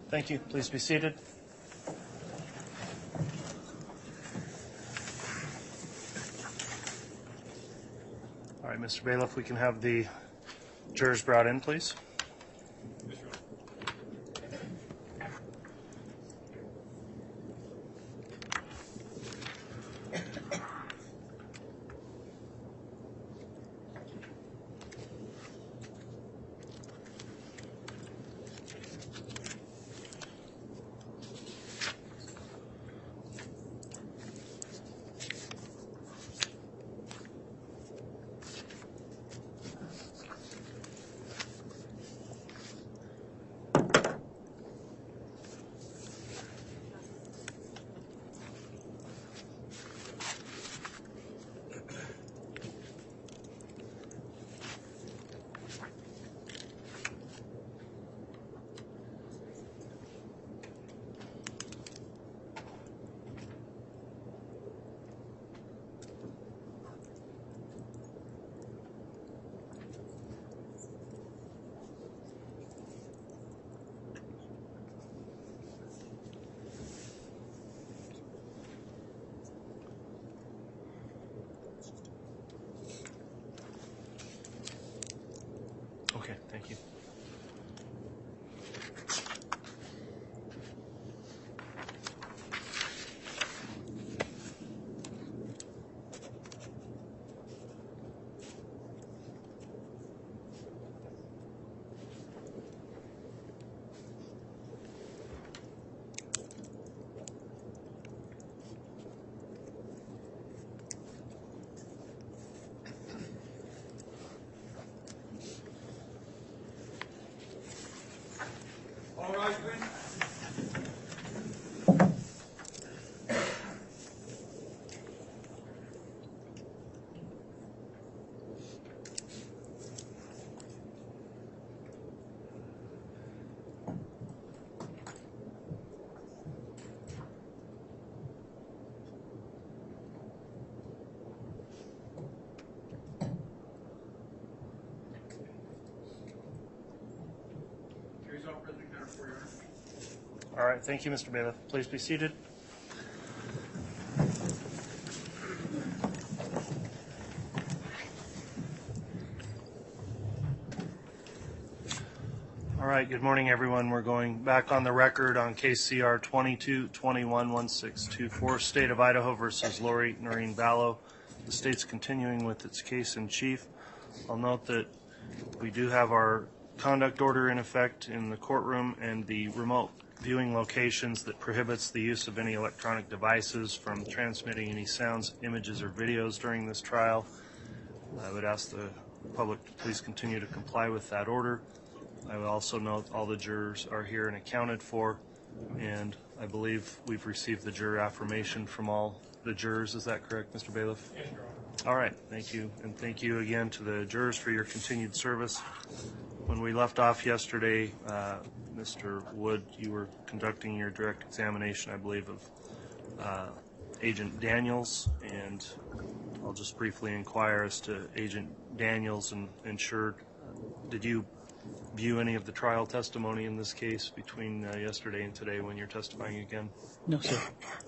Thank you. Please be seated. All right, Mr. Bailiff, we can have the jurors brought in, please. Okay, thank you. All right, then. All right, thank you, Mr. Bailiff. Please be seated. All right, good morning, everyone. We're going back on the record on case CR 22-21-1624, State of Idaho versus Lori Noreen Vallow. The state's continuing with its case in chief. I'll note that we do have our conduct order in effect in the courtroom and the remote viewing locations that prohibits the use of any electronic devices from transmitting any sounds, images, or videos during this trial. I would ask the public to please continue to comply with that order. I would also note all the jurors are here and accounted for, and I believe we've received the juror affirmation from all the jurors. Is that correct, Mr. Bailiff? Yes, Your Honor. All right, thank you, and thank you again to the jurors for your continued service. When we left off yesterday, Mr. Wood, you were conducting your direct examination, I believe, of Agent Daniels, and I'll just briefly inquire as to Agent Daniels and insured. Did you view any of the trial testimony in this case between yesterday and today when you're testifying again? No, sir.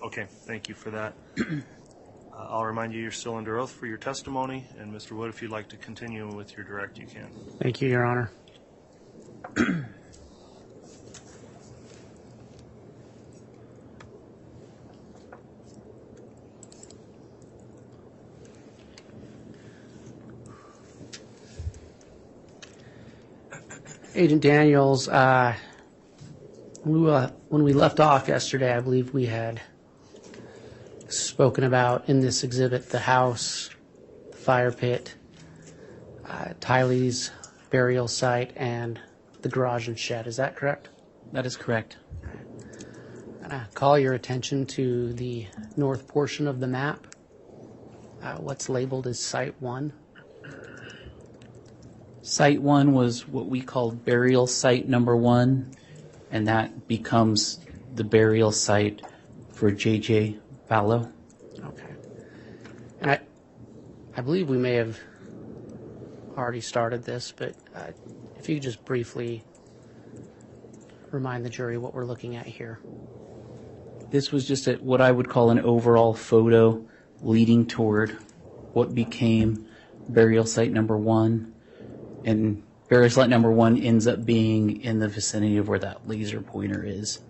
Okay, thank you for that. I'll remind you you're still under oath for your testimony, and Mr. Wood, if you'd like to continue with your direct, you can. Thank you, Your Honor. Agent Daniels, when we left off yesterday, I believe we had spoken about in this exhibit the house, the fire pit, Tylee's burial site, and the garage and shed. Is that correct? That is correct. I'm going to call your attention to the north portion of the map, what's labeled as Site 1. Site 1 was what we called burial site number 1, and that becomes the burial site for JJ Vallow. Okay. And I believe we may have already started this, but if you could just briefly remind the jury what we're looking at here. This was just what I would call an overall photo leading toward what became burial site number 1. And burial site number 1 ends up being in the vicinity of where that laser pointer is.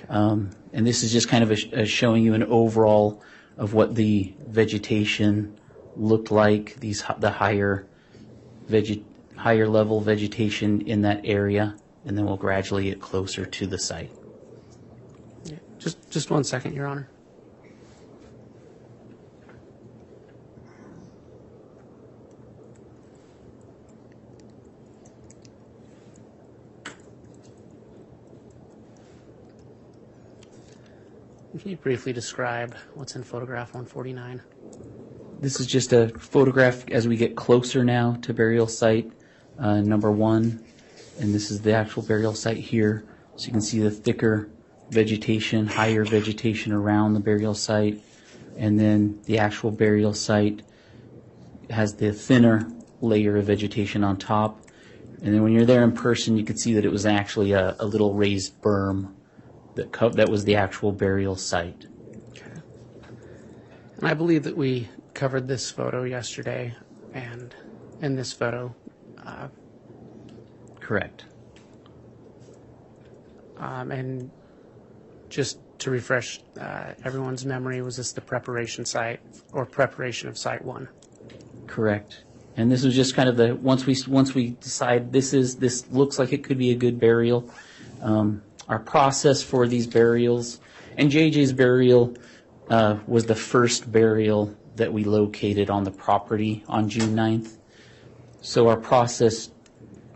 And this is just kind of a showing you an overall of what the vegetation looked like, the higher level vegetation in that area, and then we'll gradually get closer to the site. Yeah. Just 1 second, Your Honor. Can you briefly describe what's in photograph 149? This is just a photograph as we get closer now to burial site number 1, and this is the actual burial site here. So you can see the thicker vegetation, higher vegetation around the burial site, and then the actual burial site has the thinner layer of vegetation on top. And then when you're there in person, you can see that it was actually a little raised berm that was the actual burial site. Okay. And I believe that we covered this photo yesterday, and in this photo. Correct. And just to refresh everyone's memory, was this the preparation site or preparation of site 1? Correct. And this was just kind of once we decide this looks like it could be a good burial. Our process for these burials, and JJ's burial was the first burial that we located on the property on June 9th. So our process,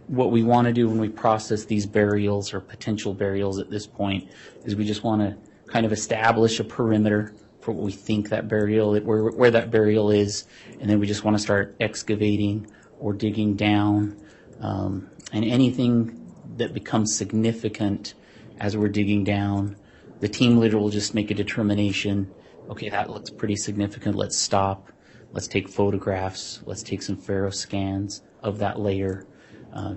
what we want to do when we process these burials or potential burials at this point, is we just want to kind of establish a perimeter for what we think that burial, where that burial is, and then we just want to start excavating or digging down, and anything that becomes significant as we're digging down, the team leader will just make a determination, okay, that looks pretty significant, let's stop, let's take photographs, let's take some faro scans of that layer,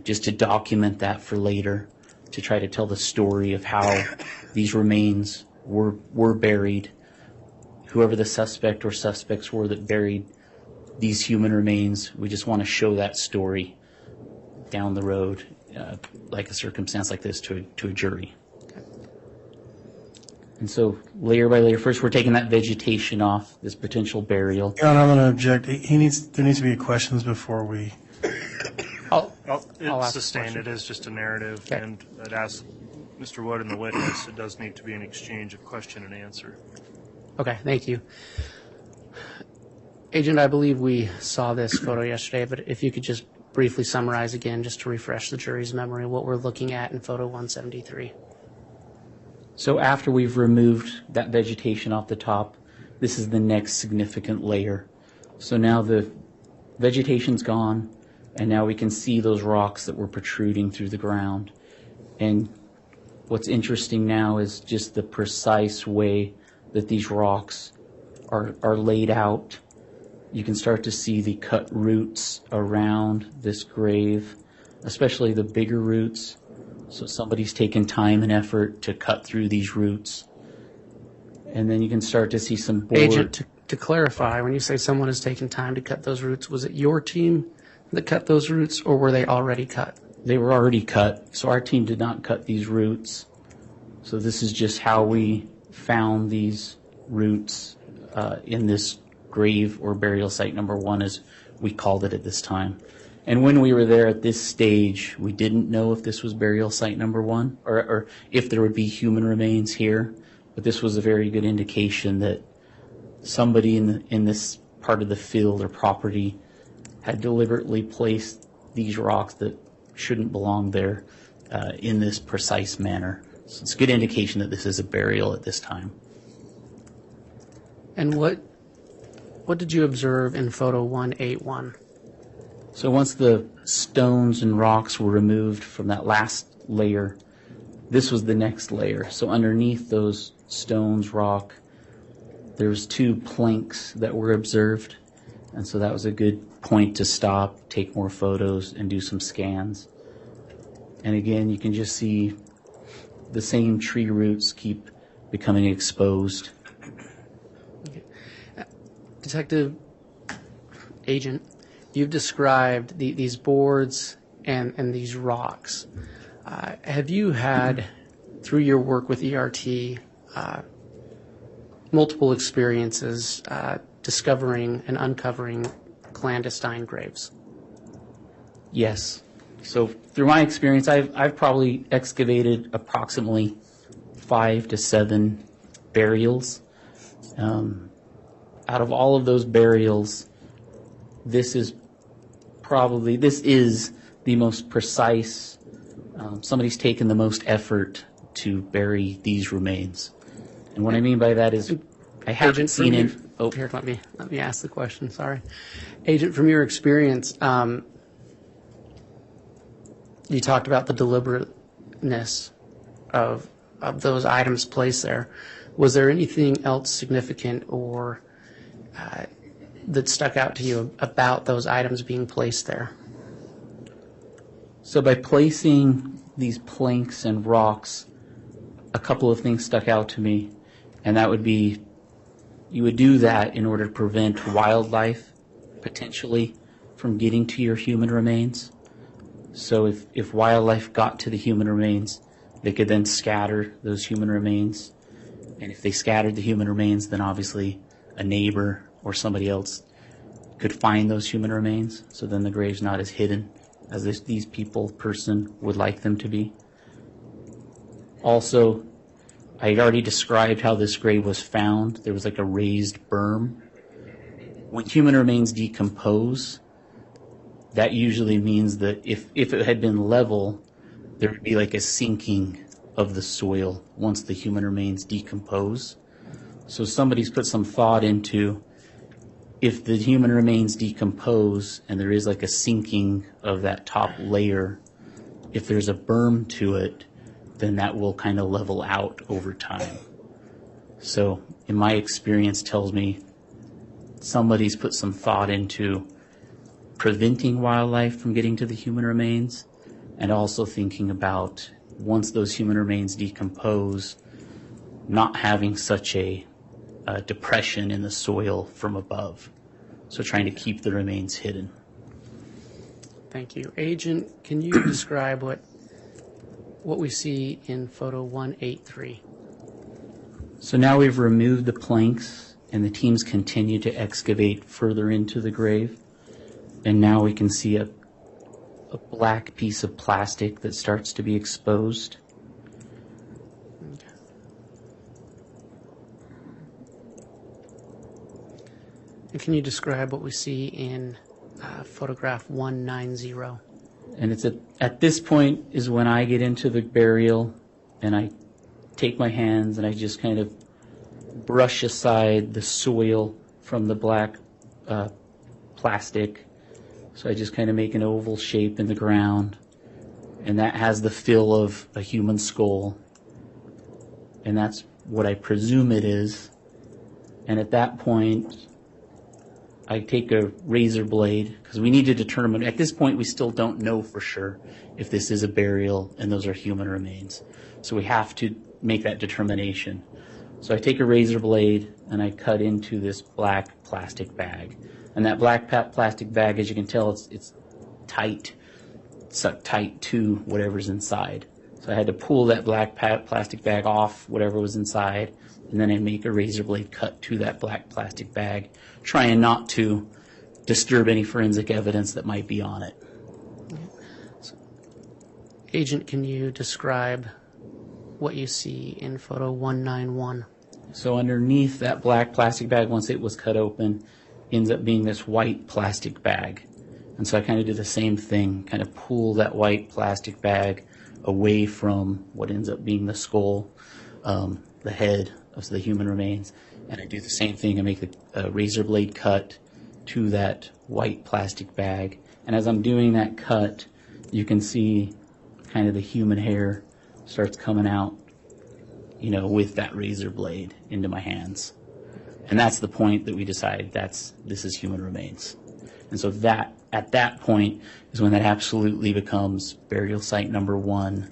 just to document that for later, to try to tell the story of how these remains were buried, whoever the suspect or suspects were that buried these human remains. We just want to show that story down the road, like a circumstance like this, to a jury. And so layer by layer, first we're taking that vegetation off, this potential burial. Your Honor, I'm going to object. There needs to be questions before we... I'll It's ask a sustained. question. It is just a narrative, Okay. and I'd ask Mr. Wood and the witness, it does need to be an exchange of question and answer. Okay, thank you. Agent, I believe we saw this photo yesterday, but if you could just briefly summarize again, just to refresh the jury's memory, what we're looking at in photo 173. So after we've removed that vegetation off the top, this is the next significant layer. So now the vegetation's gone, and now we can see those rocks that were protruding through the ground. And what's interesting now is just the precise way that these rocks are laid out. You can start to see the cut roots around this grave, especially the bigger roots. So somebody's taken time and effort to cut through these roots. And then you can start to see some board. Agent, to clarify, when you say someone has taken time to cut those roots, was it your team that cut those roots, or were they already cut? They were already cut, so our team did not cut these roots. So this is just how we found these roots in this grave or burial site number 1, as we called it at this time. And when we were there at this stage, we didn't know if this was burial site number 1 or if there would be human remains here. But this was a very good indication that somebody in this part of the field or property had deliberately placed these rocks that shouldn't belong there in this precise manner. So it's a good indication that this is a burial at this time. And what did you observe in photo 181? So once the stones and rocks were removed from that last layer, this was the next layer. So underneath those stones, rock, there's 2 planks that were observed. And so that was a good point to stop, take more photos, and do some scans. And again, you can just see the same tree roots keep becoming exposed. Detective Agent, you've described these boards and these rocks. Have you had, through your work with ERT, multiple experiences discovering and uncovering clandestine graves? Yes. So through my experience, I've probably excavated approximately 5 to 7 burials. Out of all of those burials, this is the most precise. Somebody's taken the most effort to bury these remains. And what I mean by that is I haven't seen it. Oh, Here, let me ask the question. Sorry, Agent. From your experience, you talked about the deliberateness of those items placed there. Was there anything else significant or that stuck out to you about those items being placed there? So by placing these planks and rocks, a couple of things stuck out to me, and that would be you would do that in order to prevent wildlife potentially from getting to your human remains. So if wildlife got to the human remains, they could then scatter those human remains. And if they scattered the human remains, then obviously a neighbor or somebody else could find those human remains. So then the grave's not as hidden as these person would like them to be. Also, I had already described how this grave was found. There was like a raised berm. When human remains decompose, that usually means that if it had been level, there would be like a sinking of the soil once the human remains decompose. So somebody's put some thought into if the human remains decompose and there is like a sinking of that top layer, if there's a berm to it, then that will kind of level out over time. So in my experience tells me somebody's put some thought into preventing wildlife from getting to the human remains and also thinking about once those human remains decompose, not having such a depression in the soil from above. So trying to keep the remains hidden. Thank you. Agent, can you describe what we see in photo 183? So now we've removed the planks and the teams continue to excavate further into the grave. And now we can see a black piece of plastic that starts to be exposed. And can you describe what we see in photograph 190? And it's at this point is when I get into the burial and I take my hands and I just kind of brush aside the soil from the black plastic. So I just kind of make an oval shape in the ground, and that has the fill of a human skull, and that's what I presume it is. And at that point, I take a razor blade, because we need to determine, at this point we still don't know for sure if this is a burial and those are human remains. So we have to make that determination. So I take a razor blade and I cut into this black plastic bag. And that black plastic bag, as you can tell, it's tight. It's sucked tight to whatever's inside. So I had to pull that black plastic bag off whatever was inside, and then I make a razor blade cut to that black plastic bag, trying not to disturb any forensic evidence that might be on it. Agent, can you describe what you see in photo 191? So underneath that black plastic bag, once it was cut open, ends up being this white plastic bag. And so I kind of do the same thing, kind of pull that white plastic bag away from what ends up being the skull, the head of the human remains. And I do the same thing. I make a razor blade cut to that white plastic bag. And as I'm doing that cut, you can see kind of the human hair starts coming out, with that razor blade into my hands. And that's the point that we decide this is human remains. And so at that point is when that absolutely becomes burial site number 1.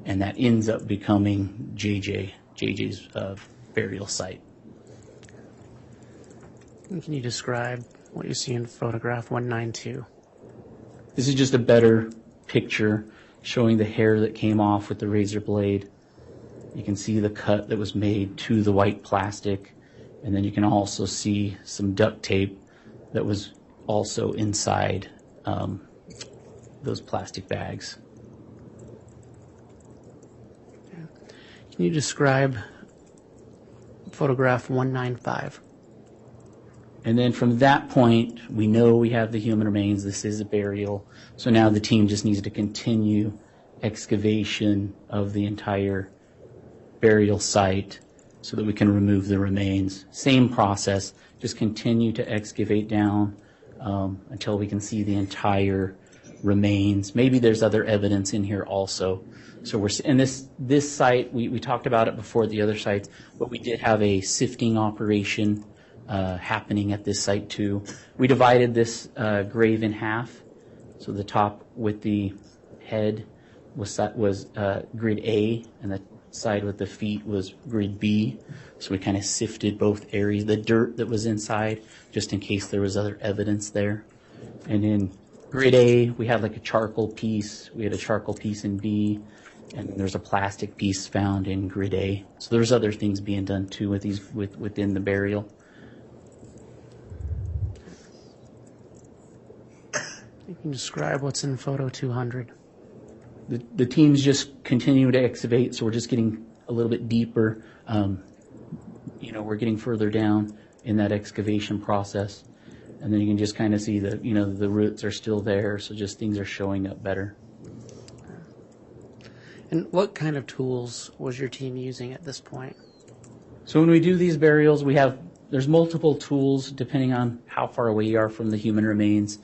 and that ends up becoming JJ's burial site. And can you describe what you see in photograph 192? This is just a better picture showing the hair that came off with the razor blade. You can see the cut that was made to the white plastic, and then you can also see some duct tape that was also inside those plastic bags. Can you describe photograph 195? And then from that point, we know we have the human remains. This is a burial. So now the team just needs to continue excavation of the entire burial site so that we can remove the remains. Same process, just continue to excavate down until we can see the entire remains. Maybe there's other evidence in here also. So we're, and this site, we talked about it before the other sites, but we did have a sifting operation happening at this site too. We divided this grave in half. So the top with the head was grid A, and the side with the feet was grid B. So we kind of sifted both areas, the dirt that was inside, just in case there was other evidence there. And in grid A, we had like a charcoal piece. We had a charcoal piece in B, and there's a plastic piece found in grid A. So there's other things being done too with these within the burial. You can describe what's in photo 200. The teams just continue to excavate, so we're just getting a little bit deeper. We're getting further down in that excavation process, and then you can just kind of see that the roots are still there, so just things are showing up better. And what kind of tools was your team using at this point? So when we do these burials, there's multiple tools depending on how far away you are from the human remains.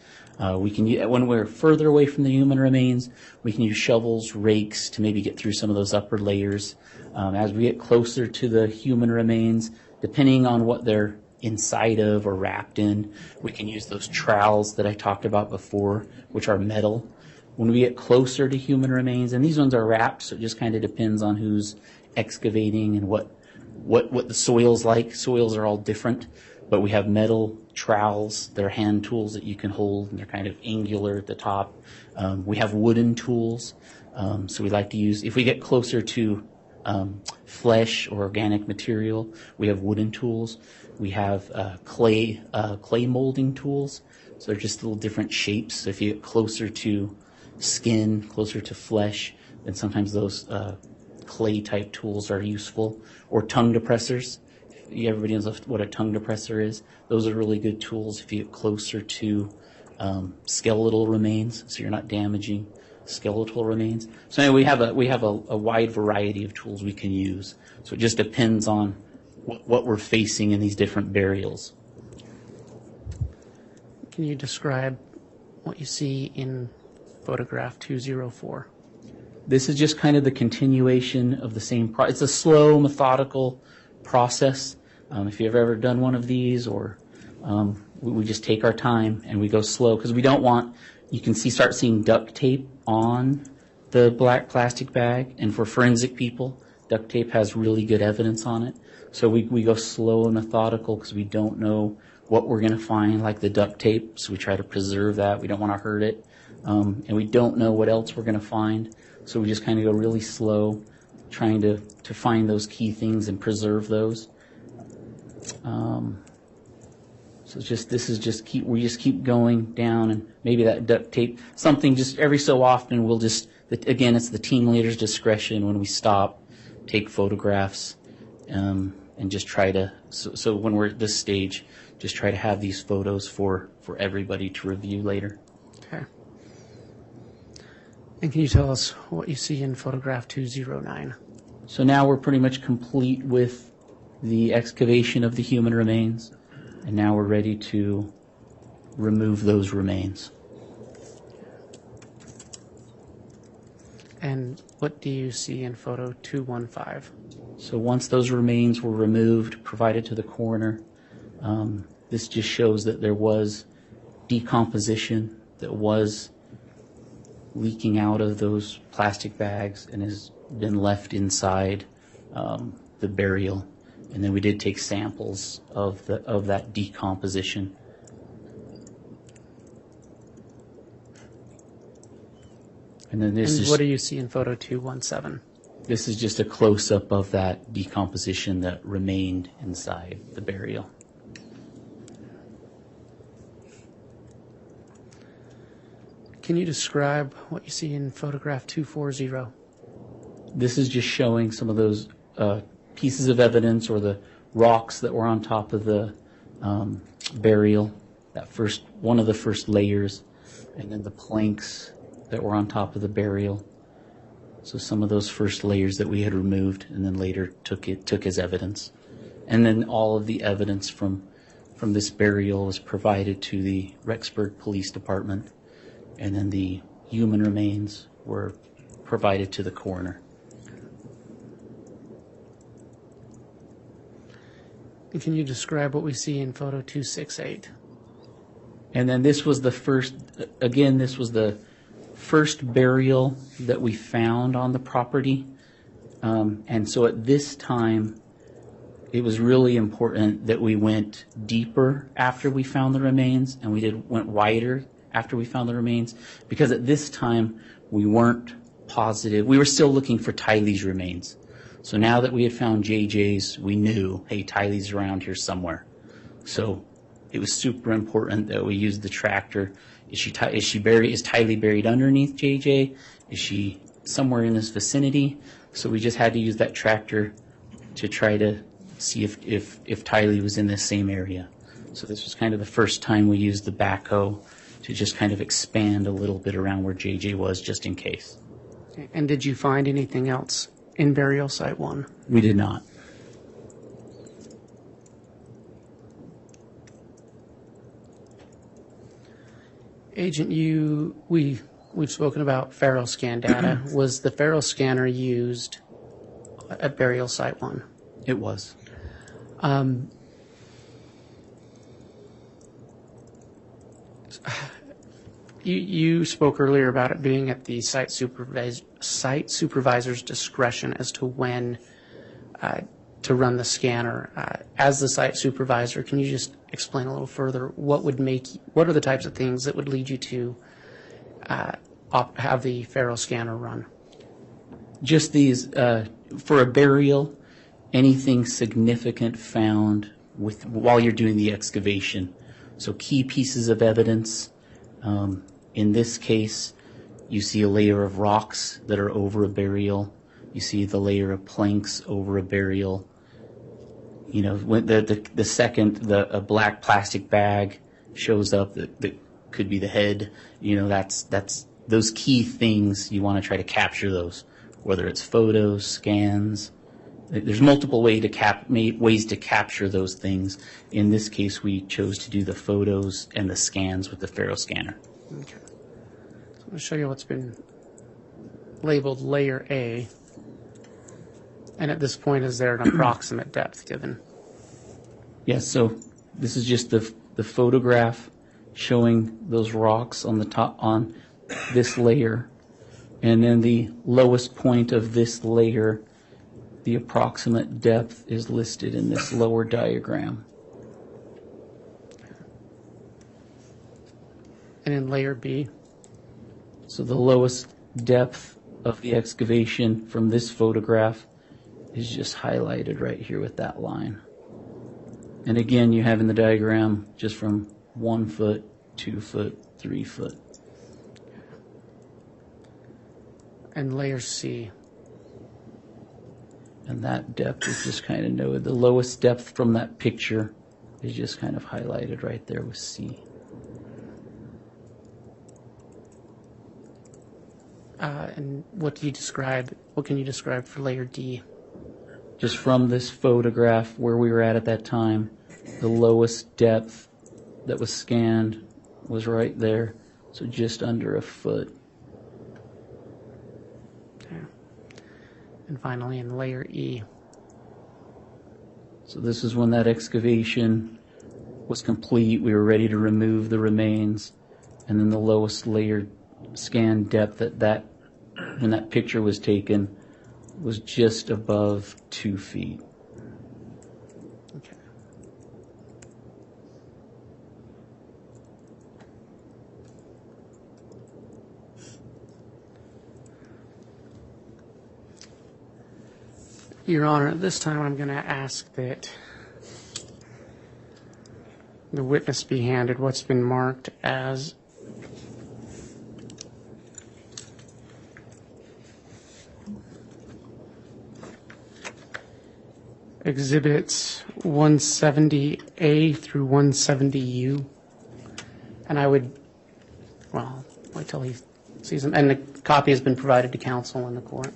We can use, when we're further away from the human remains, we can use shovels, rakes to maybe get through some of those upper layers. As we get closer to the human remains, depending on what they're inside of or wrapped in, we can use those trowels that I talked about before, which are metal. When we get closer to human remains, and these ones are wrapped, so it just kind of depends on who's excavating and what the soil's like. Soils are all different, but we have metal trowels. They're hand tools that you can hold, and they're kind of angular at the top. We have wooden tools, so we like to use, if we get closer to flesh or organic material, we have wooden tools. We have clay molding tools, so they're just little different shapes. So if you get closer to skin, closer to flesh, then sometimes those clay type tools are useful. Or tongue depressors. Everybody knows what a tongue depressor is. Those are really good tools if you get closer to skeletal remains, so you're not damaging skeletal remains. So anyway, we have a wide variety of tools we can use. So it just depends on what we're facing in these different burials. Can you describe what you see in photograph 204? This is just kind of the continuation of the same process. It's a slow, methodical process. If you've ever done one of these, or we just take our time and we go slow, because we don't want, you can start seeing duct tape on the black plastic bag, and for forensic people, duct tape has really good evidence on it. So we go slow and methodical because we don't know what we're going to find, like the duct tape, so we try to preserve that. We don't want to hurt it, and we don't know what else we're going to find, so we just kind of go really slow, trying to find those key things and preserve those. So it's just we just keep going down, and maybe that duct tape, something just every so often we'll just, again, it's the team leader's discretion when we stop, take photographs, and just try to, so when we're at this stage, just try to have these photos for everybody to review later. Okay. And can you tell us what you see in photograph 209? So now we're pretty much complete with the excavation of the human remains, and now we're ready to remove those remains. And what do you see in photo 215? So once those remains were removed, provided to the coroner, this just shows that there was decomposition that was leaking out of those plastic bags and has been left inside the burial. And then we did take samples of that decomposition. And then this And is what do you see in photo 217? this is just a close-up of that decomposition that remained inside the burial. Can you describe what you see in photograph 240? This is just showing some of those pieces of evidence or the rocks that were on top of the burial, one of the first layers, and then the planks that were on top of the burial. So some of those first layers that we had removed and then later took as evidence. And then all of the evidence from this burial was provided to the Rexburg Police Department, and then the human remains were provided to the coroner. And can you describe what we see in photo 268? And then this was the first burial that we found on the property. And so at this time, it was really important that we went deeper after we found the remains, and went wider after we found the remains, because at this time we weren't positive. We were still looking for Tylee's remains. So now that we had found JJ's, we knew, hey, Tylee's around here somewhere. So it was super important that we used the tractor. Is Tylee buried underneath JJ? Is she somewhere in this vicinity? So we just had to use that tractor to try to see if Tylee was in this same area. So this was kind of the first time we used the backhoe to just kind of expand a little bit around where JJ was, just in case. And did you find anything else in burial site 1? We did not. Agent, we've spoken about Faro scan data. Was the Faro scanner used at burial site 1? It was. You spoke earlier about it being at the site supervisor's discretion as to when to run the scanner. As the site supervisor, can you just explain a little further what are the types of things that would lead you to have the Faro scanner run? Just these, for a burial, anything significant found while you're doing the excavation. So key pieces of evidence. In this case, you see a layer of rocks that are over a burial. You see the layer of planks over a burial. You know, when the second a black plastic bag shows up that could be the head. You know, that's those key things. You want to try to capture those, whether it's photos, scans. There's multiple ways to capture those things. In this case, we chose to do the photos and the scans with the Faro scanner. Okay. So I'm going to show you what's been labeled layer A. And at this point, is there an approximate depth given? Yes, so this is just the photograph showing those rocks on the top, on this layer. And then the lowest point of this layer, the approximate depth is listed in this lower diagram. And in layer B? So the lowest depth of the excavation from this photograph is just highlighted right here with that line. And again, you have in the diagram just from 1 foot, 2 foot, 3 foot. And layer C? And that depth is just kind of noted. The lowest depth from that picture is just kind of highlighted right there with C. And what can you describe for layer D? Just from this photograph where we were at that time, the lowest depth that was scanned was right there, so just under a foot. Okay. And finally in layer E. So this is when that excavation was complete. We were ready to remove the remains, and then the lowest layer scan depth that when that picture was taken was just above 2 feet. Okay. Your Honor, at this time I'm going to ask that the witness be handed what's been marked as Exhibits 170A through 170U. And I would, well, wait till he sees them. And the copy has been provided to counsel in the court.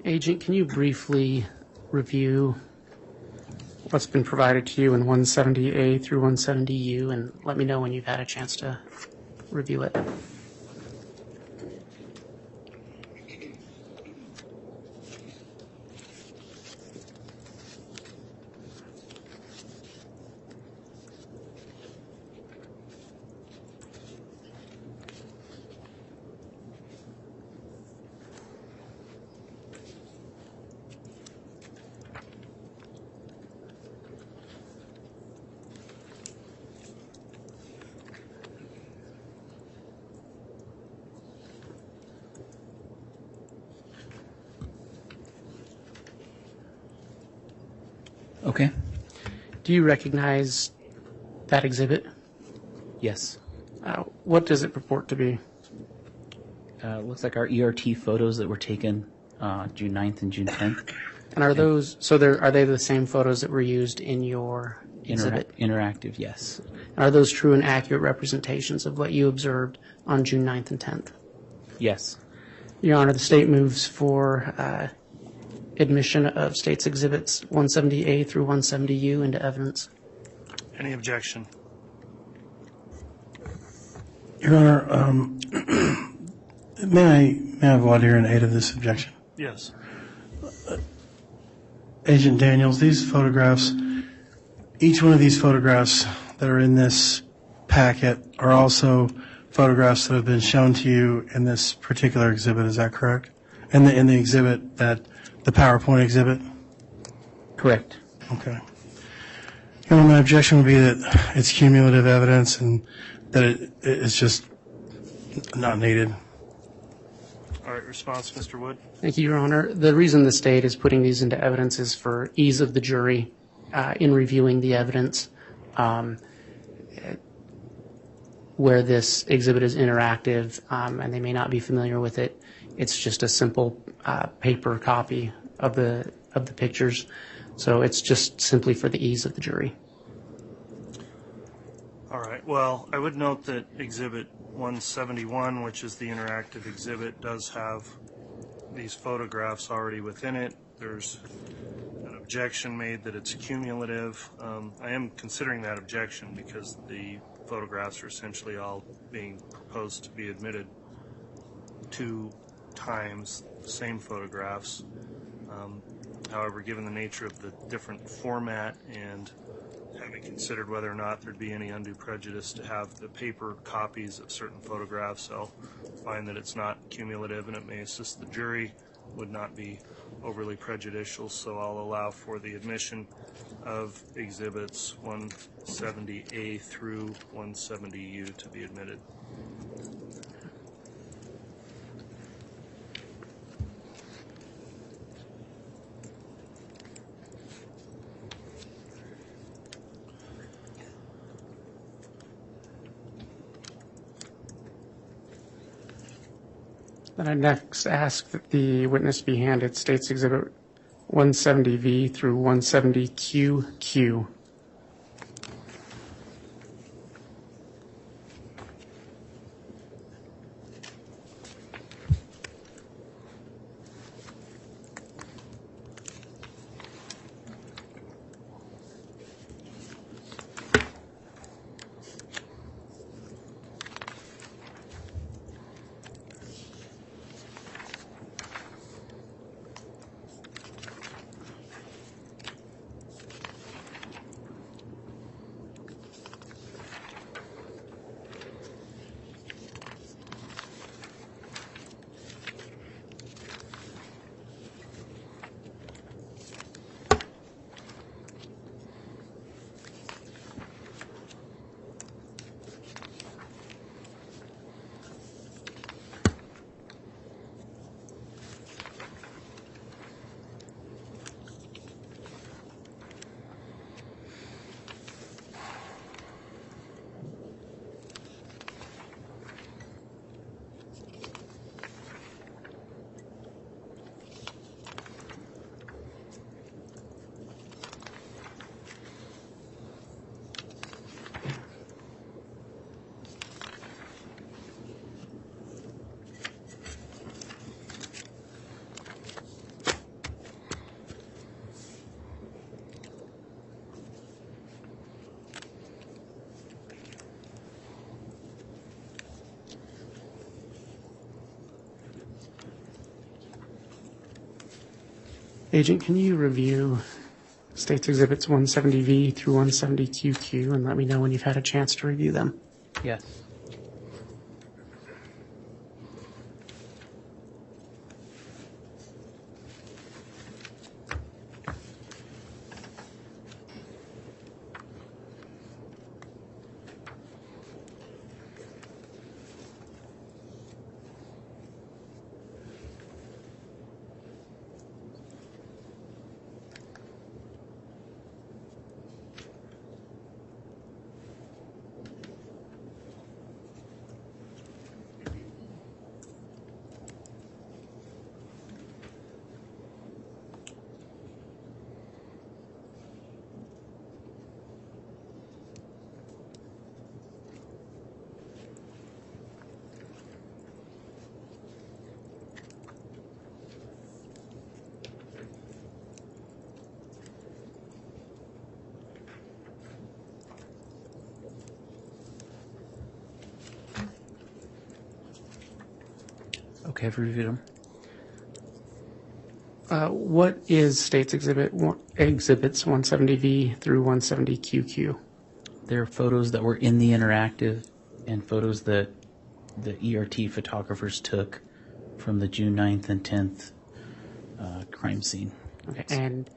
Agent, can you briefly review what's been provided to you in 170A through 170U and let me know when you've had a chance to review it? Okay. Do you recognize that exhibit? Yes. What does it purport to be? Looks like our ERT photos that were taken June 9th and June 10th. And are those, are they the same photos that were used in your exhibit? Interactive, yes. Are those true and accurate representations of what you observed on June 9th and 10th? Yes. Your Honor, the state moves for admission of state's exhibits 170A through 170U into evidence. Any objection? Your Honor, may I have voir dire in aid of this objection? Yes. Agent Daniels, these photographs, each one of these photographs that are in this packet are also photographs that have been shown to you in this particular exhibit, is that correct? In the exhibit, the PowerPoint exhibit? Correct. Okay. Your Honor, my objection would be that it's cumulative evidence and that it's just not needed. All right, response, Mr. Wood? Thank you, Your Honor. The reason the state is putting these into evidence is for ease of the jury in reviewing the evidence. Where this exhibit is interactive and they may not be familiar with it, it's just a simple paper copy of the pictures. So it's just simply for the ease of the jury. All right. Well, I would note that Exhibit 171, which is the interactive exhibit, does have these photographs already within it. There's an objection made that it's cumulative. I am considering that objection because the photographs are essentially all being proposed to be admitted 2 times, the same photographs. However, given the nature of the different format and having considered whether or not there'd be any undue prejudice to have the paper copies of certain photographs, I'll find that it's not cumulative and it may assist the jury, would not be overly prejudicial, so I'll allow for the admission of exhibits 170A through 170U to be admitted. Then I next ask that the witness be handed State's Exhibit 170V through 170QQ. Agent, can you review State's Exhibits 170V through 170QQ and let me know when you've had a chance to review them? Yes. Okay, I've reviewed them. What is State's Exhibits 170V through 170QQ? There are photos that were in the interactive and photos that the ERT photographers took from the June 9th and 10th crime scene. Okay, and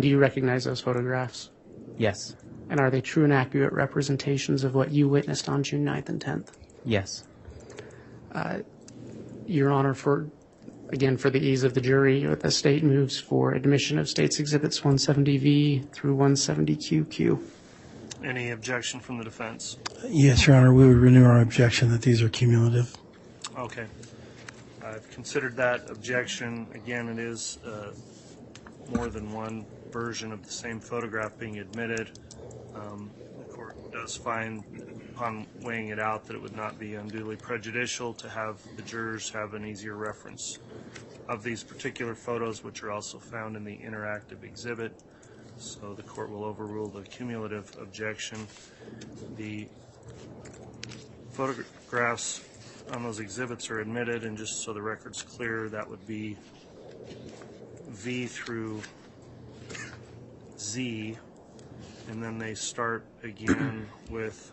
do you recognize those photographs? Yes. And are they true and accurate representations of what you witnessed on June 9th and 10th? Yes. Your Honor, for the ease of the jury, the State moves for admission of State's Exhibits 170V through 170QQ. Any objection from the defense? Yes, Your Honor, we would renew our objection that these are cumulative. Okay. I've considered that objection. Again, it is more than one version of the same photograph being admitted. The court does find, upon weighing it out, that it would not be unduly prejudicial to have the jurors have an easier reference of these particular photos, which are also found in the interactive exhibit. So the court will overrule the cumulative objection. The photographs on those exhibits are admitted, and just so the record's clear, that would be V through Z, and then they start again with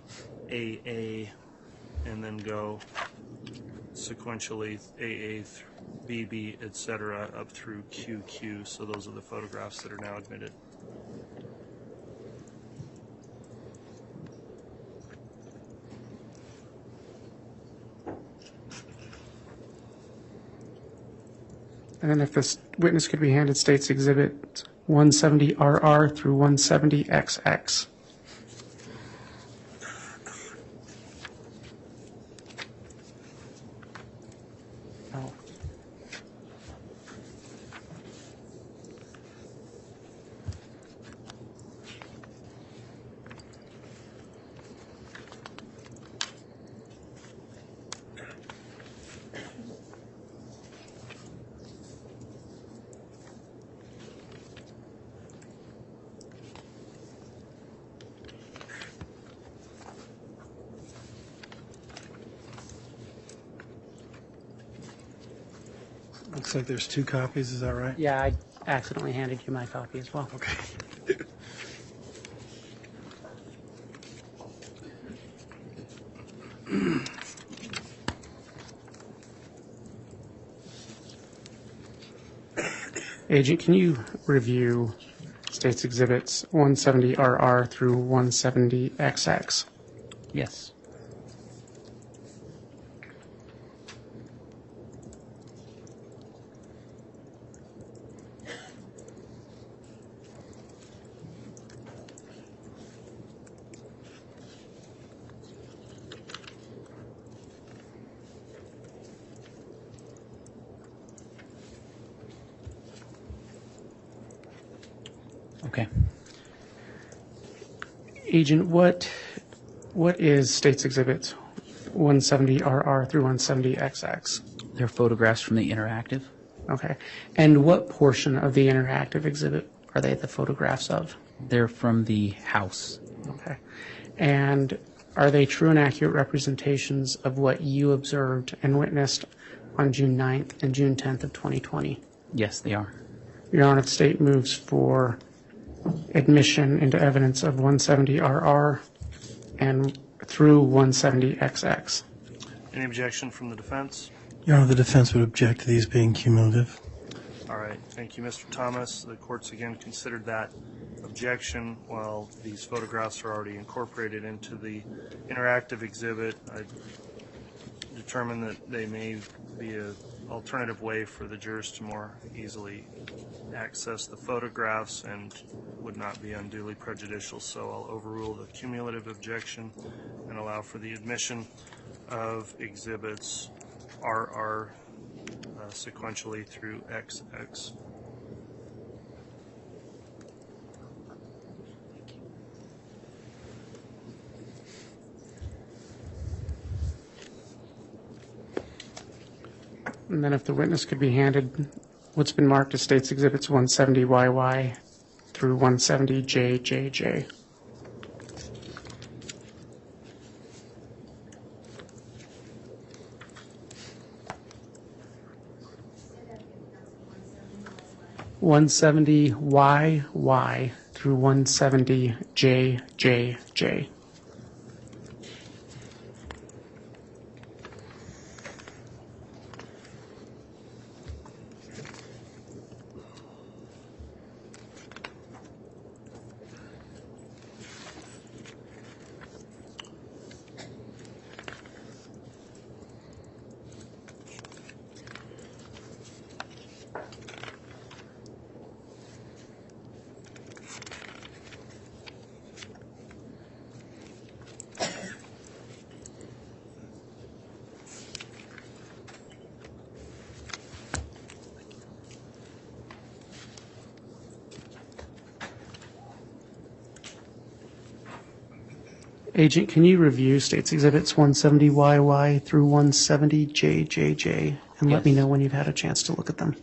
AA, and then go sequentially AA, BB, etc., up through QQ. So those are the photographs that are now admitted. And then if this witness could be handed State's Exhibit 170RR through 170XX. Oh. Looks like there's 2 copies, is that right? Yeah, I accidentally handed you my copy as well. Okay. Agent, can you review State's Exhibits 170RR through 170XX? Yes. Okay. Agent, what is State's Exhibits 170RR through 170XX? They're photographs from the interactive. Okay. And what portion of the interactive exhibit are they the photographs of? They're from the house. Okay. And are they true and accurate representations of what you observed and witnessed on June 9th and June 10th of 2020? Yes, they are. Your Honor, the State moves for admission into evidence of 170RR and through 170XX. Any objection from the defense? Your Honor, the defense would object to these being cumulative. All right, thank you, Mr. Thomas. The court's again considered that objection. While these photographs are already incorporated into the interactive exhibit, I determined that they may be an alternative way for the jurors to more easily access the photographs and would not be unduly prejudicial. So I'll overrule the cumulative objection and allow for the admission of exhibits RR sequentially through XX. And then if the witness could be handed what's been marked as State's Exhibits 170YY through 170JJJ. (170YY through 170JJJ). Agent, can you review State's Exhibits 170YY through 170JJJ and let me Yes. know when you've had a chance to look at them?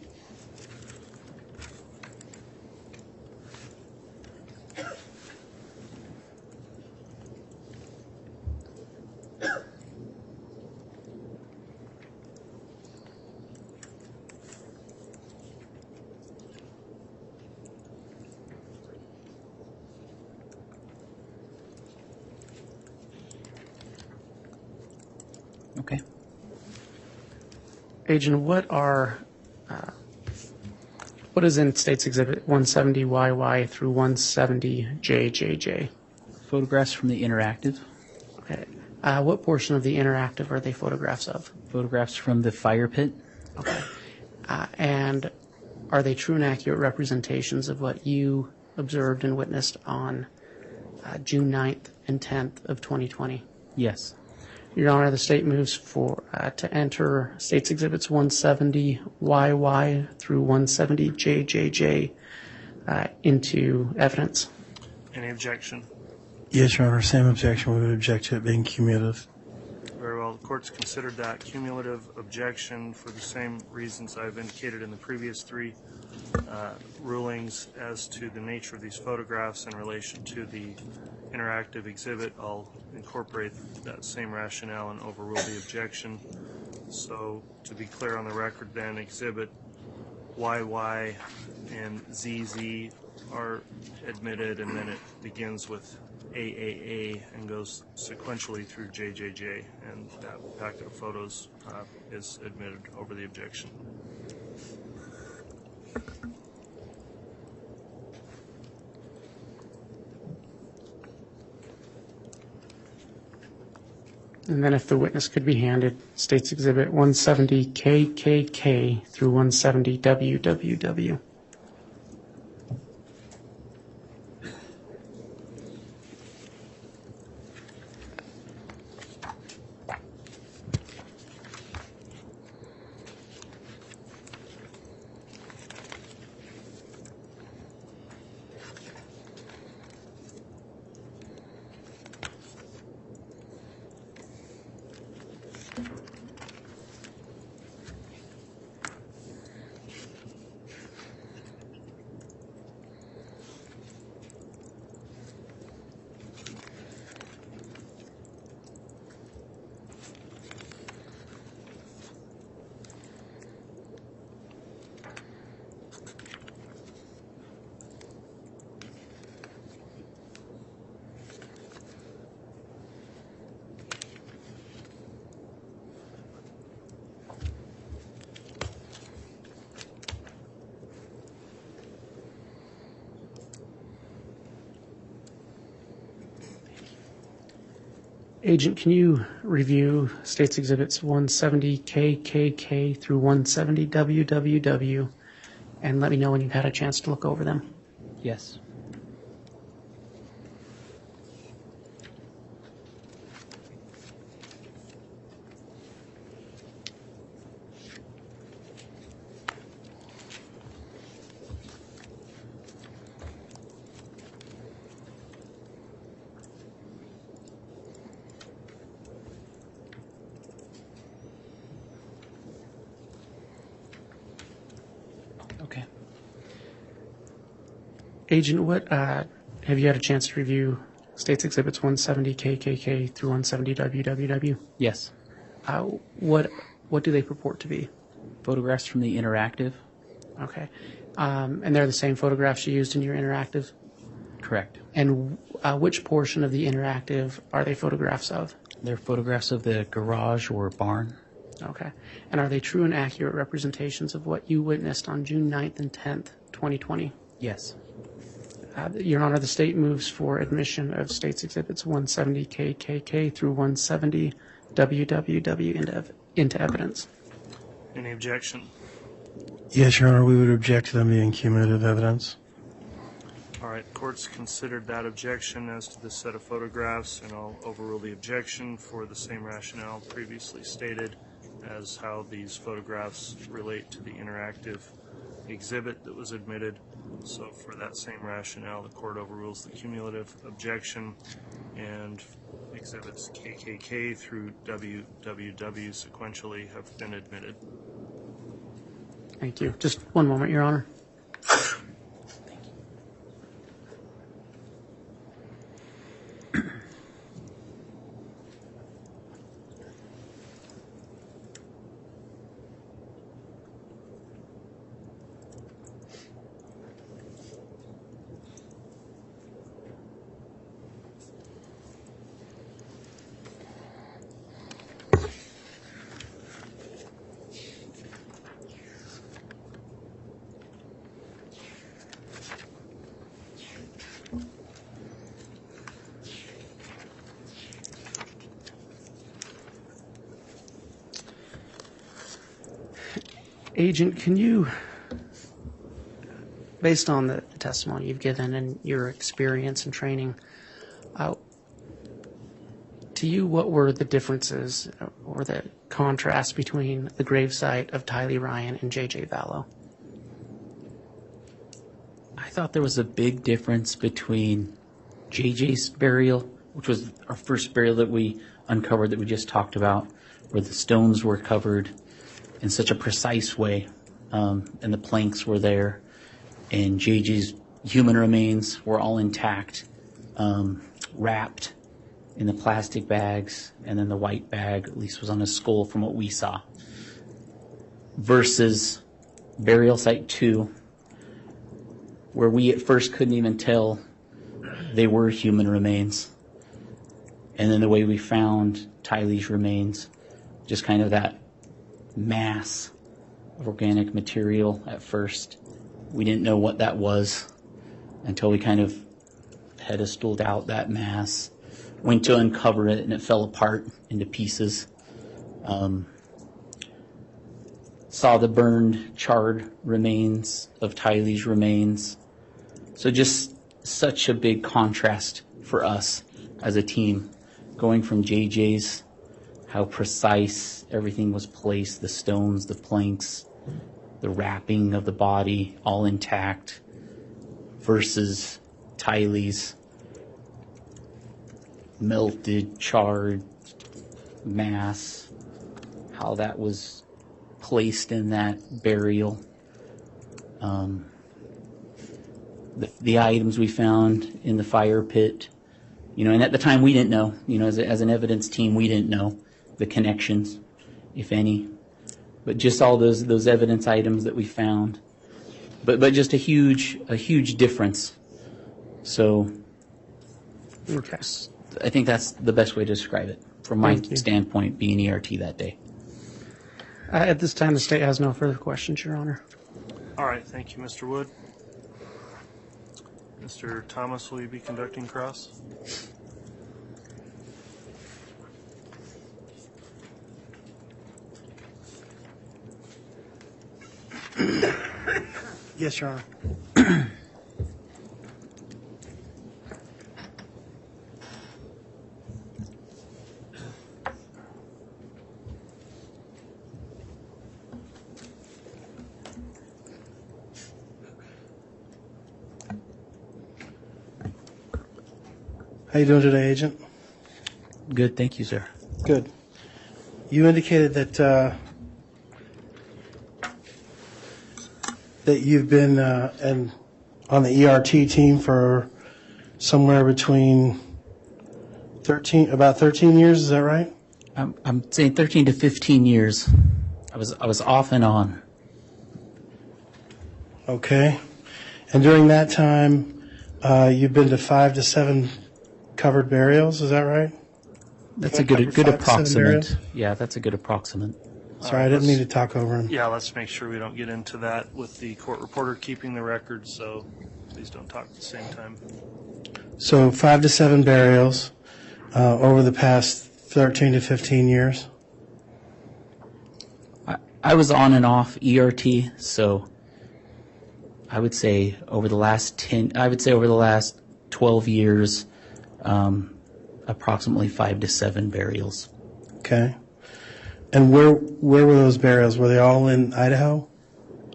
Okay. Agent, what is in States Exhibit 170YY through 170JJJ? Photographs from the interactive. Okay. What portion of the interactive are they photographs of? Photographs from the fire pit. Okay. And are they true and accurate representations of what you observed and witnessed on June 9th and 10th of 2020? Yes. Your Honor, the state moves to enter States Exhibits 170YY through 170JJJ into evidence. Any objection? Yes, Your Honor, same objection. We would object to it being cumulative. Very well. The court's considered that cumulative objection for the same reasons I've indicated in the previous three rulings as to the nature of these photographs in relation to the interactive exhibit. I'll incorporate that same rationale and overrule the objection. So to be clear on the record then, exhibit YY and ZZ are admitted, and then it begins with AAA and goes sequentially through JJJ, and that packet of photos is admitted over the objection. And then if the witness could be handed States Exhibit 170KKK through 170WWW. Agent, can you review States Exhibits 170KKK through 170WWW and let me know when you've had a chance to look over them? Yes. Okay. Agent, what have you had a chance to review States Exhibits 170KKK through 170WWW? Yes. What do they purport to be? Photographs from the interactive. Okay. And they're the same photographs you used in your interactive? Correct. And which portion of the interactive are they photographs of? They're photographs of the garage or barn. Okay. And are they true and accurate representations of what you witnessed on June 9th and 10th, 2020? Yes. Your Honor, the state moves for admission of States Exhibits 170KKK through 170WWW into evidence. Any objection? Yes, Your Honor, we would object to them being cumulative evidence. All right, court's considered that objection as to this set of photographs, and I'll overrule the objection for the same rationale previously stated as how these photographs relate to the interactive exhibit that was admitted. So for that same rationale, the court overrules the cumulative objection, and exhibits KKK through WWW sequentially have been admitted. Thank you. Just one moment, Your Honor. Agent, can you, based on the testimony you've given and your experience and training, to you, what were the differences or the contrast between the gravesite of Tylee Ryan and JJ Vallow? I thought there was a big difference between JJ's burial, which was our first burial that we uncovered that we just talked about, where the stones were covered in such a precise way, and the planks were there, and JJ's human remains were all intact, wrapped in the plastic bags, and then the white bag at least was on his skull from what we saw, versus burial site 2, where we at first couldn't even tell they were human remains. And then the way we found Tylee's remains, just kind of that mass of organic material at first. We didn't know what that was until we kind of pedestaled out that mass, went to uncover it, and it fell apart into pieces. Saw the burned, charred remains of Tylee's remains. So just such a big contrast for us as a team, going from JJ's, how precise everything was placed, the stones, the planks, the wrapping of the body, all intact, versus Tylee's melted, charred mass, how that was placed in that burial. The items we found in the fire pit, and at the time we didn't know, as an evidence team, we didn't know the connections, if any, but just all those evidence items that we found, but just a huge difference. So Okay. I think that's the best way to describe it from my Thank you. standpoint, being ERT that day. At this time, the state has no further questions, Your Honor. All right, thank you, Mr. Wood. Mr. Thomas, will you be conducting cross? Yes, Your Honor. How you doing today, Agent? Good, thank you, sir. Good. You indicated that you've been on the ERT team for somewhere between about 13 years. Is that right? I'm saying 13 to 15 years. I was off and on. Okay. And during that time, you've been to 5 to 7 covered burials. Is that right? That's a Covered good 5 to 7 approximate. burials? Yeah, that's a good approximate. Sorry, I didn't mean to talk over him. Yeah, let's make sure we don't get into that with the court reporter keeping the records, so please don't talk at the same time. So 5 to 7 burials over the past 13 to 15 years. I was on and off ERT, so I would say over the last 12 years, approximately 5 to 7 burials. Okay. And where were those burials? Were they all in Idaho?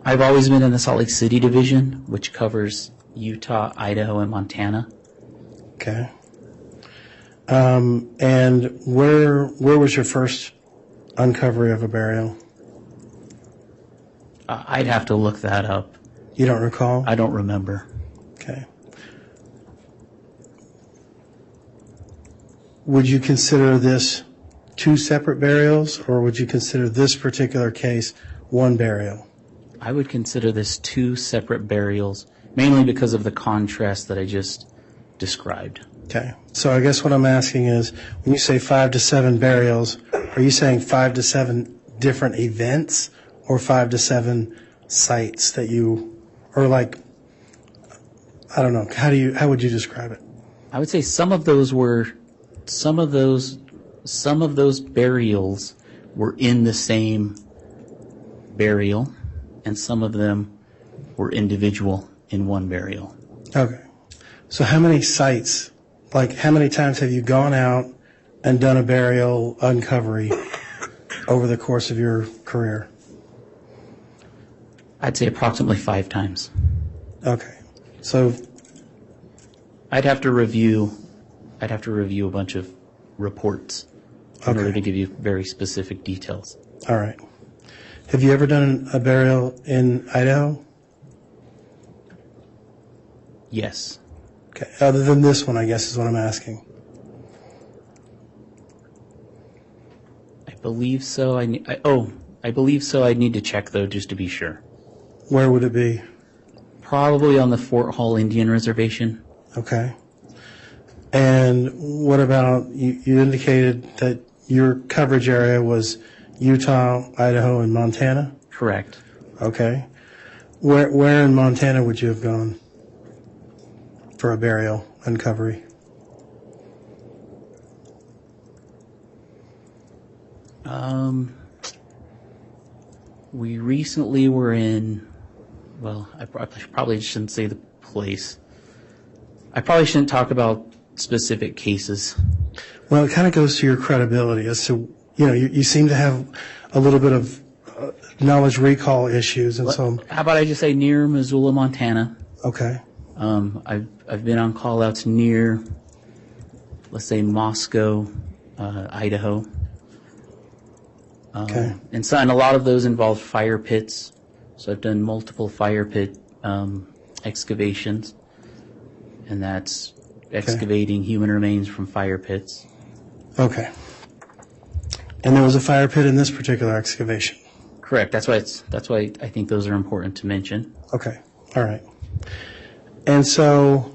I've always been in the Salt Lake City division, which covers Utah, Idaho, and Montana. Okay. And where was your first uncovery of a burial? I'd have to look that up. You don't recall? I don't remember. Okay. Would you consider this 2 separate burials, or would you consider this particular case 1 burial? I would consider this 2 separate burials, mainly because of the contrast that I just described. Okay. So I guess what I'm asking is, when you say 5 to 7 burials, are you saying 5 to 7 different events, or 5 to 7 sites that you, or like, I don't know, how would you describe it? I would say some of those burials were in the same burial, and some of them were individual in one burial. Okay. So how many sites, like how many times have you gone out and done a burial uncovery over the course of your career? I'd say approximately 5 times. Okay. So, I'd have to review a bunch of reports in order to give you very specific details. all right. Have you ever done a burial in Idaho? Yes. Okay. Other than this one, I guess is what I'm asking. I believe so. I believe so. I'd need to check, though, just to be sure. Where would it be? Probably on the Fort Hall Indian Reservation. Okay. And what about, you indicated that your coverage area was Utah, Idaho, and Montana? Correct. Okay. Where in Montana would you have gone for a burial uncovery? We recently were in, well, I probably shouldn't say the place. I probably shouldn't talk about specific cases. Well, it kind of goes to your credibility as to, you seem to have a little bit of knowledge recall issues, and so. How about I just say near Missoula, Montana? Okay. I've been on call-outs near, let's say, Moscow, Idaho. Okay. And a lot of those involve fire pits. So I've done multiple fire pit excavations, and that's excavating human remains from fire pits. Okay. And there was a fire pit in this particular excavation? Correct. That's why I think those are important to mention. Okay. All right. And so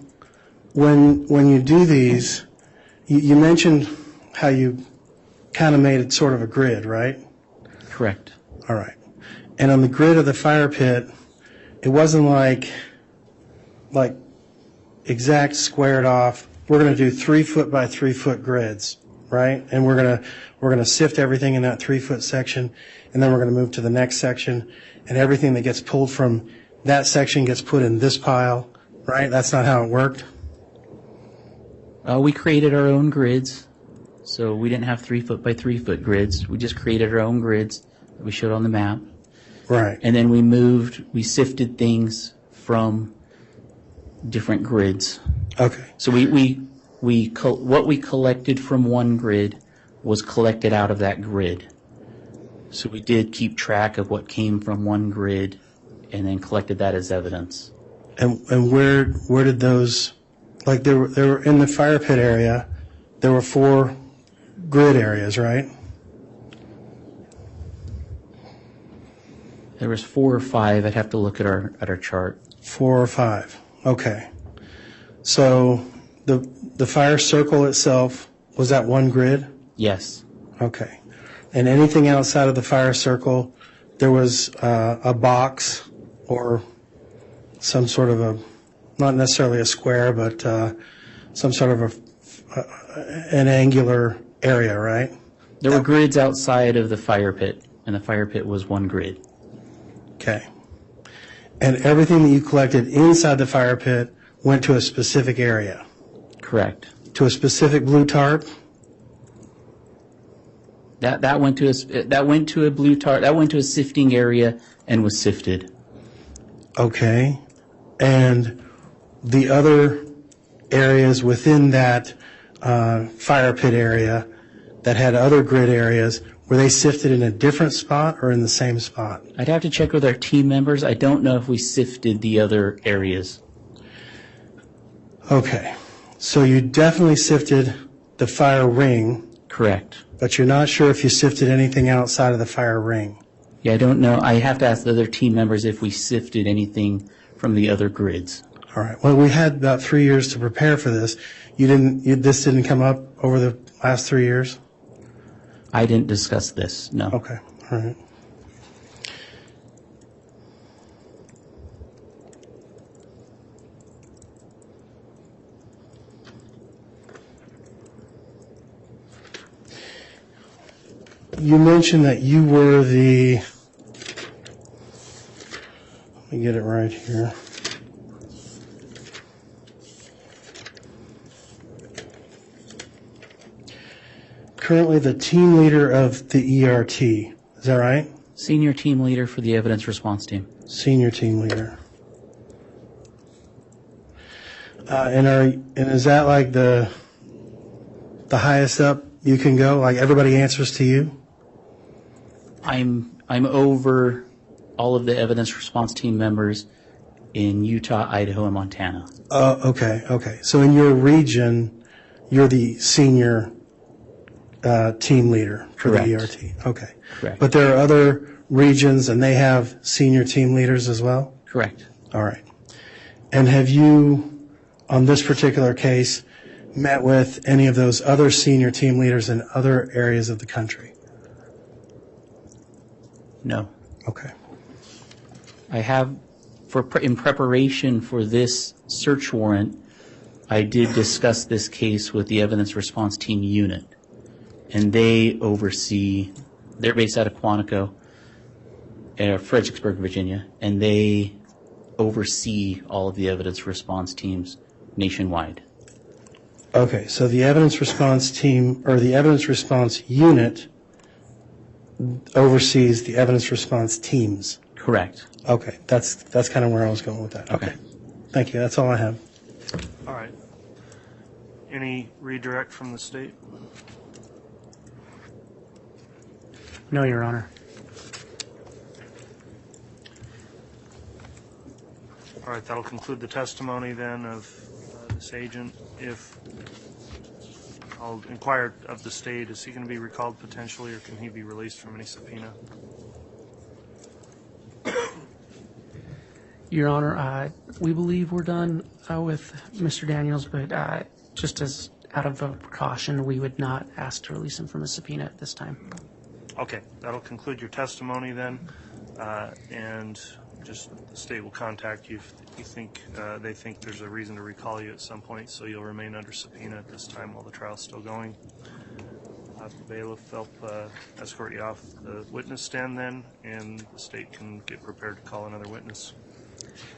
when you do these, you mentioned how you kind of made it sort of a grid, right? Correct. All right. And on the grid of the fire pit, it wasn't like exact squared off. We're going to do 3 foot by 3 foot grids, right? And we're going to sift everything in that 3 foot section, and then we're going to move to the next section, and everything that gets pulled from that section gets put in this pile, right? That's not how it worked. We created our own grids, so we didn't have 3 foot by 3 foot grids. We just created our own grids that we showed on the map. Right. And then we sifted things from different grids. Okay. So what we collected from one grid was collected out of that grid. So we did keep track of what came from one grid and then collected that as evidence. And where did those, like they were in the fire pit area, there were 4 grid areas, right? There was 4 or 5. I'd have to look at our chart. 4 or 5. Okay. So the fire circle itself, was that one grid? Yes. Okay. And anything outside of the fire circle, there was a box or some sort of not necessarily a square, but some sort of an angular area, right? There were grids outside of the fire pit, and the fire pit was one grid. Okay. And everything that you collected inside the fire pit went to a specific area? Correct. To a specific blue tarp? That went to a blue tarp. That went to a sifting area and was sifted. Okay. And the other areas within that fire pit area that had other grid areas, were they sifted in a different spot or in the same spot? I'd have to check with our team members. I don't know if we sifted the other areas. Okay. So you definitely sifted the fire ring. Correct. But you're not sure if you sifted anything outside of the fire ring. Yeah, I don't know. I have to ask the other team members if we sifted anything from the other grids. All right. Well, we had about 3 years to prepare for this. This didn't come up over the last 3 years? I didn't discuss this, no. Okay. All right. You mentioned that you were the Let me get it right here. Currently the team leader of the ERT. Is that right? Senior team leader for the evidence response team. Senior team leader. And is that like the highest up you can go? Like everybody answers to you? I'm over all of the evidence response team members in Utah, Idaho, and Montana. Okay. So in your region, you're the senior team leader for Correct. the ERT. Okay. Correct. But there are other regions and they have senior team leaders as well? Correct. All right. And have you, on this particular case, met with any of those other senior team leaders in other areas of the country? No. Okay. I have, in preparation for this search warrant, I did discuss this case with the evidence response team unit, and they oversee, they're based out of Quantico, Fredericksburg, Virginia, and they oversee all of the evidence response teams nationwide. Okay, so the evidence response team, or the evidence response unit oversees the evidence response teams. Correct. Okay, that's kind of where I was going with that. Okay. Thank you, that's all I have. All right. Any redirect from the state? No, Your Honor. All right, that'll conclude the testimony then of this agent. If I'll inquire of the state, is he going to be recalled potentially, or can he be released from any subpoena? Your Honor, we believe we're done with Mr. Daniels, but just as out of a precaution, we would not ask to release him from a subpoena at this time. Okay, that'll conclude your testimony then, and just the state will contact you if you think they think there's a reason to recall you at some point, so you'll remain under subpoena at this time while the trial's still going. The bailiff help escort you off the witness stand then, and the state can get prepared to call another witness.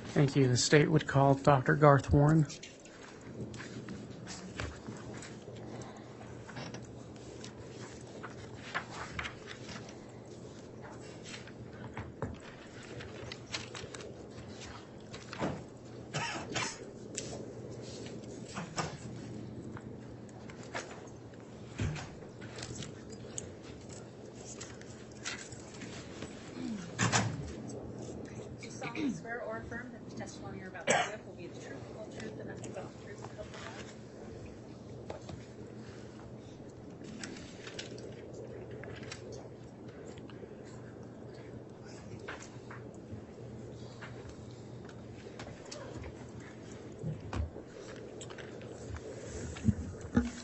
Thank you. The state would call Dr. Garth Warren. solemnly swear or affirm that the testimony you're about to give will be the truth, whole truth, and nothing but the truth, so help you God?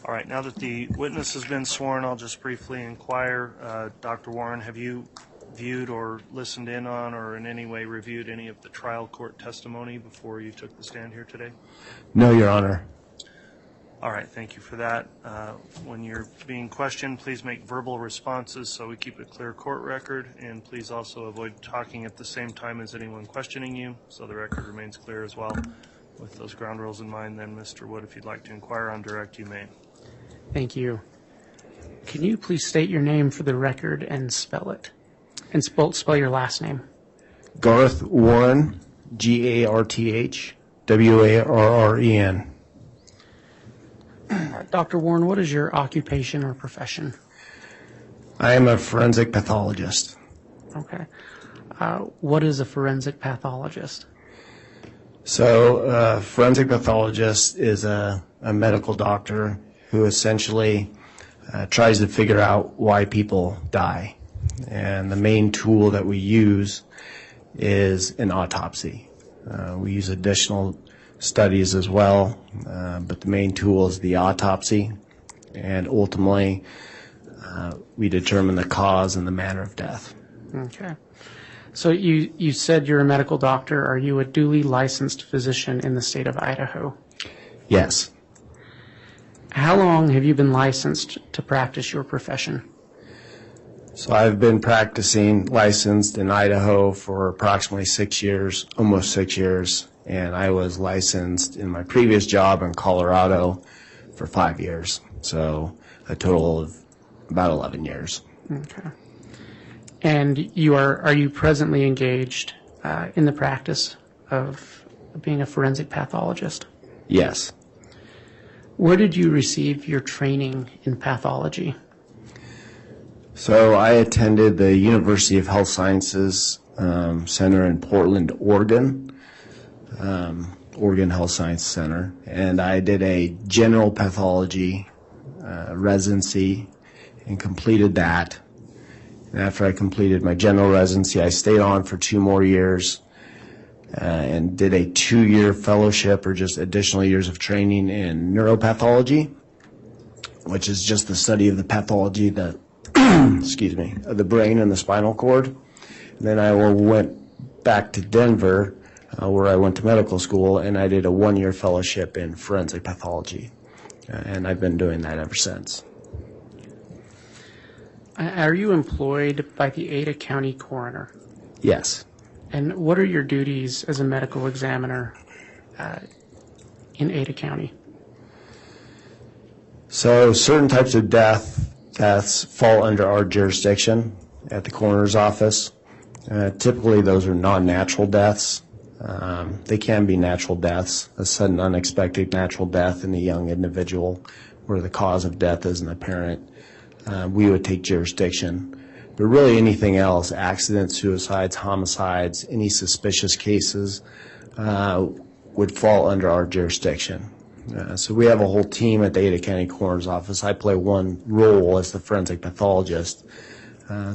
All right, now that the witness has been sworn, I'll just briefly inquire. Dr. Warren, have you viewed or listened in on or in any way reviewed any of the trial court testimony before you took the stand here today? No, Your Honor. All right, thank you for that. When you're being questioned, please make verbal responses so we keep a clear court record, and please also avoid talking at the same time as anyone questioning you so the record remains clear as well. With those ground rules in mind, then, Mr. Wood, if you'd like to inquire on direct, you may. Thank you. Can you please state your name for the record and spell it? And spell your last name. Garth Warren, Garth Warren. Dr. Warren, what is your occupation or profession? I am a forensic pathologist. Okay. What is a forensic pathologist? So a forensic pathologist is a medical doctor who essentially tries to figure out why people die. And the main tool that we use is an autopsy. We use additional studies as well, but the main tool is the autopsy, and ultimately we determine the cause and the manner of death. Okay. So you said you're a medical doctor. Are you a duly licensed physician in the state of Idaho? Yes. How long have you been licensed to practice your profession? So I've been practicing licensed in Idaho for approximately 6 years, almost 6 years, and I was licensed in my previous job in Colorado for 5 years. So a total of about 11 years. Okay. And are you presently engaged in the practice of being a forensic pathologist? Yes. Where did you receive your training in pathology? So I attended the University of Health Sciences Center in Portland, Oregon, Oregon Health Science Center, and I did a general pathology residency and completed that. And after I completed my general residency, I stayed on for 2 more years and did a 2-year fellowship or just additional years of training in neuropathology, which is just the study of the pathology that of the brain and the spinal cord. And then I went back to Denver, where I went to medical school, and I did a 1-year fellowship in forensic pathology. And I've been doing that ever since. Are you employed by the Ada County coroner? Yes. And what are your duties as a medical examiner in Ada County? So certain types of deaths fall under our jurisdiction at the coroner's office. Typically those are non-natural deaths. They can be natural deaths, a sudden unexpected natural death in a young individual where the cause of death isn't apparent. We would take jurisdiction. But really anything else, accidents, suicides, homicides, any suspicious cases would fall under our jurisdiction. So we have a whole team at the Ada County Coroner's Office. I play one role as the forensic pathologist. I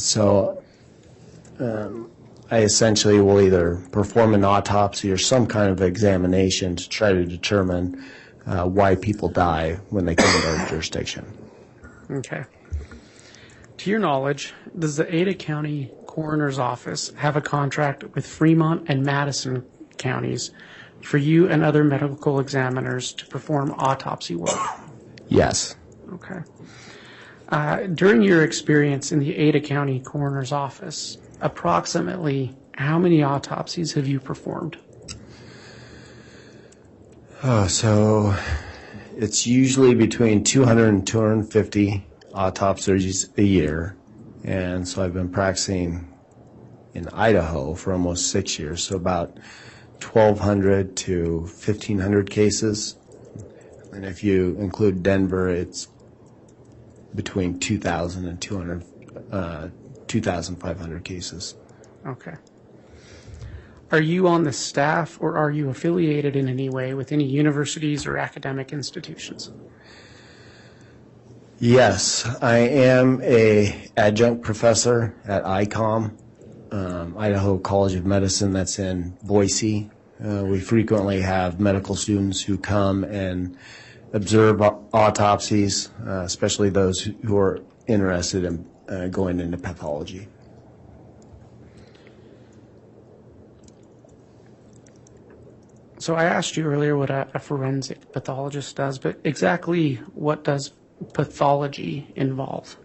essentially will either perform an autopsy or some kind of examination to try to determine why people die when they come into our jurisdiction. Okay. To your knowledge, does the Ada County Coroner's Office have a contract with Fremont and Madison counties for you and other medical examiners to perform autopsy work? Yes. Okay. During your experience in the Ada County Coroner's Office, approximately how many autopsies have you performed? So it's usually between 200 and 250 autopsies a year. And so I've been practicing in Idaho for almost 6 years, so about 1,200 to 1,500 cases. And if you include Denver, it's between 2,000 and 2,500 cases. Okay. Are you on the staff or are you affiliated in any way with any universities or academic institutions? Yes, I am a adjunct professor at ICOM, Idaho College of Medicine, that's in Boise. We frequently have medical students who come and observe autopsies, especially those who are interested in going into pathology. So I asked you earlier what a forensic pathologist does, but exactly what does pathology involve?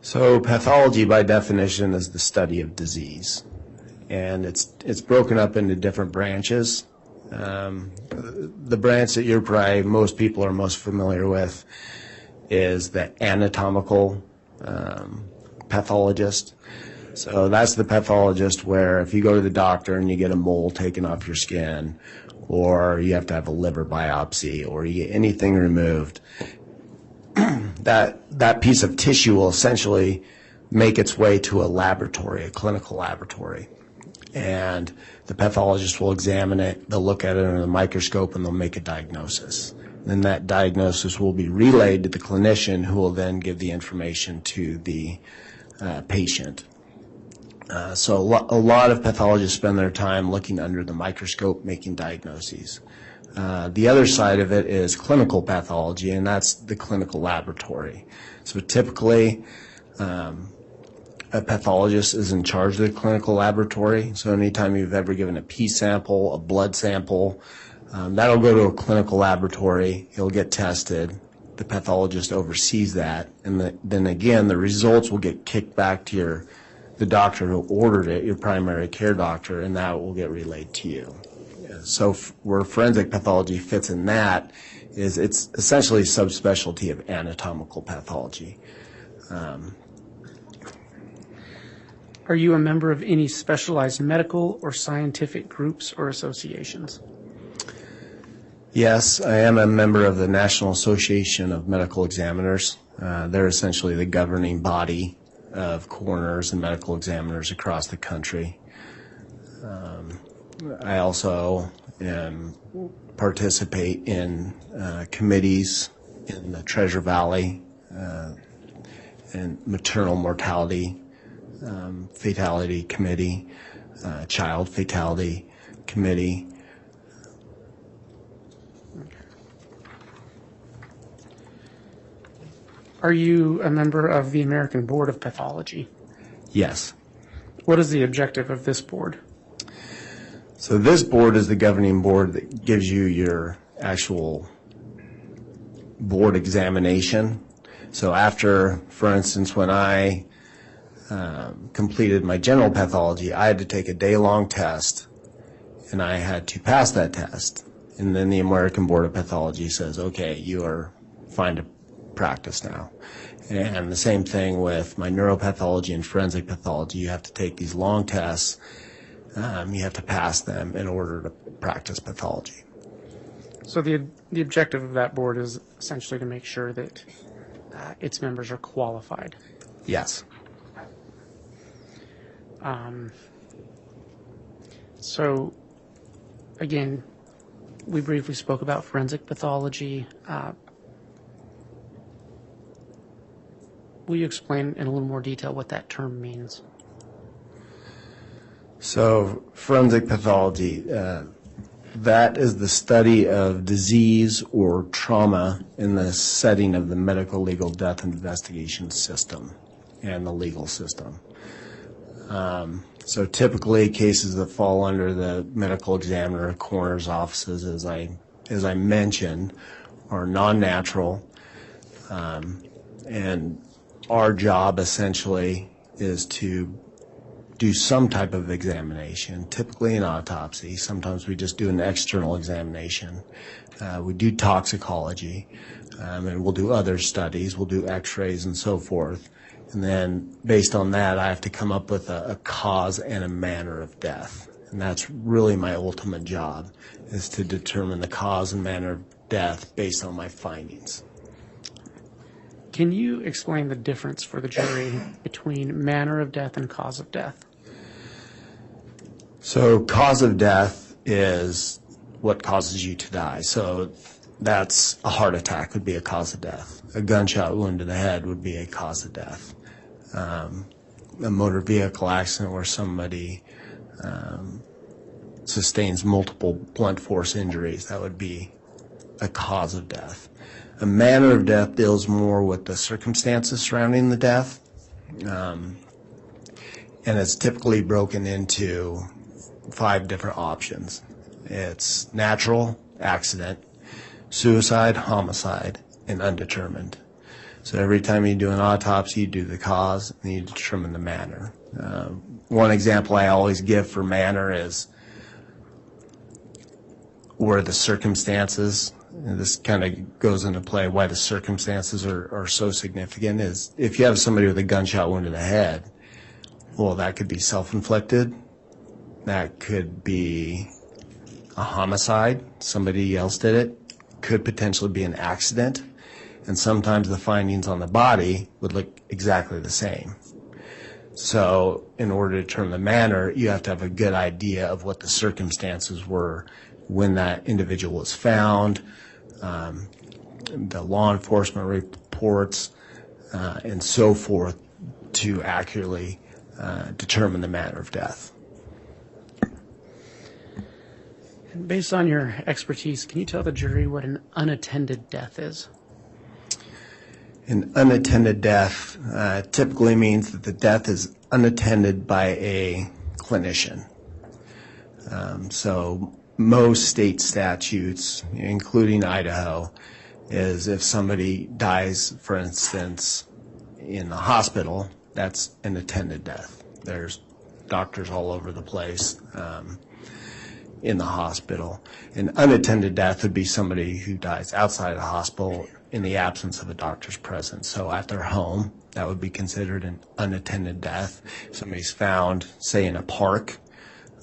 So pathology, by definition, is the study of disease, and it's broken up into different branches. The branch that most people are most familiar with is the anatomical pathologist. So that's the pathologist where if you go to the doctor and you get a mole taken off your skin, or you have to have a liver biopsy, or you get anything removed, that piece of tissue will essentially make its way to a laboratory, a clinical laboratory. And the pathologist will examine it, they'll look at it under the microscope, and they'll make a diagnosis. Then that diagnosis will be relayed to the clinician, who will then give the information to the patient. So a lot of pathologists spend their time looking under the microscope, making diagnoses. The other side of it is clinical pathology, and that's the clinical laboratory. So typically, a pathologist is in charge of the clinical laboratory. So anytime you've ever given a pee sample, a blood sample, that'll go to a clinical laboratory. It'll get tested, the pathologist oversees that, and then again, the results will get kicked back to the doctor who ordered it, your primary care doctor, and that will get relayed to you. So where forensic pathology fits in that is it's essentially a subspecialty of anatomical pathology. Are you a member of any specialized medical or scientific groups or associations? Yes, I am a member of the National Association of Medical Examiners. They're essentially the governing body of coroners and medical examiners across the country. I also participate in committees in the Treasure Valley and maternal mortality fatality committee, child fatality committee. Are you a member of the American Board of Pathology? Yes. What is the objective of this board? So this board is the governing board that gives you your actual board examination. So after, for instance, when I completed my general pathology, I had to take a day-long test, and I had to pass that test. And then the American Board of Pathology says, okay, you are fine to practice now. And the same thing with my neuropathology and forensic pathology. You have to take these long tests. You have to pass them in order to practice pathology. So the objective of that board is essentially to make sure that its members are qualified. Yes. So, again, we briefly spoke about forensic pathology. Will you explain in a little more detail what that term means? So forensic pathology, that is the study of disease or trauma in the setting of the medical legal death investigation system and the legal system. So typically cases that fall under the medical examiner, coroner's offices, as I mentioned, are non-natural, and our job essentially is to do some type of examination, typically an autopsy. Sometimes we just do an external examination. We do toxicology, and we'll do other studies. We'll do x-rays and so forth. And then based on that, I have to come up with a cause and a manner of death. And that's really my ultimate job, is to determine the cause and manner of death based on my findings. Can you explain the difference for the jury between manner of death and cause of death? So cause of death is what causes you to die. So that's a heart attack would be a cause of death. A gunshot wound to the head would be a cause of death. A motor vehicle accident where somebody sustains multiple blunt force injuries, that would be a cause of death. A manner of death deals more with the circumstances surrounding the death, and it's typically broken into 5 different options. It's natural, accident, suicide, homicide, and undetermined. So every time you do an autopsy, you do the cause, and you determine the manner. One example I always give for manner is where the circumstances, and this kind of goes into play why the circumstances are so significant, is if you have somebody with a gunshot wound to the head, well, that could be self-inflicted. That could be a homicide. Somebody else did it. Could potentially be an accident. And sometimes the findings on the body would look exactly the same. So in order to determine the manner, you have to have a good idea of what the circumstances were when that individual was found, the law enforcement reports, and so forth, to accurately determine the manner of death. Based on your expertise, can you tell the jury what an unattended death is? An unattended death typically means that the death is unattended by a clinician. So most state statutes, including Idaho, is if somebody dies, for instance, in the hospital, that's an attended death. There's doctors all over the place in the hospital. An unattended death would be somebody who dies outside the hospital in the absence of a doctor's presence. So at their home, that would be considered an unattended death. If somebody's found, say, in a park,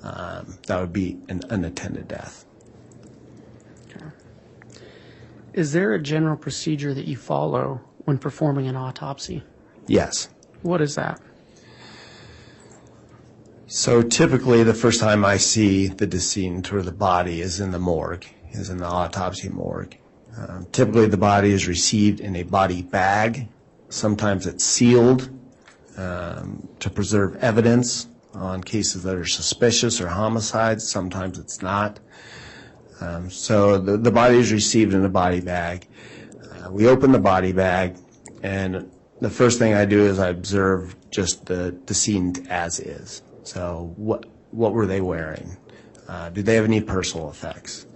that would be an unattended death. Is there a general procedure that you follow when performing an autopsy? Yes. What is that? So typically the first time I see the decedent or the body is in the morgue, is in the autopsy morgue. Typically the body is received in a body bag. Sometimes it's sealed to preserve evidence on cases that are suspicious or homicides. Sometimes it's not. So the body is received in a body bag. We open the body bag, and the first thing I do is I observe just the decedent as is. So what were they wearing? Do they have any personal effects?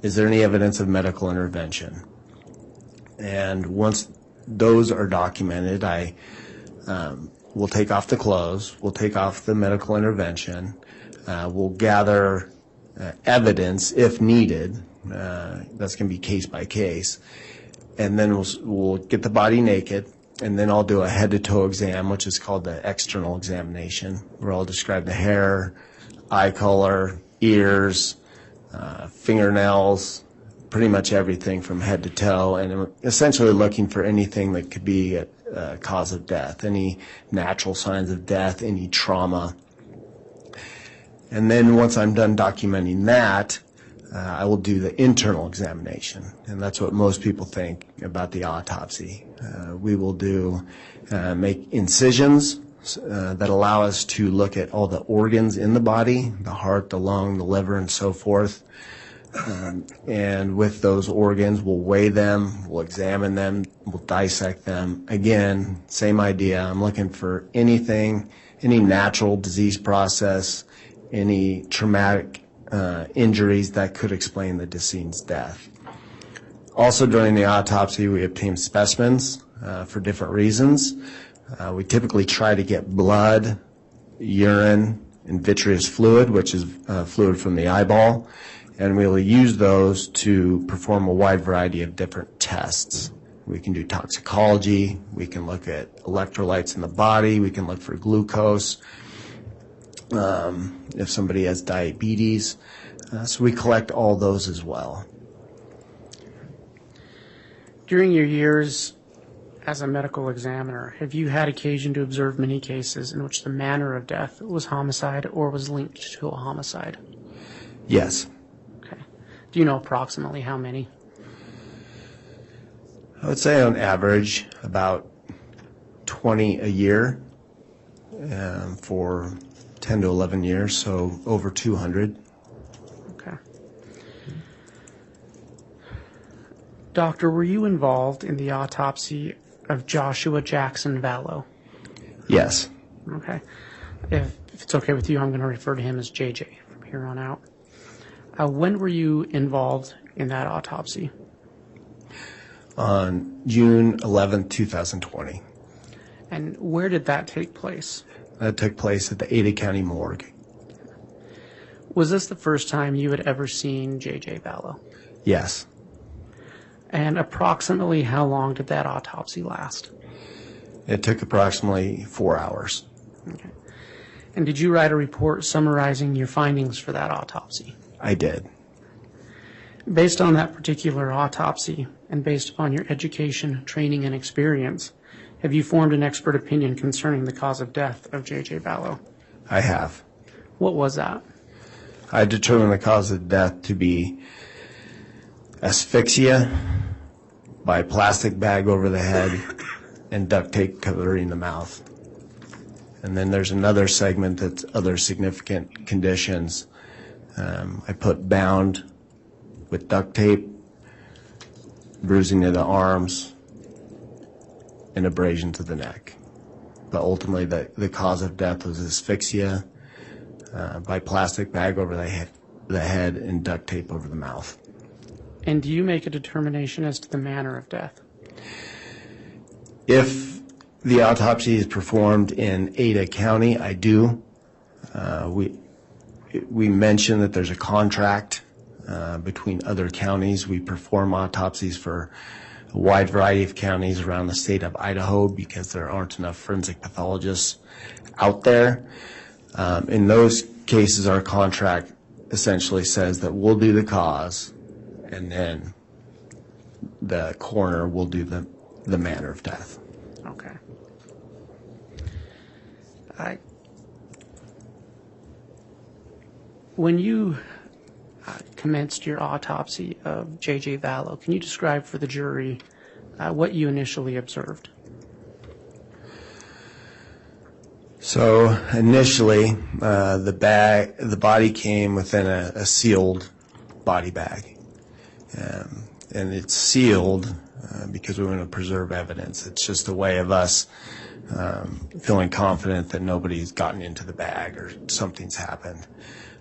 Is there any evidence of medical intervention? And once those are documented, I will take off the clothes, we'll take off the medical intervention, we'll gather evidence if needed. That's going to be case by case. And then we'll get the body naked, and then I'll do a head-to-toe exam, which is called the external examination, where I'll describe the hair, eye color, ears, fingernails, pretty much everything from head to toe, and I'm essentially looking for anything that could be a cause of death, any natural signs of death, any trauma. And then once I'm done documenting that, I will do the internal examination, and that's what most people think about the autopsy. We will make incisions that allow us to look at all the organs in the body, the heart, the lung, the liver, and so forth. And with those organs, we'll weigh them, we'll examine them, we'll dissect them. Again, same idea. I'm looking for anything, any natural disease process, any traumatic injuries that could explain the decedent's death. Also, during the autopsy, we obtain specimens for different reasons. We typically try to get blood, urine, and vitreous fluid, which is fluid from the eyeball, and we will use those to perform a wide variety of different tests. We can do toxicology, we can look at electrolytes in the body, we can look for glucose, if somebody has diabetes. So we collect all those as well. During your years as a medical examiner, have you had occasion to observe many cases in which the manner of death was homicide or was linked to a homicide? Yes. Okay. Do you know approximately how many? I would say on average about 20 a year for 10 to 11 years, so over 200. Okay. Doctor, were you involved in the autopsy of Joshua Jackson Vallow? Yes. Okay. If it's okay with you, I'm going to refer to him as JJ from here on out. When were you involved in that autopsy? On June 11, 2020. And where did that take place? That took place at the Ada County Morgue. Was this the first time you had ever seen JJ Vallow? Yes. And approximately how long did that autopsy last? It took approximately 4 hours. Okay. And did you write a report summarizing your findings for that autopsy? I did. Based on that particular autopsy and based upon your education, training, and experience, have you formed an expert opinion concerning the cause of death of JJ Vallow? I have. What was that? I determined the cause of death to be asphyxia by plastic bag over the head and duct tape covering the mouth. And then there's another segment that's other significant conditions. I put bound with duct tape, bruising of the arms, and abrasion to the neck. But ultimately the cause of death was asphyxia by plastic bag over the head and duct tape over the mouth. And do you make a determination as to the manner of death? If the autopsy is performed in Ada County, I do. We mentioned that there's a contract between other counties. We perform autopsies for a wide variety of counties around the state of Idaho because there aren't enough forensic pathologists out there. In those cases, our contract essentially says that we'll do the cause, and then the coroner will do the manner of death. Okay. When you commenced your autopsy of JJ Vallow, can you describe for the jury what you initially observed? So initially, the body came within a sealed body bag, and it's sealed because we want to preserve evidence. It's just a way of us feeling confident that nobody's gotten into the bag or something's happened.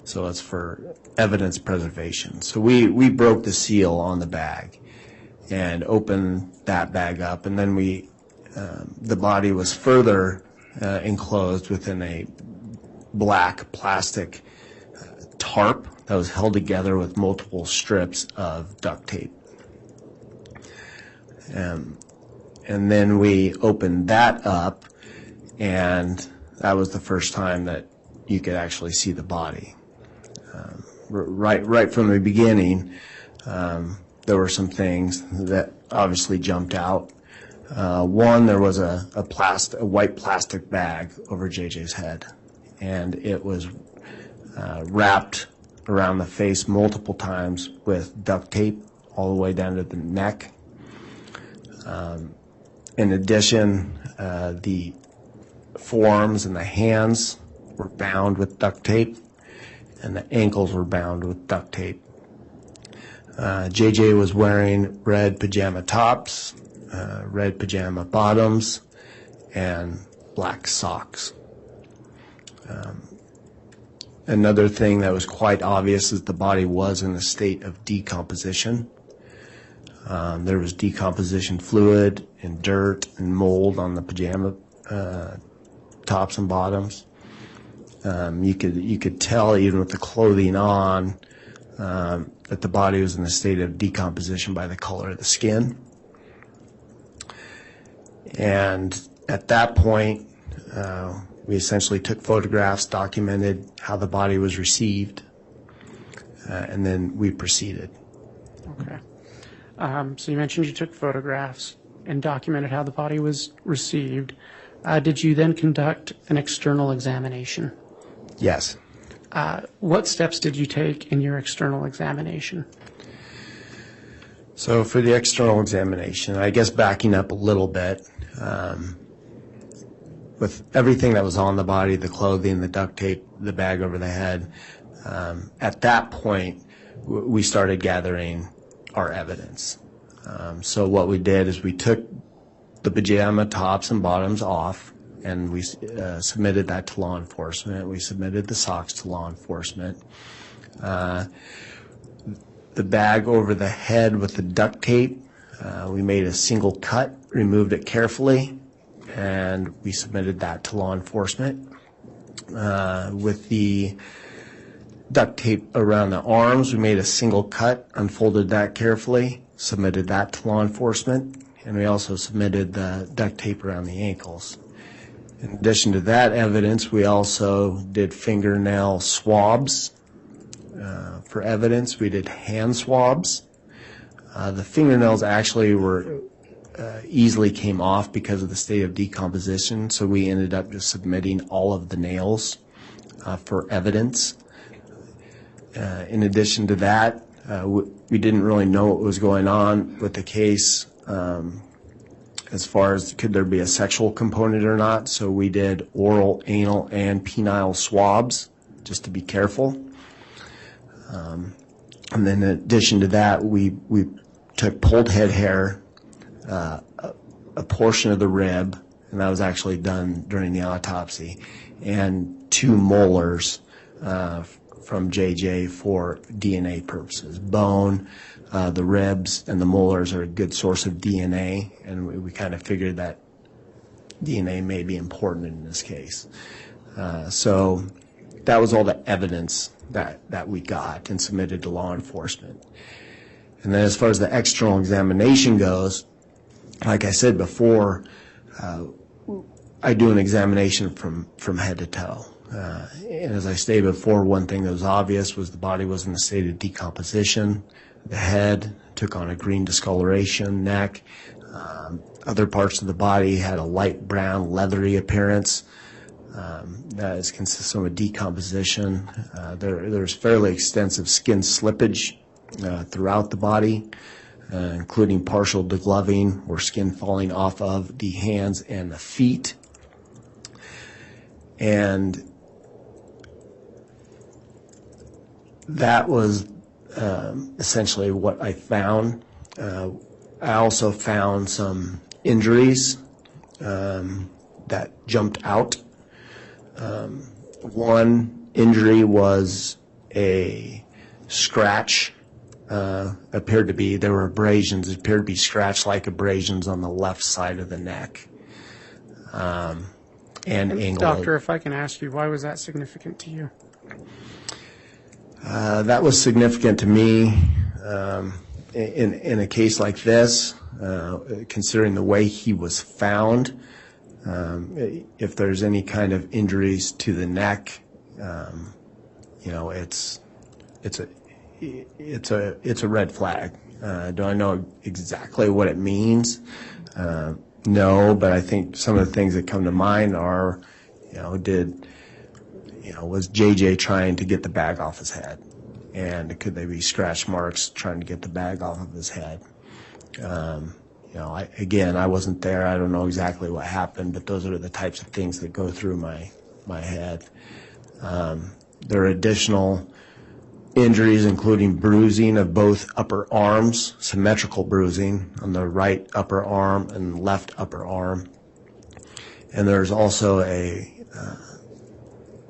So it's for evidence preservation. So we broke the seal on the bag and opened that bag up, and then the body was further enclosed within a black plastic tarp that was held together with multiple strips of duct tape. And then we opened that up, and that was the first time that you could actually see the body. Right from the beginning, there were some things that obviously jumped out. One, there was a white plastic bag over JJ's head, and it was wrapped around the face multiple times with duct tape all the way down to the neck. In addition, the forearms and the hands were bound with duct tape, and the ankles were bound with duct tape. JJ was wearing red pajama tops, red pajama bottoms, and black socks. Another thing that was quite obvious is the body was in a state of decomposition. There was decomposition fluid and dirt and mold on the pajama tops and bottoms. You could tell even with the clothing on that the body was in a state of decomposition by the color of the skin. And at that point, we essentially took photographs, documented how the body was received, and then we proceeded. Okay. So you mentioned you took photographs and documented how the body was received. Did you then conduct an external examination? Yes. What steps did you take in your external examination? So for the external examination, I guess backing up a little bit, with everything that was on the body, the clothing, the duct tape, the bag over the head, at that point, we started gathering our evidence. So what we did is we took the pajama tops and bottoms off, and we submitted that to law enforcement. We submitted the socks to law enforcement. The bag over the head with the duct tape, we made a single cut, removed it carefully, and we submitted that to law enforcement. With the duct tape around the arms, we made a single cut, unfolded that carefully, submitted that to law enforcement, and we also submitted the duct tape around the ankles. In addition to that evidence, we also did fingernail swabs for evidence. We did hand swabs. The fingernails actually were easily came off because of the state of decomposition, so we ended up just submitting all of the nails for evidence. In addition to that, we didn't really know what was going on with the case as far as could there be a sexual component or not, so we did oral, anal, and penile swabs just to be careful. And then in addition to that, we took pulled head hair, a portion of the rib, and that was actually done during the autopsy, and 2 molars from JJ for DNA purposes. Bone, the ribs, and the molars are a good source of DNA, and we kind of figured that DNA may be important in this case. So that was all the evidence that we got and submitted to law enforcement. And then as far as the external examination goes, like I said before, I do an examination from head to toe. And as I stated before, one thing that was obvious was the body was in a state of decomposition. The head took on a green discoloration, neck. Other parts of the body had a light brown, leathery appearance. That is consistent with decomposition. There's fairly extensive skin slippage throughout the body, including partial degloving or skin falling off of the hands and the feet. And that was essentially what I found. I also found some injuries that jumped out. One injury was a scratch. There were abrasions. It appeared to be scratch-like abrasions on the left side of the neck. And angle. Doctor, if I can ask you, why was that significant to you? That was significant to me in a case like this, considering the way he was found. If there's any kind of injuries to the neck, it's a red flag. Do I know exactly what it means? No, but I think some of the things that come to mind are, was JJ trying to get the bag off his head? And could they be scratch marks trying to get the bag off of his head? I wasn't there. I don't know exactly what happened, but those are the types of things that go through my head. There are additional injuries, including bruising of both upper arms, symmetrical bruising on the right upper arm and left upper arm. And there's also a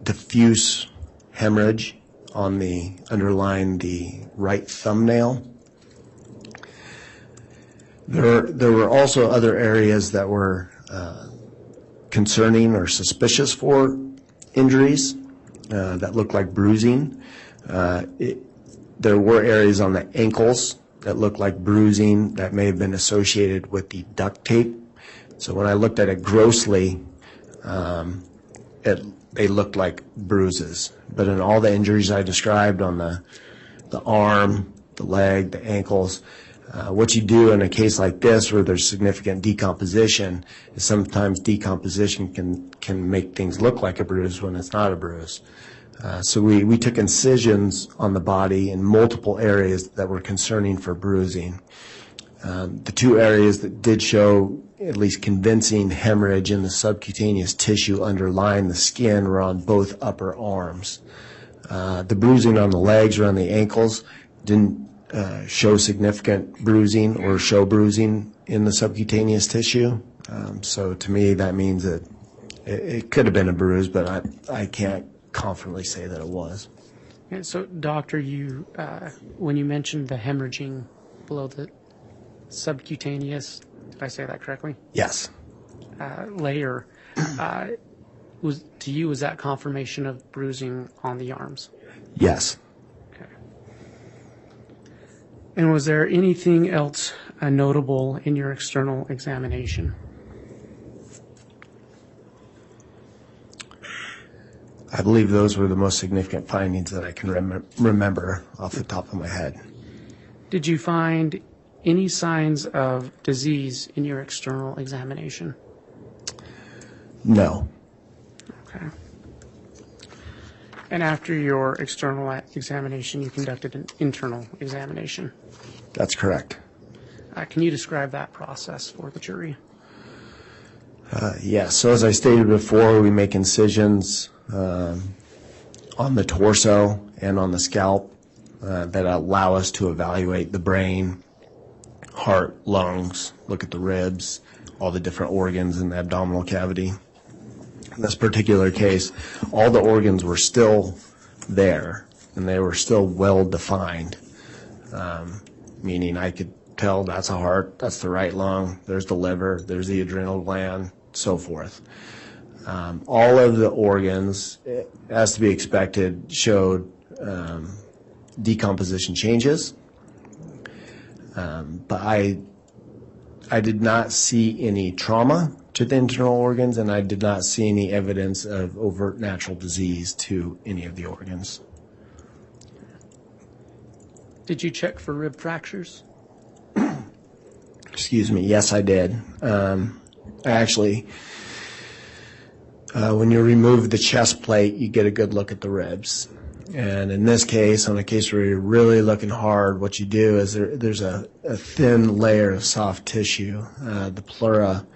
diffuse hemorrhage on underlying the right thumbnail. There were also other areas that were concerning or suspicious for injuries that looked like bruising. There were areas on the ankles that looked like bruising that may have been associated with the duct tape. So when I looked at it grossly, they looked like bruises. But in all the injuries I described on the arm, the leg, the ankles, what you do in a case like this where there's significant decomposition is sometimes decomposition can make things look like a bruise when it's not a bruise. So we took incisions on the body in multiple areas that were concerning for bruising. The two areas that did show at least convincing hemorrhage in the subcutaneous tissue underlying the skin were on both upper arms. The bruising on the legs or on the ankles didn't show significant bruising or show bruising in the subcutaneous tissue. So to me that means that it could have been a bruise, but I can't confidently say that it was. And so, doctor, when you mentioned the hemorrhaging below the subcutaneous, did I say that correctly? Yes. Layer, was that confirmation of bruising on the arms? Yes. Okay. And was there anything else notable in your external examination? I believe those were the most significant findings that I can remember off the top of my head. Did you find any signs of disease in your external examination? No. Okay. And after your external examination, you conducted an internal examination? That's correct. Can you describe that process for the jury? Yes. So as I stated before, we make incisions on the torso and on the scalp that allow us to evaluate the brain, heart, lungs, look at the ribs, all the different organs in the abdominal cavity. In this particular case, all the organs were still there. and they were still well defined, meaning I could tell that's a heart, that's the right lung, there's the liver, there's the adrenal gland, so forth. All of the organs, as to be expected, showed decomposition changes, but I did not see any trauma to the internal organs, and I did not see any evidence of overt natural disease to any of the organs. Did you check for rib fractures? Excuse me, yes, I did. Actually, when you remove the chest plate, you get a good look at the ribs. And in this case, on a case where you're really looking hard, what you do is there's a thin layer of soft tissue, the pleura,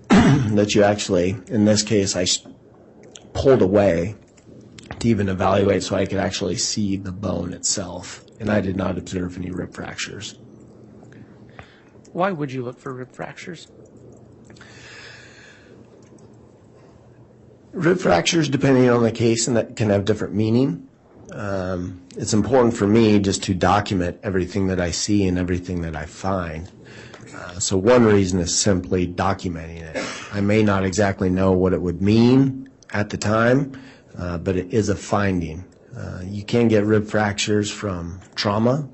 that you actually, in this case, I pulled away to even evaluate so I could actually see the bone itself. And I did not observe any rib fractures. Why would you look for rib fractures? Rib fractures, depending on the case, and that can have different meaning. It's important for me just to document everything that I see and everything that I find. So one reason is simply documenting it. I may not exactly know what it would mean at the time, but it is a finding. You can get rib fractures from trauma.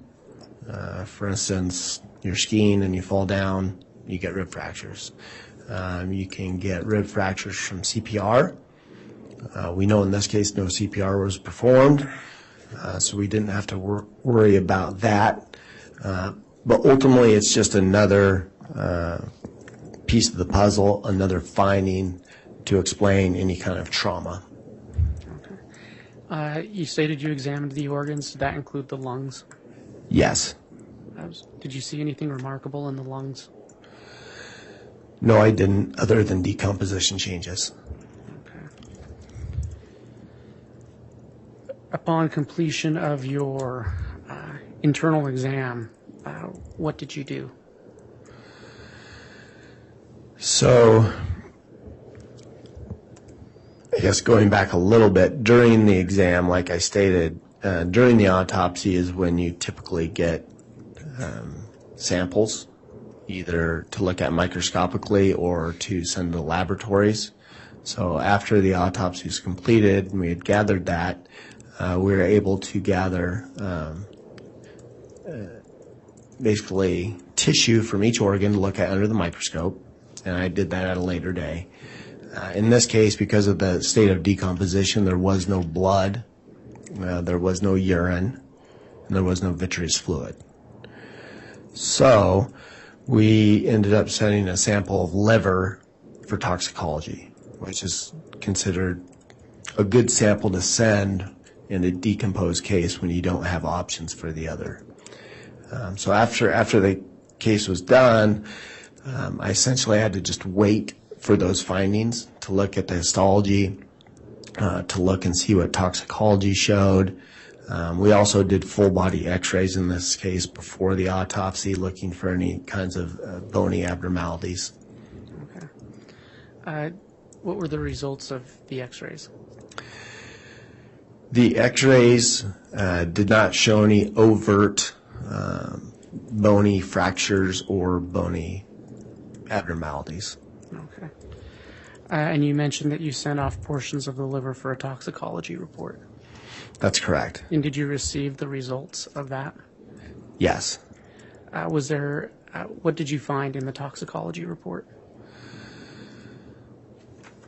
For instance, you're skiing and you fall down, you get rib fractures. You can get rib fractures from CPR. We know in this case no CPR was performed, so we didn't have to worry about that. But ultimately, it's just another piece of the puzzle, another finding to explain any kind of trauma. You stated you examined the organs. Did that include the lungs? Yes. Did you see anything remarkable in the lungs? No, I didn't, other than decomposition changes. Upon completion of your internal exam, what did you do? So, I guess going back a little bit, during the exam, like I stated, during the autopsy is when you typically get samples, either to look at microscopically or to send to laboratories. So after the autopsy was completed and we had gathered that, we were able to gather basically tissue from each organ to look at under the microscope, and I did that at a later day. In this case, because of the state of decomposition, there was no blood, there was no urine, and there was no vitreous fluid. So we ended up sending a sample of liver for toxicology, which is considered a good sample to send in a decomposed case when you don't have options for the other. So after the case was done, I essentially had to just wait for those findings to look at the histology, to look and see what toxicology showed. We also did full body x-rays in this case before the autopsy, looking for any kinds of bony abnormalities. Okay. What were the results of the x-rays? The x-rays did not show any overt bony fractures or bony abnormalities. Okay. And you mentioned that you sent off portions of the liver for a toxicology report. That's correct. And did you receive the results of that? Yes. What did you find in the toxicology report?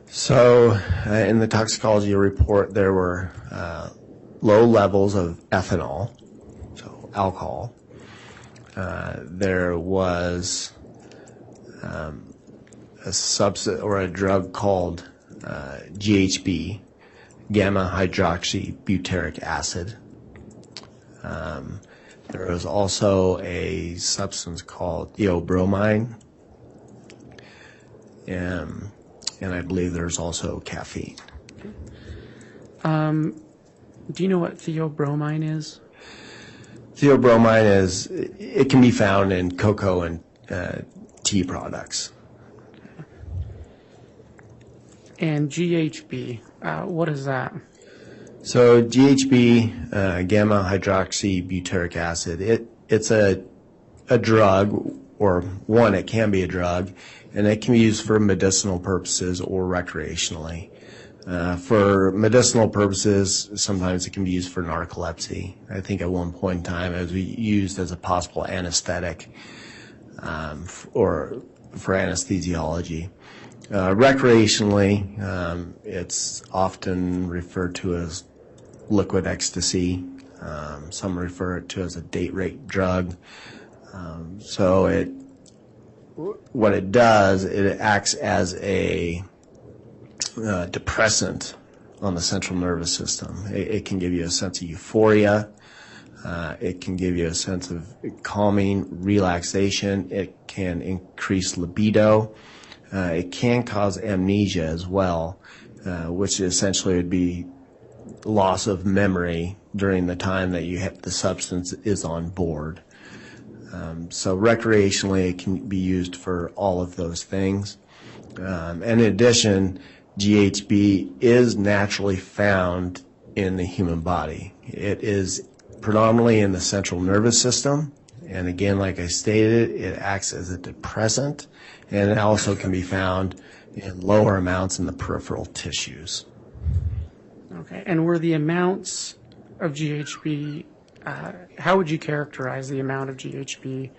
So in the toxicology report, there were low levels of ethanol, so alcohol. There was a substance or a drug called GHB, Gamma-hydroxybutyrate acid. There was also a substance called theobromine, and I believe there's also caffeine. Do you know what theobromine is? Theobromine it can be found in cocoa and tea products. And GHB, what is that? So GHB, gamma-hydroxybutyrate acid, it's a drug, or one, it can be a drug, and it can be used for medicinal purposes or recreationally. For medicinal purposes, sometimes it can be used for narcolepsy. I think at one point in time it was used as a possible anesthetic or for anesthesiology. Recreationally, it's often referred to as liquid ecstasy. Some refer it to as a date rape drug. What it does, it acts as a depressant on the central nervous system. It can give you a sense of euphoria. It can give you a sense of calming, relaxation. It can increase libido. It can cause amnesia as well, which essentially would be loss of memory during the time that the substance is on board. So recreationally, it can be used for all of those things. And in addition, GHB is naturally found in the human body. It is predominantly in the central nervous system. And again, like I stated, it acts as a depressant, and it also can be found in lower amounts in the peripheral tissues. Okay, and were the amounts of GHB, how would you characterize the amount of GHB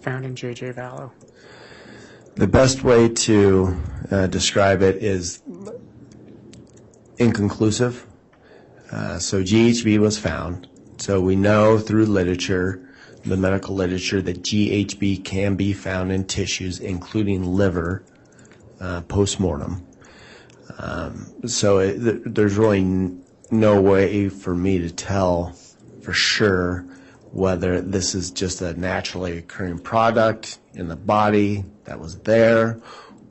found in JJ Vallow? The best way to describe it is inconclusive. So GHB was found. So we know through literature, the medical literature, that GHB can be found in tissues, including liver, post-mortem. There's really no way for me to tell for sure whether this is just a naturally occurring product in the body that was there,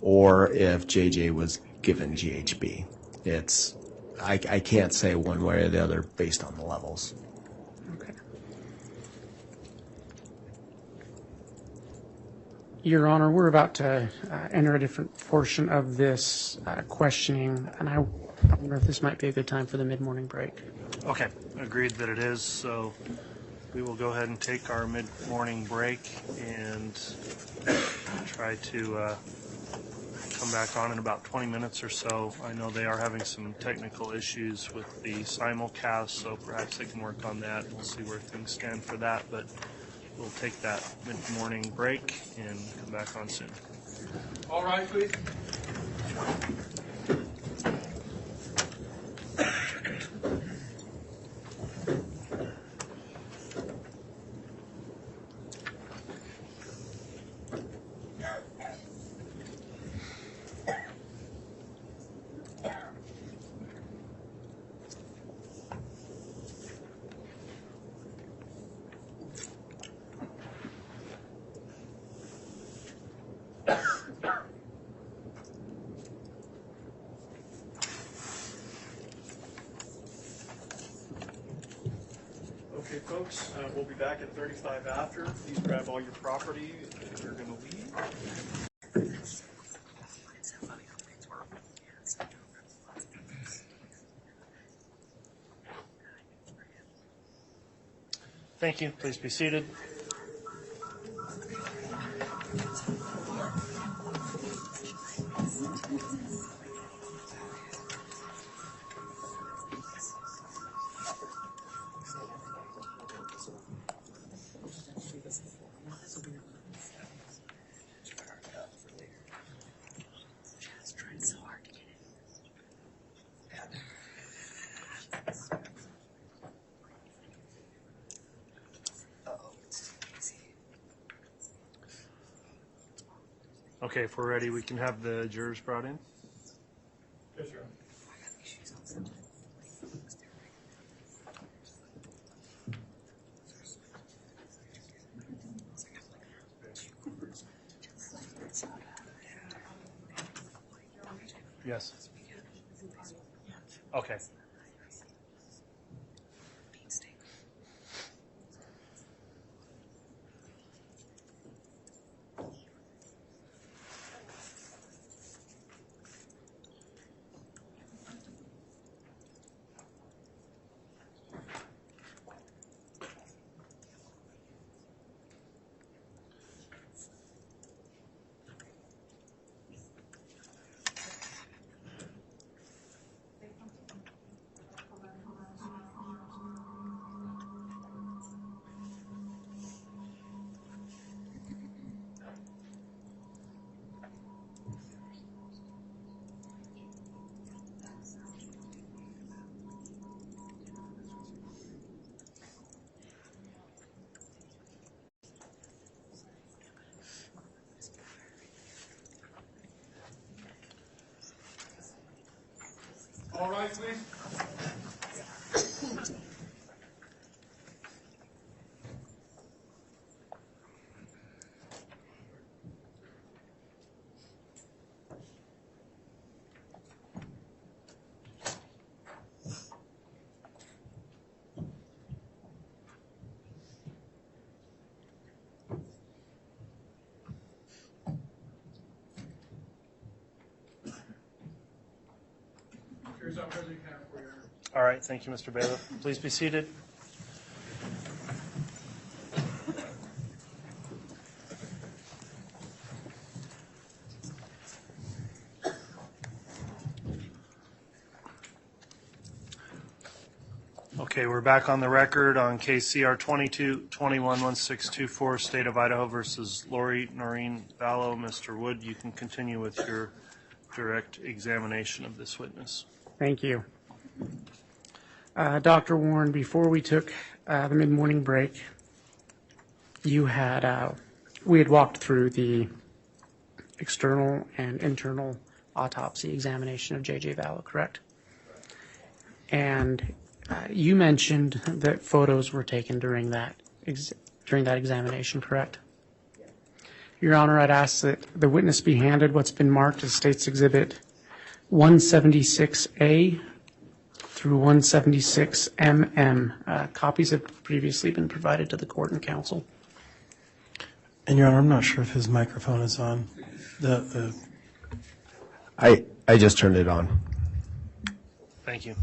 or if JJ was given GHB. I can't say one way or the other based on the levels. Okay. Your Honor, we're about to enter a different portion of this questioning, and I wonder if this might be a good time for the mid-morning break. Okay, agreed that it is. So we will go ahead and take our mid-morning break and try to come back on in about 20 minutes or so. I know they are having some technical issues with the simulcast, so perhaps they can work on that. We'll see where things stand for that, but we'll take that mid-morning break and come back on soon. All right, please. Okay, folks, we'll be back at 35 after. Please grab all your property if you're going to leave. Thank you. Please be seated. Okay, if we're ready, we can have the jurors brought in. Yes, sir. Yes. Okay. All right, please. Here's how busy you can for you. All right, thank you, Mr. Bailiff. Please be seated. Okay, we're back on the record on case CR 22-21-1624, State of Idaho versus Lori Noreen Vallow. Mr. Wood, you can continue with your direct examination of this witness. Thank you. Dr. Warren, before we took the mid-morning break, we had walked through the external and internal autopsy examination of JJ Vallow, correct? And you mentioned that photos were taken during that examination, correct? Your Honor, I'd ask that the witness be handed what's been marked as State's Exhibit 176A through 176MM. Copies have previously been provided to the court and counsel. And Your Honor, I'm not sure if his microphone is on. I just turned it on. Thank you.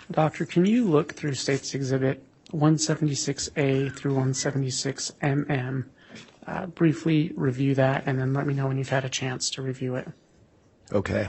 Doctor, can you look through State's Exhibit 176A through 176MM, briefly review that, and then let me know when you've had a chance to review it? Okay.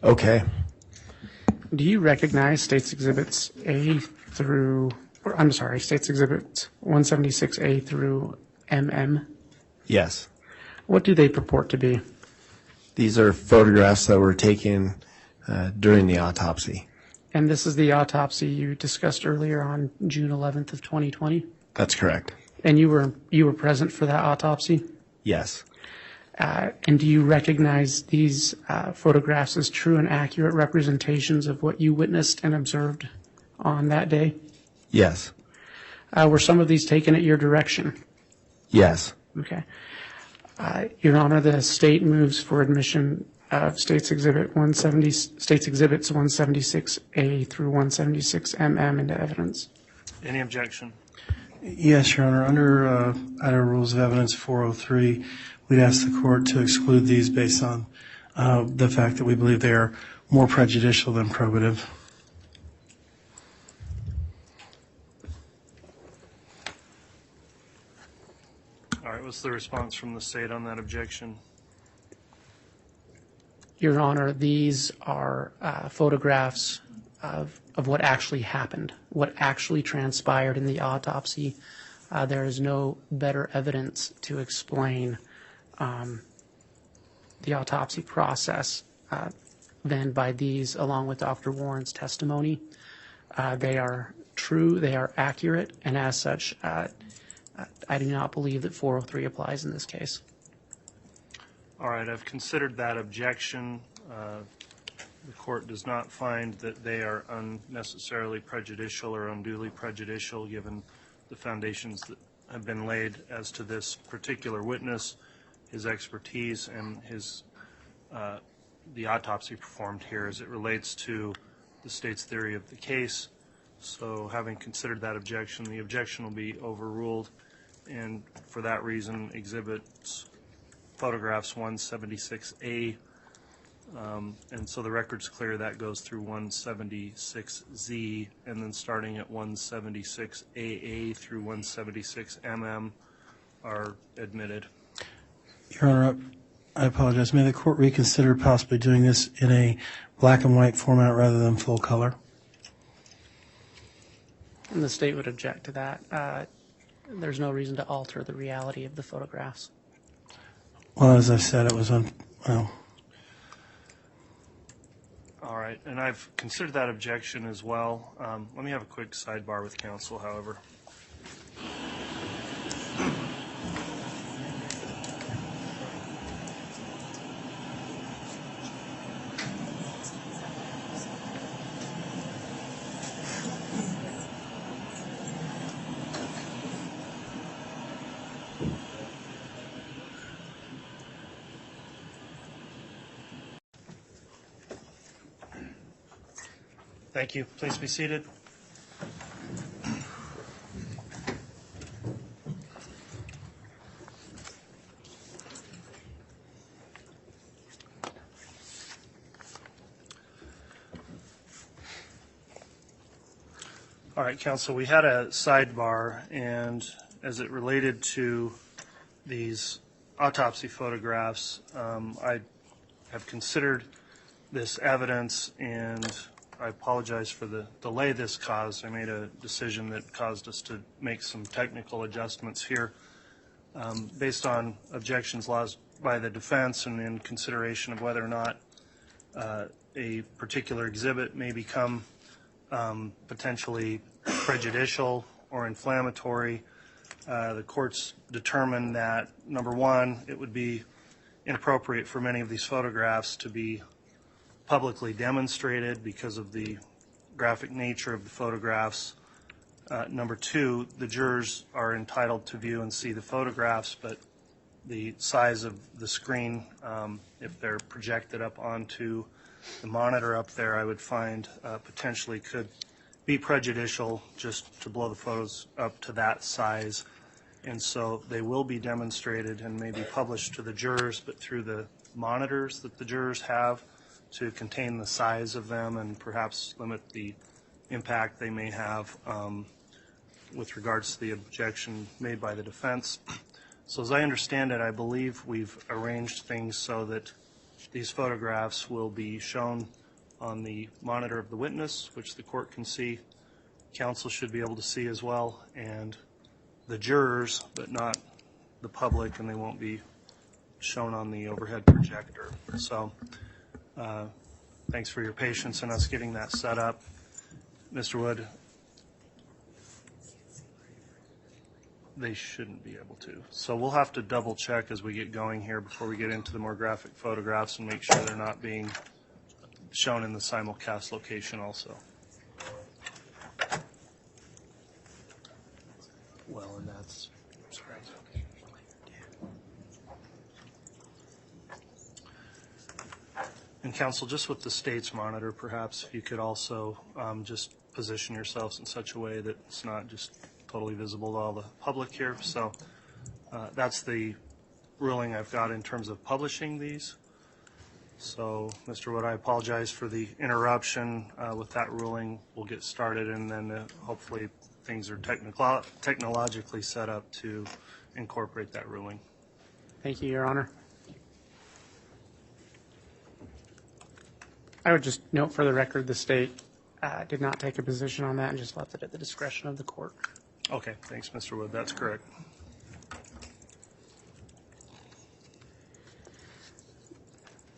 Okay. Do you recognize States Exhibits A through, or I'm sorry, States Exhibits 176A through MM? Yes. What do they purport to be? These are photographs that were taken during the autopsy. And this is the autopsy you discussed earlier on June 11th of 2020? That's correct. And you were present for that autopsy? Yes. And do you recognize these photographs as true and accurate representations of what you witnessed and observed on that day? Yes. Were some of these taken at your direction? Yes. Okay. Your Honor, the state moves for admission of States Exhibits 176A through 176MM into evidence. Any objection? Yes, Your Honor. Under Idaho Rules of Evidence 403, we'd ask the court to exclude these based on the fact that we believe they are more prejudicial than probative. All right, what's the response from the state on that objection? Your Honor, these are photographs of what actually happened, what actually transpired in the autopsy. There is no better evidence to explain the autopsy process than by these, along with Dr. Warren's testimony. They are true, they are accurate, and as such, I do not believe that 403 applies in this case. All right, I've considered that objection. The court does not find that they are unnecessarily prejudicial or unduly prejudicial given the foundations that have been laid as to this particular witness, his expertise, and the autopsy performed here as it relates to the state's theory of the case. So having considered that objection, the objection will be overruled, and for that reason, photographs 176A, and so the record's clear that goes through 176Z, and then starting at 176AA through 176MM are admitted. Your Honor, I apologize. May the court reconsider possibly doing this in a black and white format rather than full color? And the state would object to that. There's no reason to alter the reality of the photographs. Well, as I said, it was well. All right, and I've considered that objection as well. Let me have a quick sidebar with counsel, however. Thank you. Please be seated. All right, counsel, we had a sidebar, and as it related to these autopsy photographs, I have considered this evidence, and I apologize for the delay this caused. I made a decision that caused us to make some technical adjustments here based on objections lodged by the defense and in consideration of whether or not a particular exhibit may become potentially prejudicial or inflammatory. The courts determined that, number one, it would be inappropriate for many of these photographs to be publicly demonstrated because of the graphic nature of the photographs. Number two, the jurors are entitled to view and see the photographs, but the size of the screen, if they're projected up onto the monitor up there, I would find potentially could be prejudicial just to blow the photos up to that size. And so they will be demonstrated and may be published to the jurors, but through the monitors that the jurors have to contain the size of them and perhaps limit the impact they may have with regards to the objection made by the defense. So as I understand it, I believe we've arranged things so that These photographs will be shown on the monitor of the witness, which the court can see. Counsel should be able to see as well, and the jurors, but not the public, and they won't be shown on the overhead projector. So thanks for your patience in us getting that set up. Mr. Wood, they shouldn't be able to. So we'll have to double check as we get going here before we get into the more graphic photographs and make sure they're not being shown in the simulcast location also. Well, and that's... And counsel, just with the state's monitor, perhaps if you could also just position yourselves in such a way that it's not just totally visible to all the public here. So that's the ruling I've got in terms of publishing these. So, Mr. Wood, I apologize for the interruption with that ruling. We'll get started, and then hopefully things are technologically set up to incorporate that ruling. Thank you, Your Honor. I would just note for the record the state did not take a position on that and just left it at the discretion of the court. Okay, thanks, Mr. Wood. That's correct.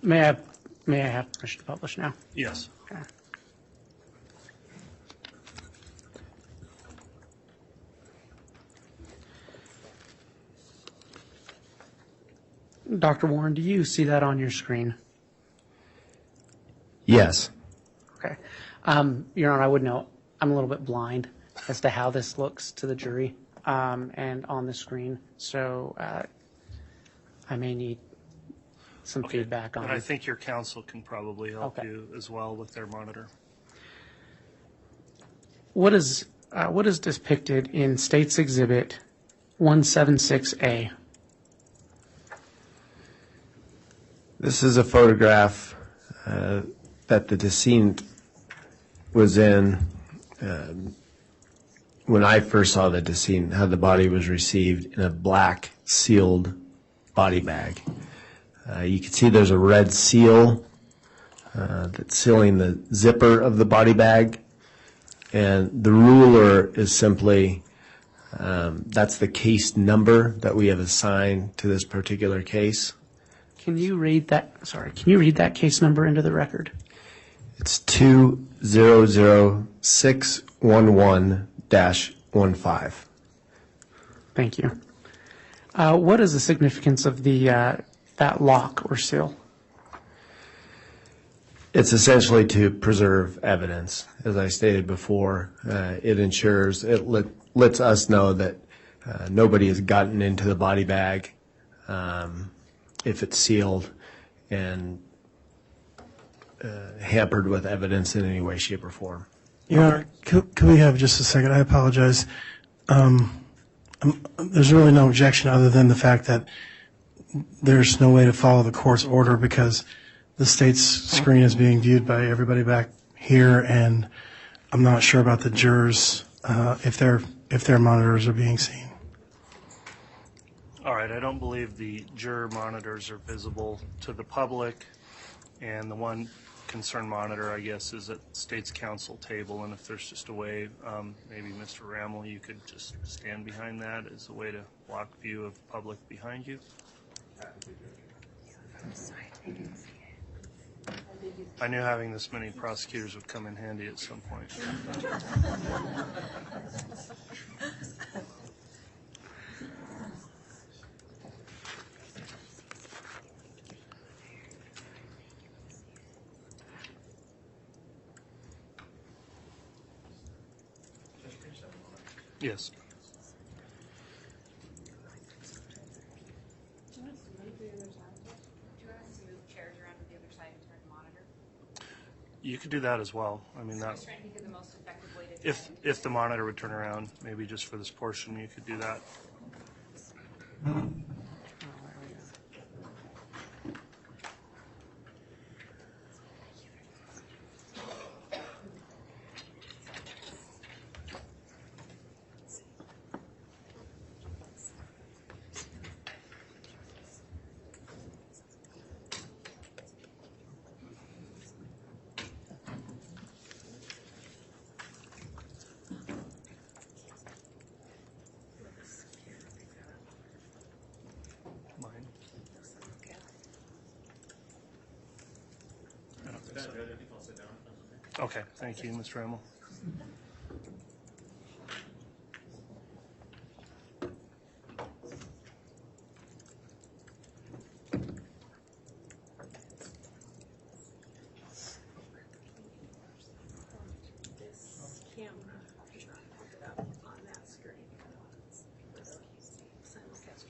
May I have permission to publish now? Yes. Okay. Dr. Warren, do you see that on your screen? Yes. Okay. Your Honor, I would note I'm a little bit blind as to how this looks to the jury and on the screen, so I may need some feedback on But I it. think your counsel can probably help Okay. you as well with their monitor. What is depicted in State's Exhibit 176A? This is a photograph that the decedent was in when I first saw the decedent, how the body was received in a black sealed body bag. You can see there's a red seal that's sealing the zipper of the body bag, and the ruler is simply that's the case number that we have assigned to this particular case. Can you read that? Sorry, can you read that case number into the record? It's 200611-15. Thank you. What is the significance of that lock or seal? It's essentially to preserve evidence. As I stated before, it ensures, it lets us know that nobody has gotten into the body bag if it's sealed and hampered with evidence in any way, shape, or form. Your Honor, could we have just a second? I apologize. There's really no objection other than the fact that there's no way to follow the court's order because the state's screen is being viewed by everybody back here, and I'm not sure about the jurors if their monitors are being seen. All right, I don't believe the juror monitors are visible to the public, and the one concern monitor, I guess, is at State's Counsel table, and if there's just a way, maybe Mr. Rammel, you could just stand behind that as a way to block view of the public behind you. I knew having this many prosecutors would come in handy at some point. Yes. Do you want us to move to the other side? Do you want us to move chairs around to the other side and turn the monitor? You could do that as well. I mean, I'm that just trying to think of the most effective way to do it. if the monitor would turn around, maybe just for this portion, you could do that. Okay, thank you, Mr. Emmel. This camera, put it up on that screen. Simulcast.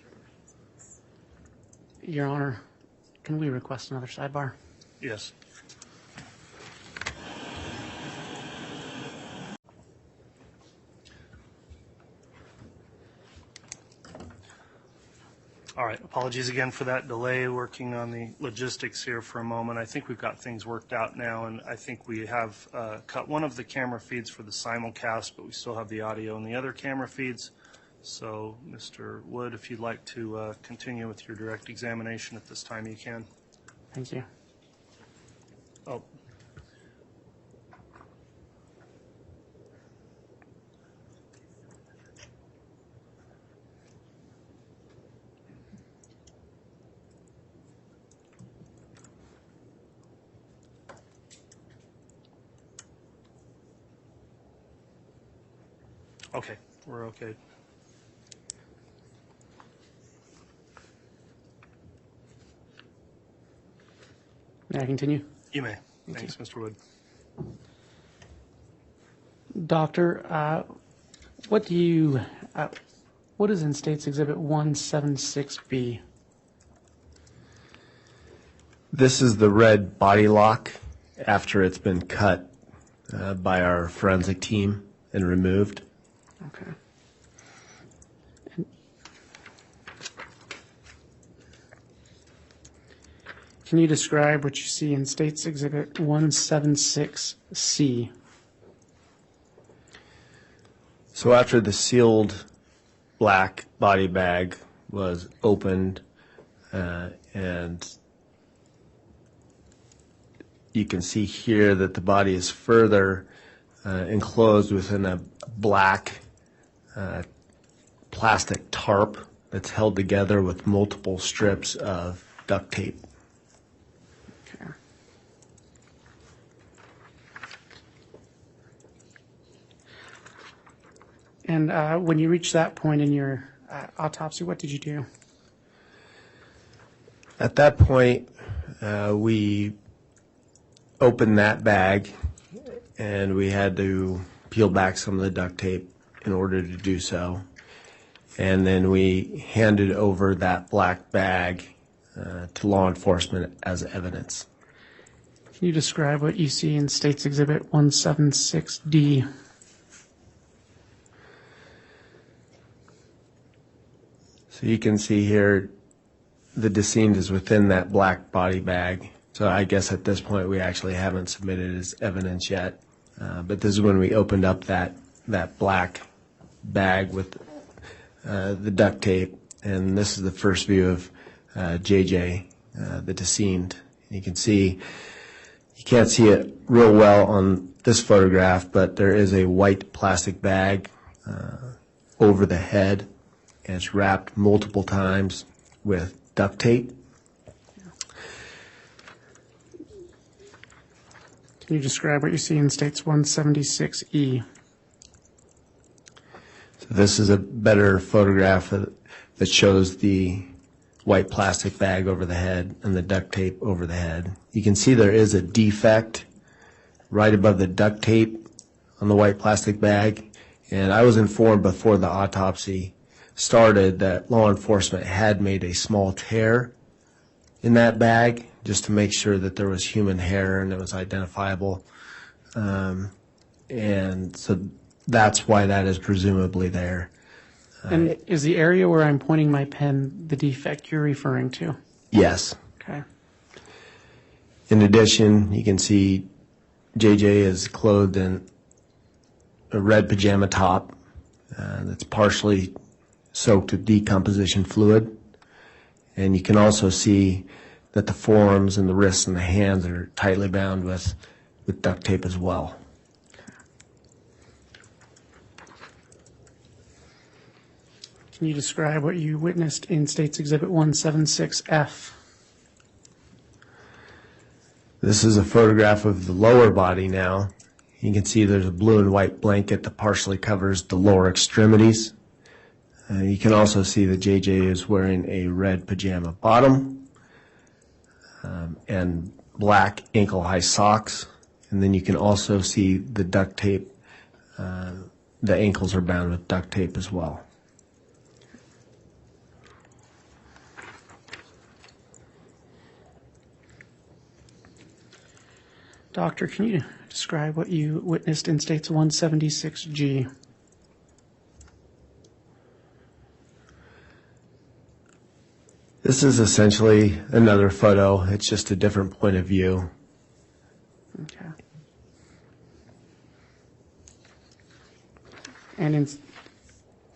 Your Honor, can we request another sidebar? Yes. All right, apologies again for that delay, working on the logistics here for a moment. I think we've got things worked out now, and I think we have cut one of the camera feeds for the simulcast, but we still have the audio in the other camera feeds. So, Mr. Wood, if you'd like to continue with your direct examination at this time, you can. Thank you. Oh. Okay, we're okay. May I continue? You may. Thanks, Mr. Wood. Doctor, what is in State's Exhibit 176B? This is the red body lock after it's been cut by our forensic team and removed. Okay. Can you describe what you see in State's Exhibit 176C? So after the sealed black body bag was opened, and you can see here that the body is further enclosed within a black plastic tarp that's held together with multiple strips of duct tape. Okay. And when you reached that point in your autopsy, what did you do? At that point, we opened that bag and we had to peel back some of the duct tape in order to do so. And then we handed over that black bag to law enforcement as evidence. Can you describe what you see in State's Exhibit 176D? So you can see here the decedent is within that black body bag. So I guess at this point we actually haven't submitted as evidence yet. But this is when we opened up that black bag with the duct tape. And this is the first view of JJ, the decedent. You can see, you can't see it real well on this photograph, but there is a white plastic bag over the head, and it's wrapped multiple times with duct tape. Can you describe what you see in State's 176E? So this is a better photograph that shows the white plastic bag over the head and the duct tape over the head. You can see there is a defect right above the duct tape on the white plastic bag, and I was informed before the autopsy started that law enforcement had made a small tear in that bag just to make sure that there was human hair and it was identifiable. And so that's why that is presumably there. And is the area where I'm pointing my pen the defect you're referring to? Yes. Okay. In addition, you can see JJ is clothed in a red pajama top that's partially soaked with decomposition fluid. And you can also see that the forearms and the wrists and the hands are tightly bound with duct tape as well. Can you describe what you witnessed in State's Exhibit 176F? This is a photograph of the lower body now. You can see there's a blue and white blanket that partially covers the lower extremities. You can also see that JJ is wearing a red pajama bottom and black ankle-high socks. And then you can also see the duct tape. The ankles are bound with duct tape as well. Doctor, can you describe what you witnessed in States 176G? This is essentially another photo. It's just a different point of view. Okay. And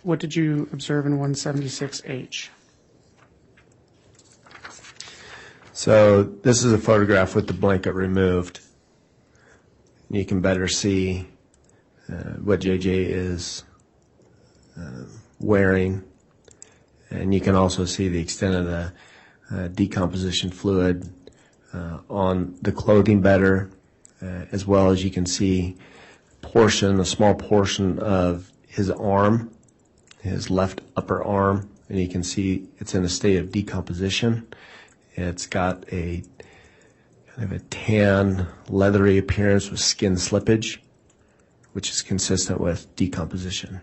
what did you observe in 176H? So this is a photograph with the blanket removed. You can better see what JJ is wearing, and you can also see the extent of the decomposition fluid on the clothing better, as well as you can see a small portion of his arm, his left upper arm, and you can see it's in a state of decomposition. It's got a kind of a tan, leathery appearance with skin slippage, which is consistent with decomposition.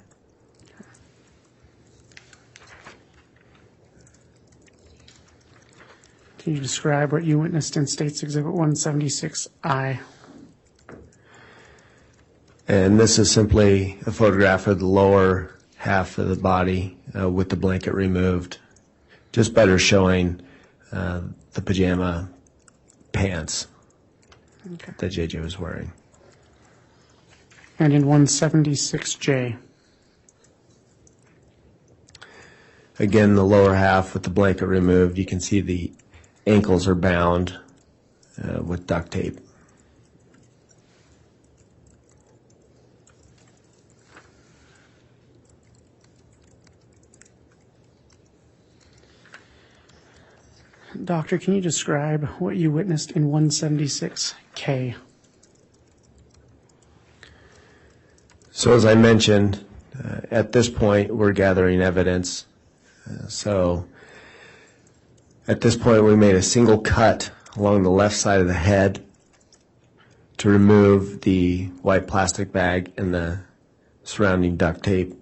Can you describe what you witnessed in States Exhibit 176I? And this is simply a photograph of the lower half of the body with the blanket removed, just better showing the pajama pants that JJ was wearing. And in 176J? Again, the lower half with the blanket removed, you can see the ankles are bound with duct tape. Doctor, can you describe what you witnessed in 176K? So as I mentioned, at this point we're gathering evidence. So at this point we made a single cut along the left side of the head to remove the white plastic bag and the surrounding duct tape.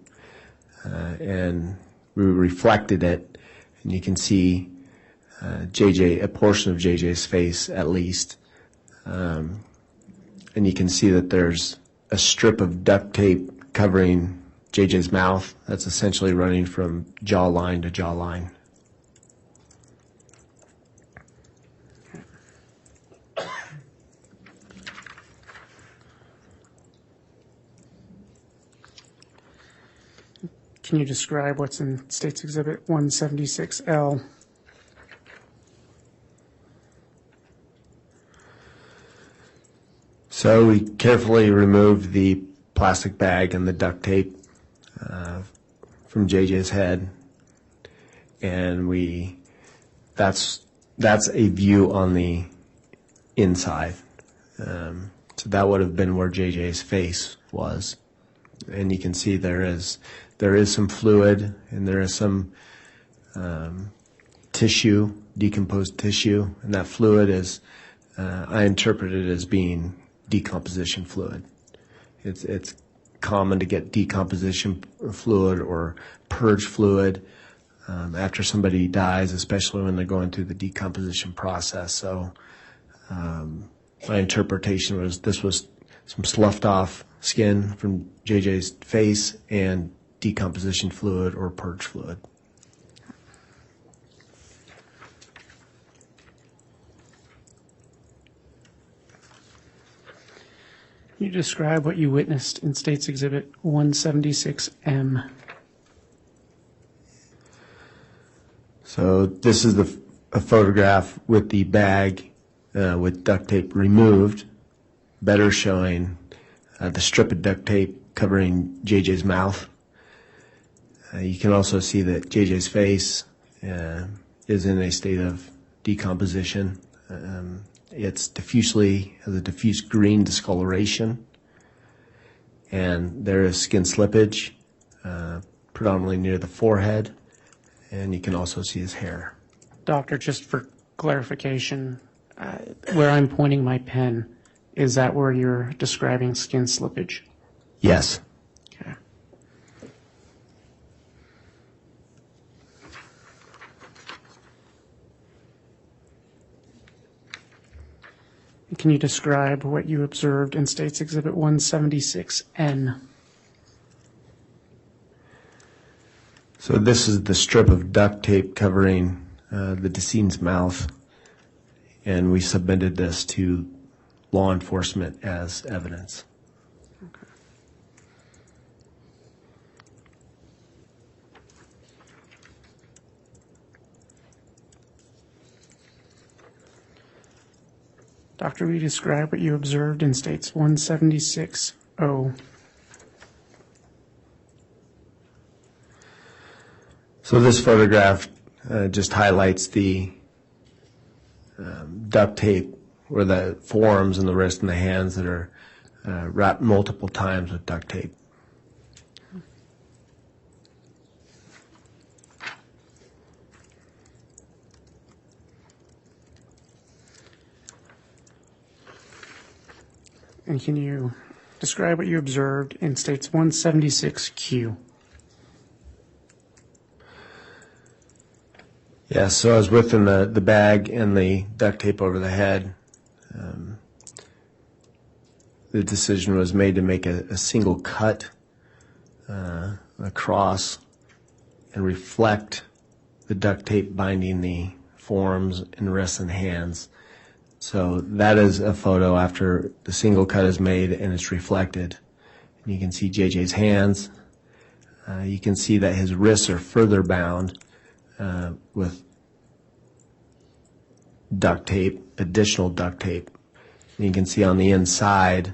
And we reflected it, and you can see a portion of JJ's face at least. And you can see that there's a strip of duct tape covering JJ's mouth. That's essentially running from jawline to jawline. Can you describe what's in States Exhibit 176L? So we carefully removed the plastic bag and the duct tape from JJ's head, and that's a view on the inside. So that would have been where JJ's face was, and you can see there is some fluid and there is some tissue, decomposed tissue, and that fluid is I interpret it as being decomposition fluid. It's common to get decomposition fluid or purge fluid after somebody dies, especially when they're going through the decomposition process. So my interpretation was this was some sloughed off skin from JJ's face and decomposition fluid or purge fluid. Can you describe what you witnessed in States Exhibit 176M? So this is a photograph with the bag with duct tape removed, better showing the strip of duct tape covering JJ's mouth. You can also see that JJ's face is in a state of decomposition. It's has a diffuse green discoloration, and there is skin slippage, predominantly near the forehead, and you can also see his hair. Doctor, just for clarification, where I'm pointing my pen, is that where you're describing skin slippage? Yes. Okay. Can you describe what you observed in State's Exhibit 176N? So this is the strip of duct tape covering the decedent's mouth, and we submitted this to law enforcement as evidence. Okay. Doctor, will you describe what you observed in States 176O? So this photograph just highlights the duct tape, or the forearms and the wrist and the hands that are wrapped multiple times with duct tape. And can you describe what you observed in States 176Q? Yeah, so I was within the bag and the duct tape over the head. The decision was made to make a single cut across and reflect the duct tape binding the forearms and wrists and hands. So that is a photo after the single cut is made and it's reflected. And you can see JJ's hands. You can see that his wrists are further bound with duct tape, additional duct tape. And you can see on the inside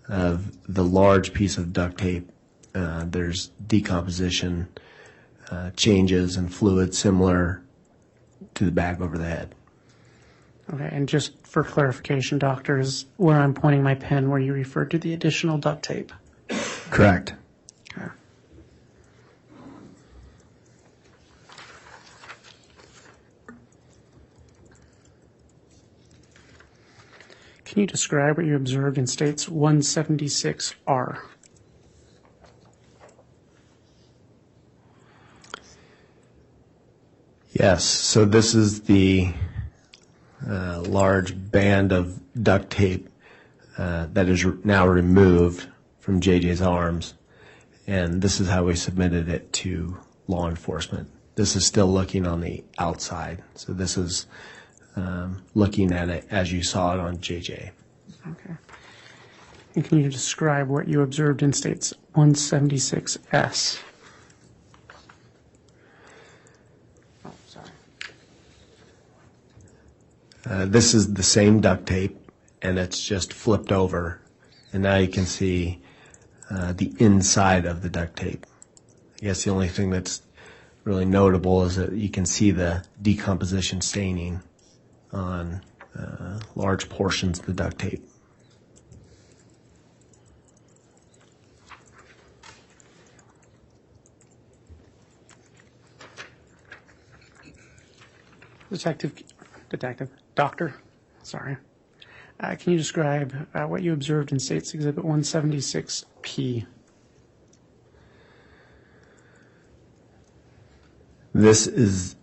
of the large piece of duct tape, there's decomposition, changes, and fluid similar to the bag over the head. Okay, and just for clarification, doctor, is where I'm pointing my pen where you referred to the additional duct tape? Correct. Okay. Can you describe what you observed in States 176R? Yes, so this is the large band of duct tape that is now removed from JJ's arms, and this is how we submitted it to law enforcement. This is still looking on the outside, so this is looking at it as you saw it on JJ. Okay. And can you describe what you observed in States 176S? Oh, sorry. This is the same duct tape, and it's just flipped over, and now you can see the inside of the duct tape. I guess the only thing that's really notable is that you can see the decomposition staining on large portions of the duct tape. Doctor, sorry. Can you describe what you observed in States Exhibit 176P? This is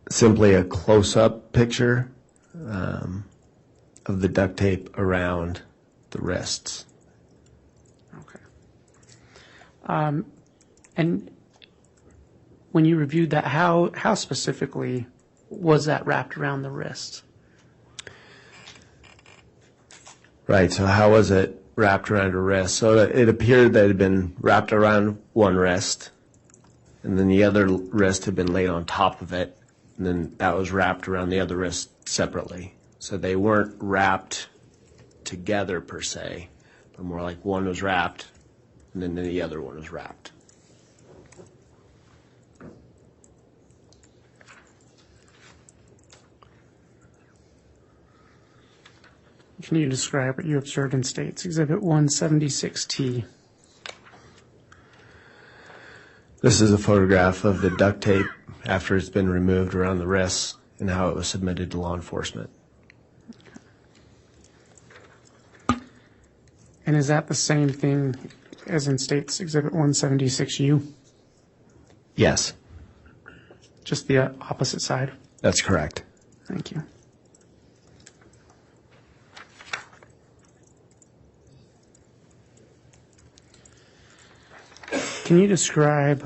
simply a close-up picture of the duct tape around the wrists. Okay. And when you reviewed that, how specifically was that wrapped around the wrist? Right, so how was it wrapped around a wrist? So it appeared that it had been wrapped around one wrist, and then the other wrist had been laid on top of it, and then that was wrapped around the other wrist separately. So they weren't wrapped together per se, but more like one was wrapped, and then the other one was wrapped. Can you describe what you observed in States Exhibit 176T? This is a photograph of the duct tape after it's been removed around the wrists and how it was submitted to law enforcement. And is that the same thing as in States Exhibit 176U? Yes, Just the opposite side? that's correct. Thank you. Can you describe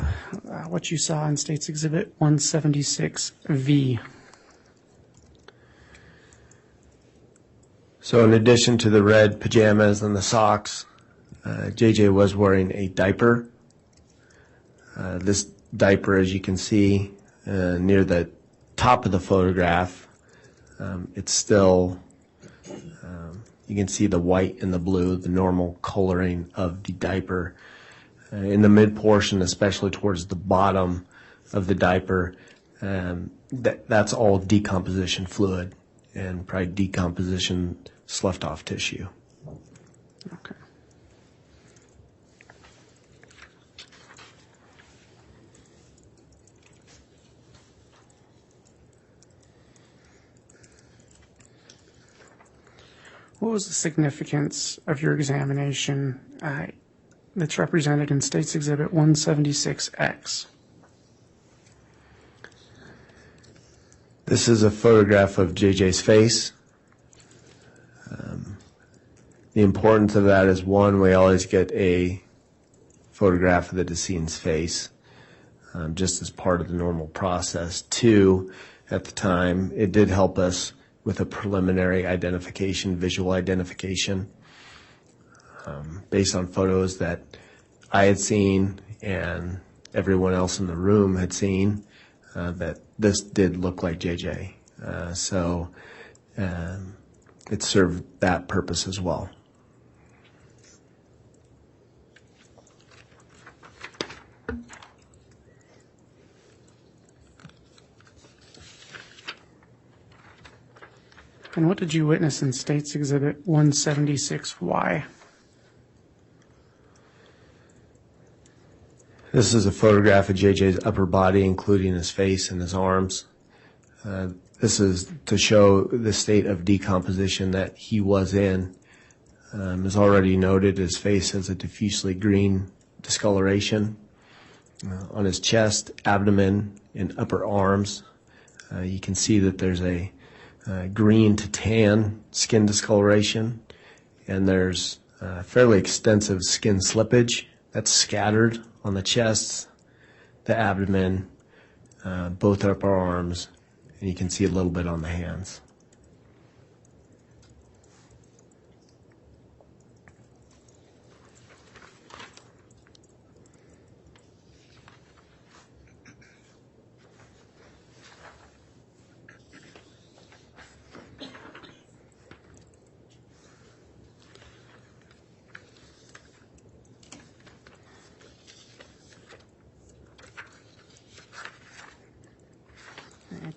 what you saw in States Exhibit 176V? So in addition to the red pajamas and the socks, JJ was wearing a diaper. This diaper, as you can see near the top of the photograph, it's still, you can see the white and the blue, the normal coloring of the diaper. In the mid portion, especially towards the bottom of the diaper, that's all decomposition fluid and probably decomposition sloughed off tissue. Okay. What was the significance of your examination that's represented in States Exhibit 176X? This is a photograph of JJ's face. The importance of that is, one, we always get a photograph of the decedent's face, just as part of the normal process. Two, at the time, it did help us with a preliminary identification, visual identification, based on photos that I had seen and everyone else in the room had seen, that this did look like JJ. So it served that purpose as well. And what did you witness in States Exhibit 176Y? This is a photograph of JJ's upper body, including his face and his arms. This is to show the state of decomposition that he was in. As already noted, his face has a diffusely green discoloration. On his chest, abdomen, and upper arms, you can see that there's a green to tan skin discoloration, and there's fairly extensive skin slippage that's scattered on the chest, the abdomen, both upper arms, and you can see a little bit on the hands.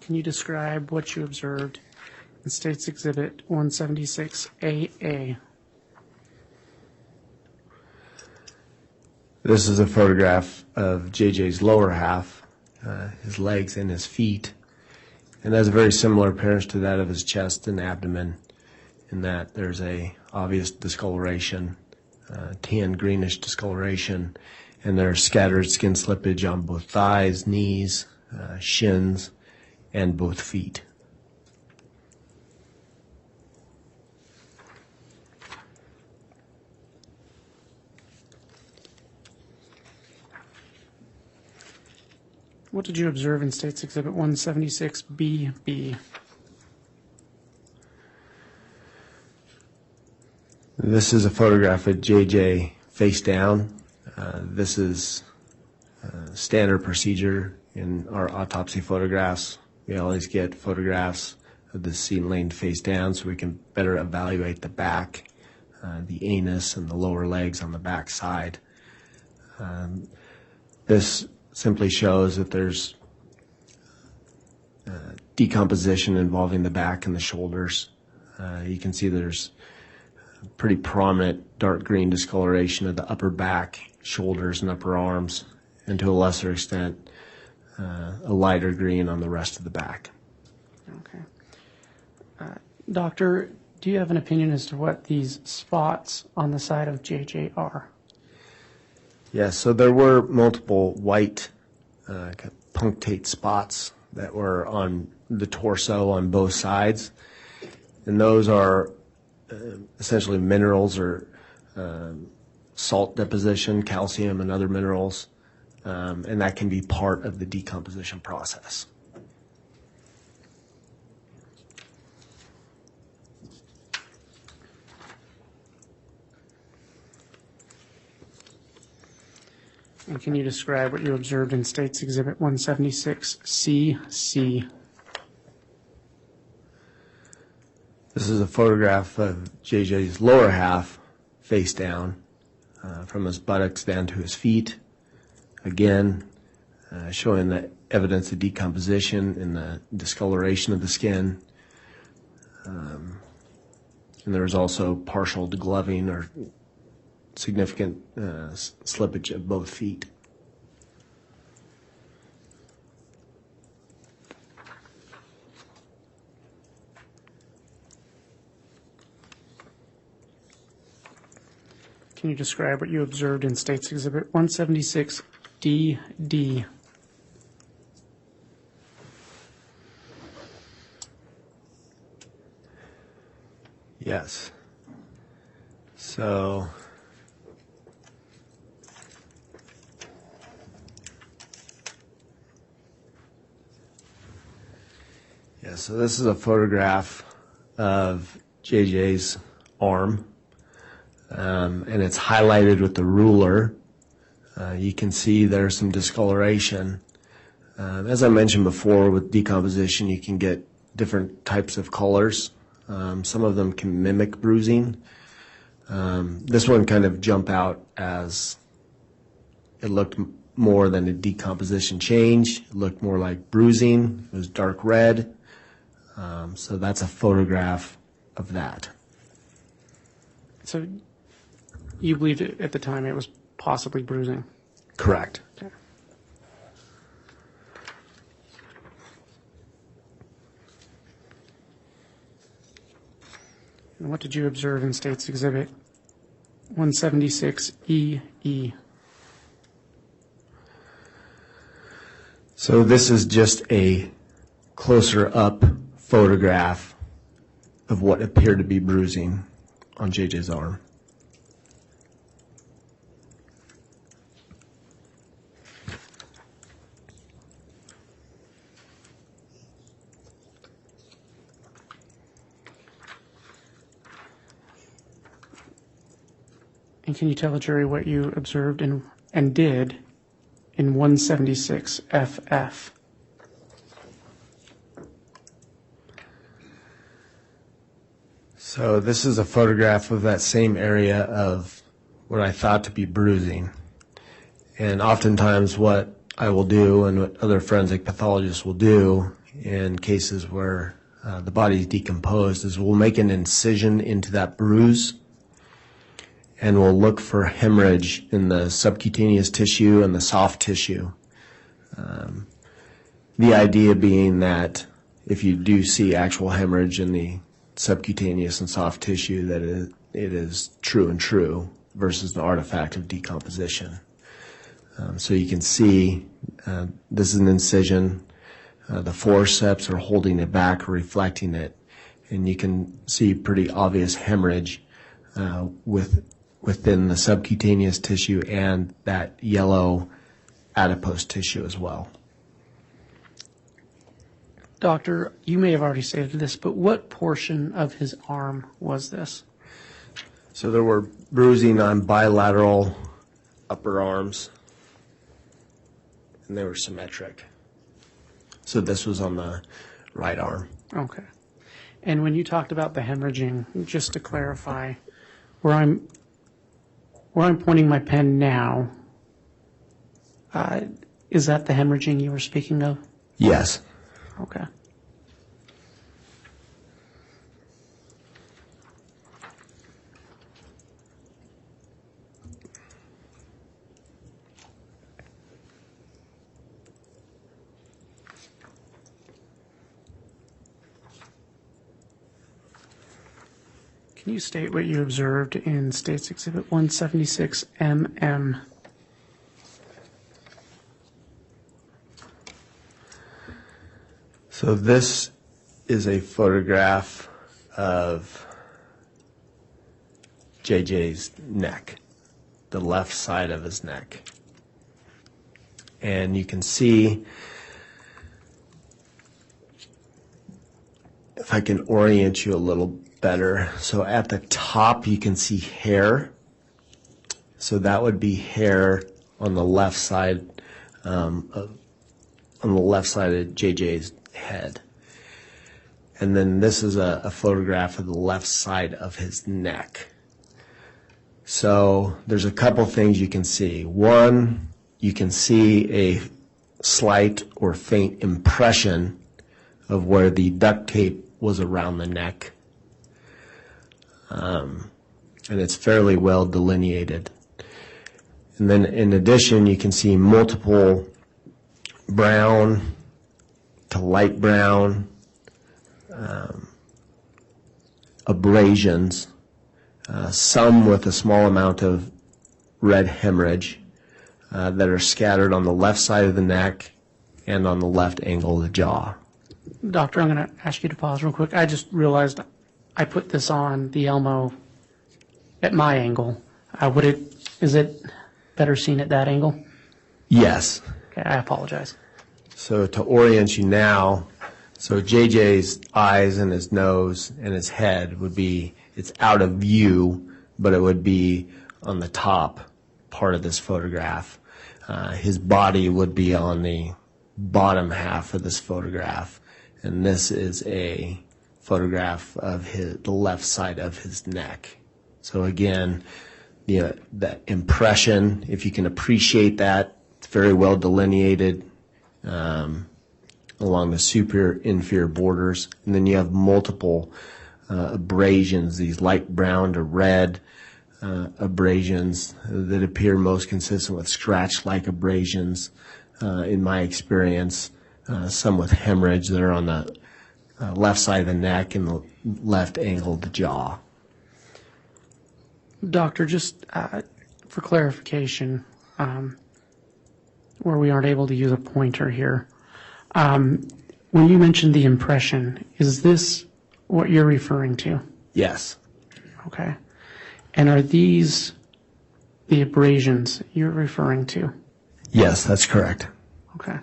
Can you describe what you observed in States Exhibit 176AA? This is a photograph of JJ's lower half, his legs and his feet, and has a very similar appearance to that of his chest and abdomen, in that there's a obvious discoloration, tan greenish discoloration, and there's scattered skin slippage on both thighs, knees, shins, and both feet. What did you observe in States Exhibit 176BB? This is a photograph of JJ face down. This is standard procedure in our autopsy photographs. We always get photographs of the scene laying face down so we can better evaluate the back, the anus, and the lower legs on the back side. This simply shows that there's decomposition involving the back and the shoulders. You can see there's pretty prominent dark green discoloration of the upper back, shoulders, and upper arms, and to a lesser extent, a lighter green on the rest of the back. Okay. Doctor, do you have an opinion as to what these spots on the side of JJ are? Yes, so there were multiple white punctate spots that were on the torso on both sides, and those are essentially minerals or salt deposition, calcium and other minerals, and that can be part of the decomposition process. And can you describe what you observed in State's Exhibit 176CC? This is a photograph of JJ's lower half, face down, from his buttocks down to his feet. Again, showing the evidence of decomposition in the discoloration of the skin. And there was also partial degloving or significant slippage of both feet. Can you describe what you observed in State's Exhibit 176DD? Yes. So so this is a photograph of JJ's arm, and it's highlighted with the ruler. You can see there's some discoloration. As I mentioned before, with decomposition, you can get different types of colors. Some of them can mimic bruising. This one kind of jumped out as it looked more than a decomposition change. It looked more like bruising. It was dark red. So that's a photograph of that. So you believed at the time it was possibly bruising? Correct. Okay. And what did you observe in State's Exhibit 176EE? So this is just a closer up photograph of what appeared to be bruising on JJ's arm. And can you tell the jury what you observed and did in 176FF? So this is a photograph of that same area of what I thought to be bruising. And oftentimes what I will do and what other forensic pathologists will do in cases where the body is decomposed is we'll make an incision into that bruise and we'll look for hemorrhage in the subcutaneous tissue and the soft tissue. The idea being that if you do see actual hemorrhage in the subcutaneous and soft tissue, that it is true and true versus the artifact of decomposition. So you can see this is an incision. The forceps are holding it back, reflecting it, and you can see pretty obvious hemorrhage within the subcutaneous tissue and that yellow adipose tissue as well. Doctor, you may have already stated this, but what portion of his arm was this? So there were bruising on bilateral upper arms, and they were symmetric. So this was on the right arm. Okay. And when you talked about the hemorrhaging, just to clarify, where I'm pointing my pen now, is that the hemorrhaging you were speaking of? Yes. Okay. Can you state what you observed in State's Exhibit 176 MM? So this is a photograph of JJ's neck, the left side of his neck. And you can see, if I can orient you a little better, so at the top you can see hair. So that would be hair on the left side, on the left side of JJ's head. And then this is a photograph of the left side of his neck. So there's a couple things you can see. One, you can see a slight or faint impression of where the duct tape was around the neck. And it's fairly well delineated. And then in addition, you can see multiple brown to light brown abrasions, some with a small amount of red hemorrhage that are scattered on the left side of the neck and on the left angle of the jaw. Doctor, I'm going to ask you to pause real quick. I just realized I put this on the Elmo at my angle. Is it better seen at that angle? Yes. Okay, I apologize. So to orient you now, so JJ's eyes and his nose and his head would be, it's out of view, but it would be on the top part of this photograph. His body would be on the bottom half of this photograph. And this is a photograph of the left side of his neck. So again, that impression, if you can appreciate that, it's very well delineated along the superior inferior borders. And then you have multiple abrasions, these light brown to red abrasions that appear most consistent with scratch-like abrasions in my experience, some with hemorrhage that are on the left side of the neck and the left angle of the jaw. Doctor, just for clarification, where we aren't able to use a pointer here, when you mentioned the impression, is this what you're referring to? Yes. Okay. And are these the abrasions you're referring to? Yes, that's correct. Okay.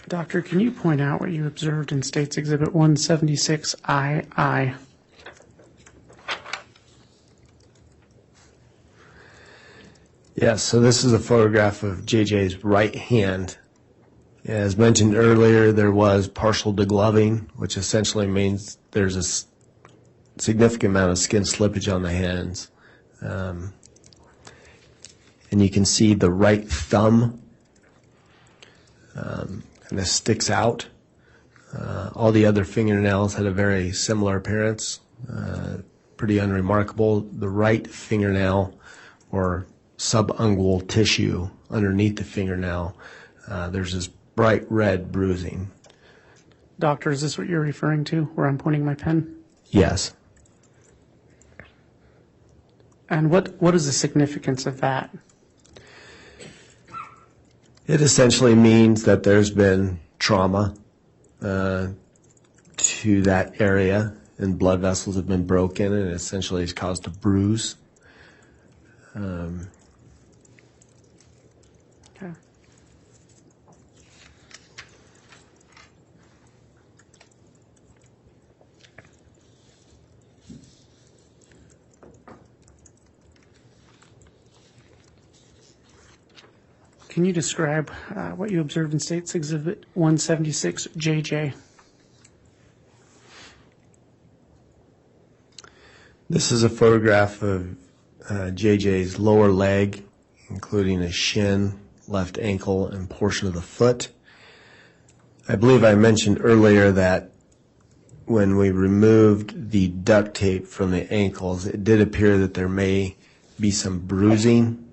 Doctor, can you point out what you observed in State's Exhibit 176II? Yes, so this is a photograph of JJ's right hand. As mentioned earlier, there was partial degloving, which essentially means there's a significant amount of skin slippage on the hands. And you can see the right thumb kind of sticks out. All the other fingernails had a very similar appearance, pretty unremarkable. The right fingernail, or subungual tissue underneath the fingernail, there's this bright red bruising. Doctor, is this what you're referring to, where I'm pointing my pen? Yes. And what is the significance of that? It essentially means that there's been trauma to that area, and blood vessels have been broken, and it essentially has caused a bruise. Okay. Can you describe what you observed in State's Exhibit 176 JJ? This is a photograph of JJ's lower leg, including his shin, left ankle, and portion of the foot. I believe I mentioned earlier that when we removed the duct tape from the ankles, it did appear that there may be some bruising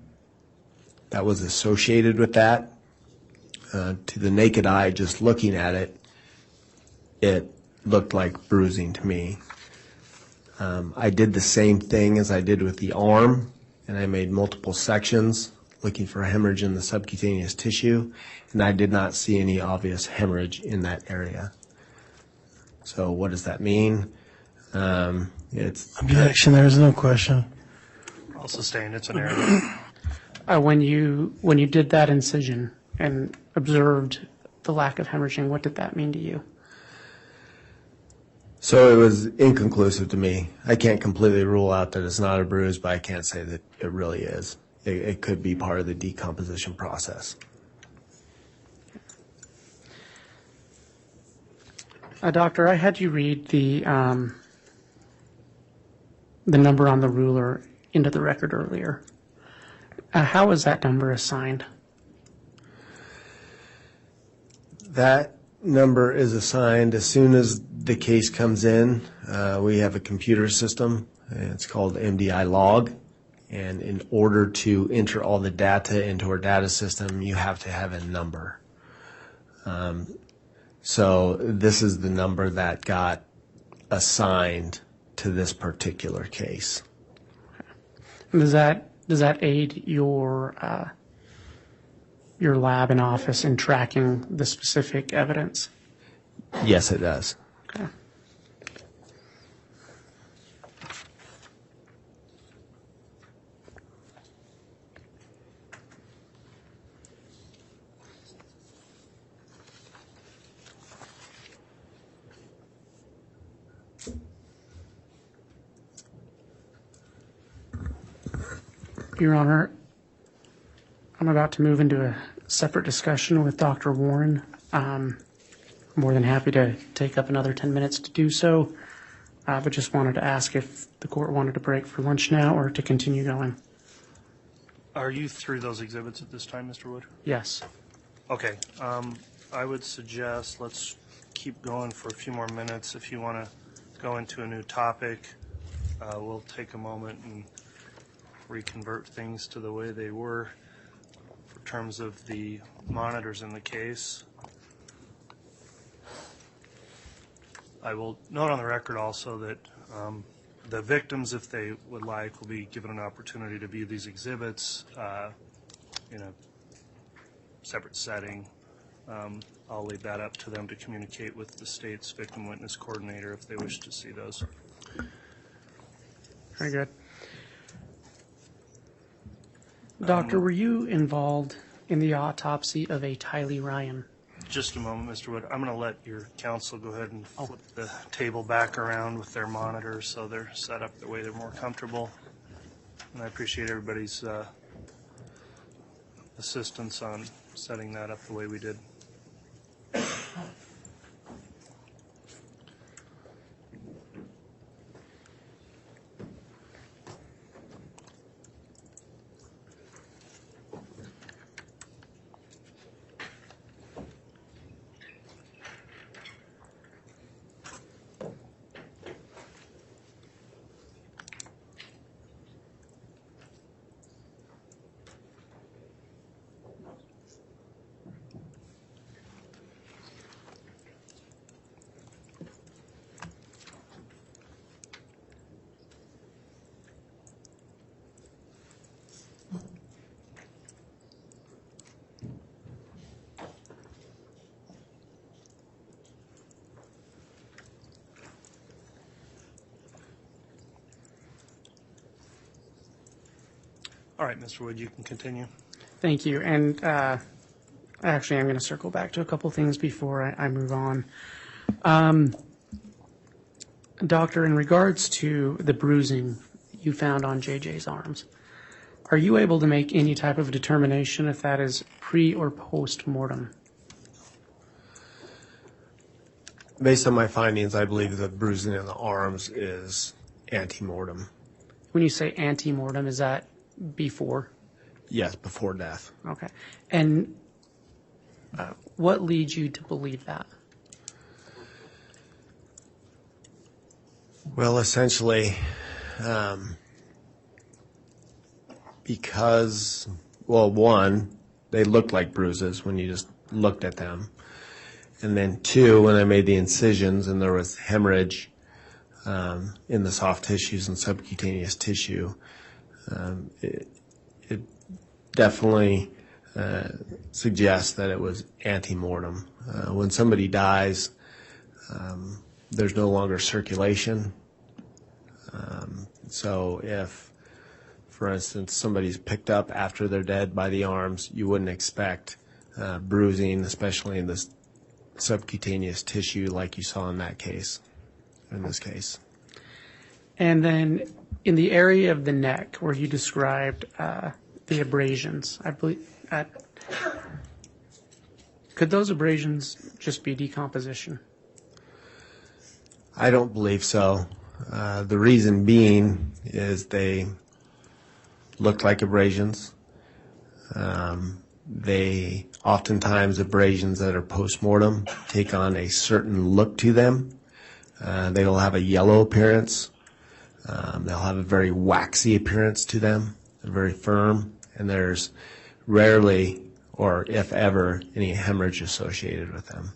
that was associated with that. To the naked eye, just looking at it, it looked like bruising to me. I did the same thing as I did with the arm, and I made multiple sections looking for hemorrhage in the subcutaneous tissue, and I did not see any obvious hemorrhage in that area. So what does that mean? It's Objection, there is no question. I'll sustain. It's an error. When you did that incision and observed the lack of hemorrhaging, what did that mean to you? So it was inconclusive to me. I can't completely rule out that it's not a bruise, but I can't say that it really is. It could be part of the decomposition process. Doctor, I had you read the number on the ruler into the record earlier. How was that number assigned? That number is assigned as soon as the case comes in. We have a computer system. It's called MDI log. And in order to enter all the data into our data system, you have to have a number. So this is the number that got assigned to this particular case. Does that aid your lab and office in tracking the specific evidence? Yes, it does. Okay. Your Honor, I'm about to move into a separate discussion with Dr. Warren. More than happy to take up another 10 minutes to do so, but just wanted to ask if the court wanted to break for lunch now or to continue going. Are you through those exhibits at this time, Mr. Wood? Yes. Okay. I would suggest let's keep going for a few more minutes. If you want to go into a new topic, we'll take a moment and reconvert things to the way they were for terms of the monitors in the case. I will note on the record also that the victims, if they would like, will be given an opportunity to view these exhibits in a separate setting. I'll leave that up to them to communicate with the state's victim witness coordinator if they wish to see those. Very good. Doctor, were you involved in the autopsy of a Tylee Ryan? Just a moment, Mr. Wood. I'm going to let your counsel go ahead and flip the table back around with their monitors so they're set up the way they're more comfortable. And I appreciate everybody's assistance on setting that up the way we did. All right, Mr. Wood, you can continue. Thank you. And actually, I'm going to circle back to a couple things before I move on. Doctor, in regards to the bruising you found on JJ's arms, are you able to make any type of determination if that is pre or post mortem? Based on my findings, I believe the bruising in the arms is ante-mortem. When you say ante-mortem, is that before? Yes, before death. Okay. And what leads you to believe that? Well, essentially, because, well, one, they looked like bruises when you just looked at them. And then two, when I made the incisions and there was hemorrhage in the soft tissues and subcutaneous tissue, it definitely suggests that it was ante-mortem. When somebody dies, there's no longer circulation. So if, for instance, somebody's picked up after they're dead by the arms, you wouldn't expect bruising, especially in this subcutaneous tissue like you saw in that case, in this case. And then in the area of the neck where you described the abrasions, I believe, could those abrasions just be decomposition? I don't believe so. The reason being is they look like abrasions. They oftentimes abrasions that are post-mortem take on a certain look to them. They will have a yellow appearance. They'll have a very waxy appearance to them. They're very firm, and there's rarely, or if ever, any hemorrhage associated with them.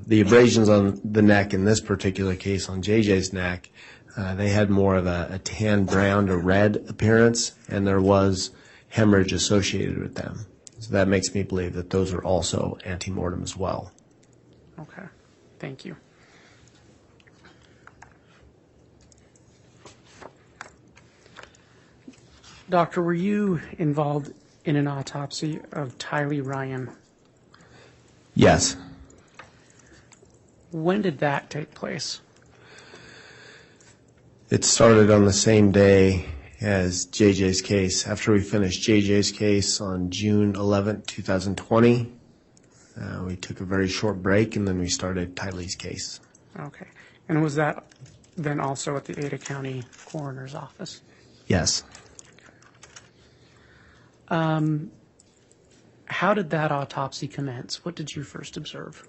The abrasions on the neck in this particular case, on JJ's neck, they had more of a tan, brown, to red appearance, and there was hemorrhage associated with them. So that makes me believe that those are also ante-mortem as well. Okay, thank you. Doctor, were you involved in an autopsy of Tylee Ryan? Yes. When did that take place? It started on the same day as JJ's case. After we finished JJ's case on June 11th, 2020, we took a very short break, and then we started Tylee's case. Okay. And was that then also at the Ada County Coroner's Office? Yes. How did that autopsy commence? What did you first observe?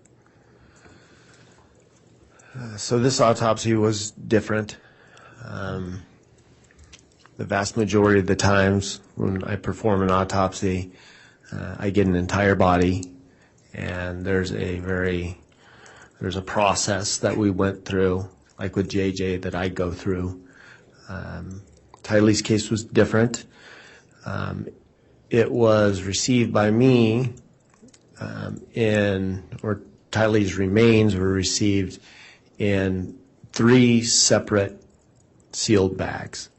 So this autopsy was different. The vast majority of the times when I perform an autopsy, I get an entire body, and there's a process that we went through, like with JJ, that I go through. Tylee's case was different. It was received by me or Tylee's remains were received in 3 separate sealed bags.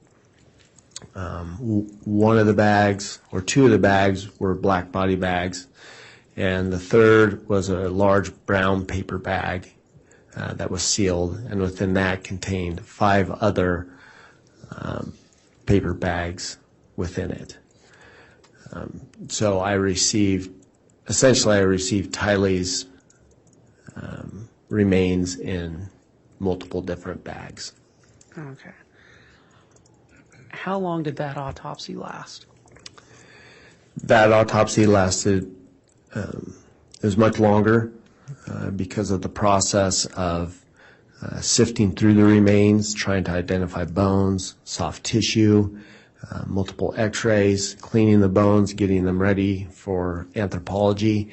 One of the bags, or 2 of the bags, were black body bags, and the third was a large brown paper bag that was sealed, and within that contained 5 other paper bags within it. So I received Tylee's remains in multiple different bags. Okay. How long did that autopsy last? That autopsy lasted, it was much longer because of the process of sifting through the remains, trying to identify bones, soft tissue, multiple x-rays, cleaning the bones, getting them ready for anthropology.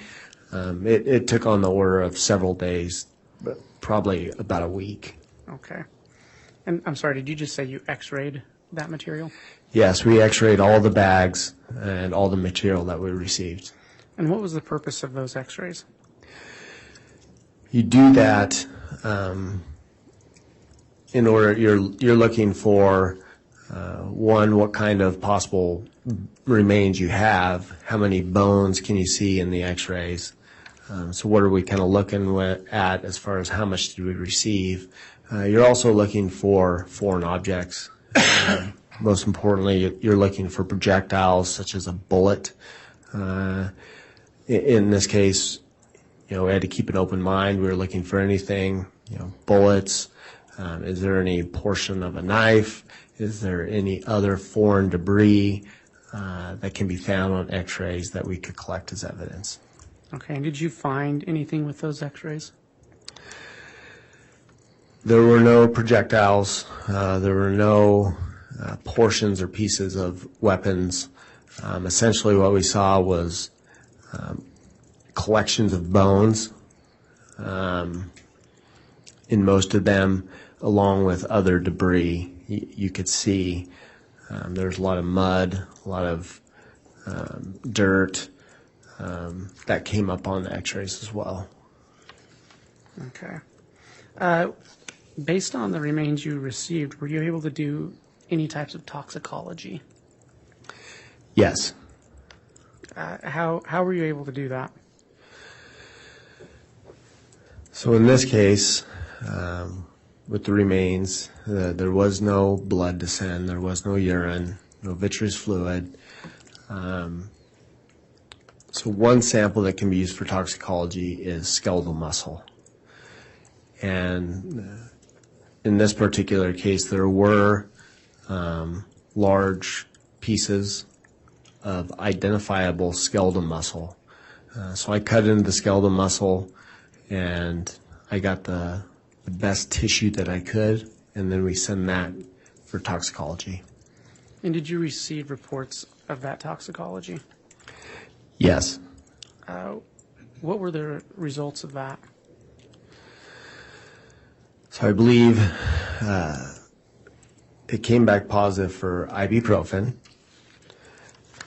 It took on the order of several days, but probably about a week. Okay. And I'm sorry, did you just say you x-rayed that material? Yes, we x-rayed all the bags and all the material that we received. And what was the purpose of those x-rays? You do that in order, you're looking for, one, what kind of possible remains you have, how many bones can you see in the x-rays. So what are we kind of looking at as far as how much did we receive? You're also looking for foreign objects. Most importantly, you're looking for projectiles such as a bullet. In this case, we had to keep an open mind. We were looking for anything, bullets, Is there any portion of a knife? Is there any other foreign debris that can be found on x-rays that we could collect as evidence? Okay, and did you find anything with those x-rays? There were no projectiles. There were no portions or pieces of weapons. Essentially what we saw was collections of bones in most of them, along with other debris. You could see there's a lot of mud, a lot of dirt that came up on the x-rays as well. Okay. Based on the remains you received, were you able to do any types of toxicology? Yes. How were you able to do that? So in this case, with the remains, there was no blood to send, there was no urine, no vitreous fluid. So one sample that can be used for toxicology is skeletal muscle. And in this particular case, there were large pieces of identifiable skeletal muscle. So I cut into the skeletal muscle and I got the best tissue that I could, and then we send that for toxicology. And did you receive reports of that toxicology? Yes. What were the results of that? So I believe it came back positive for ibuprofen.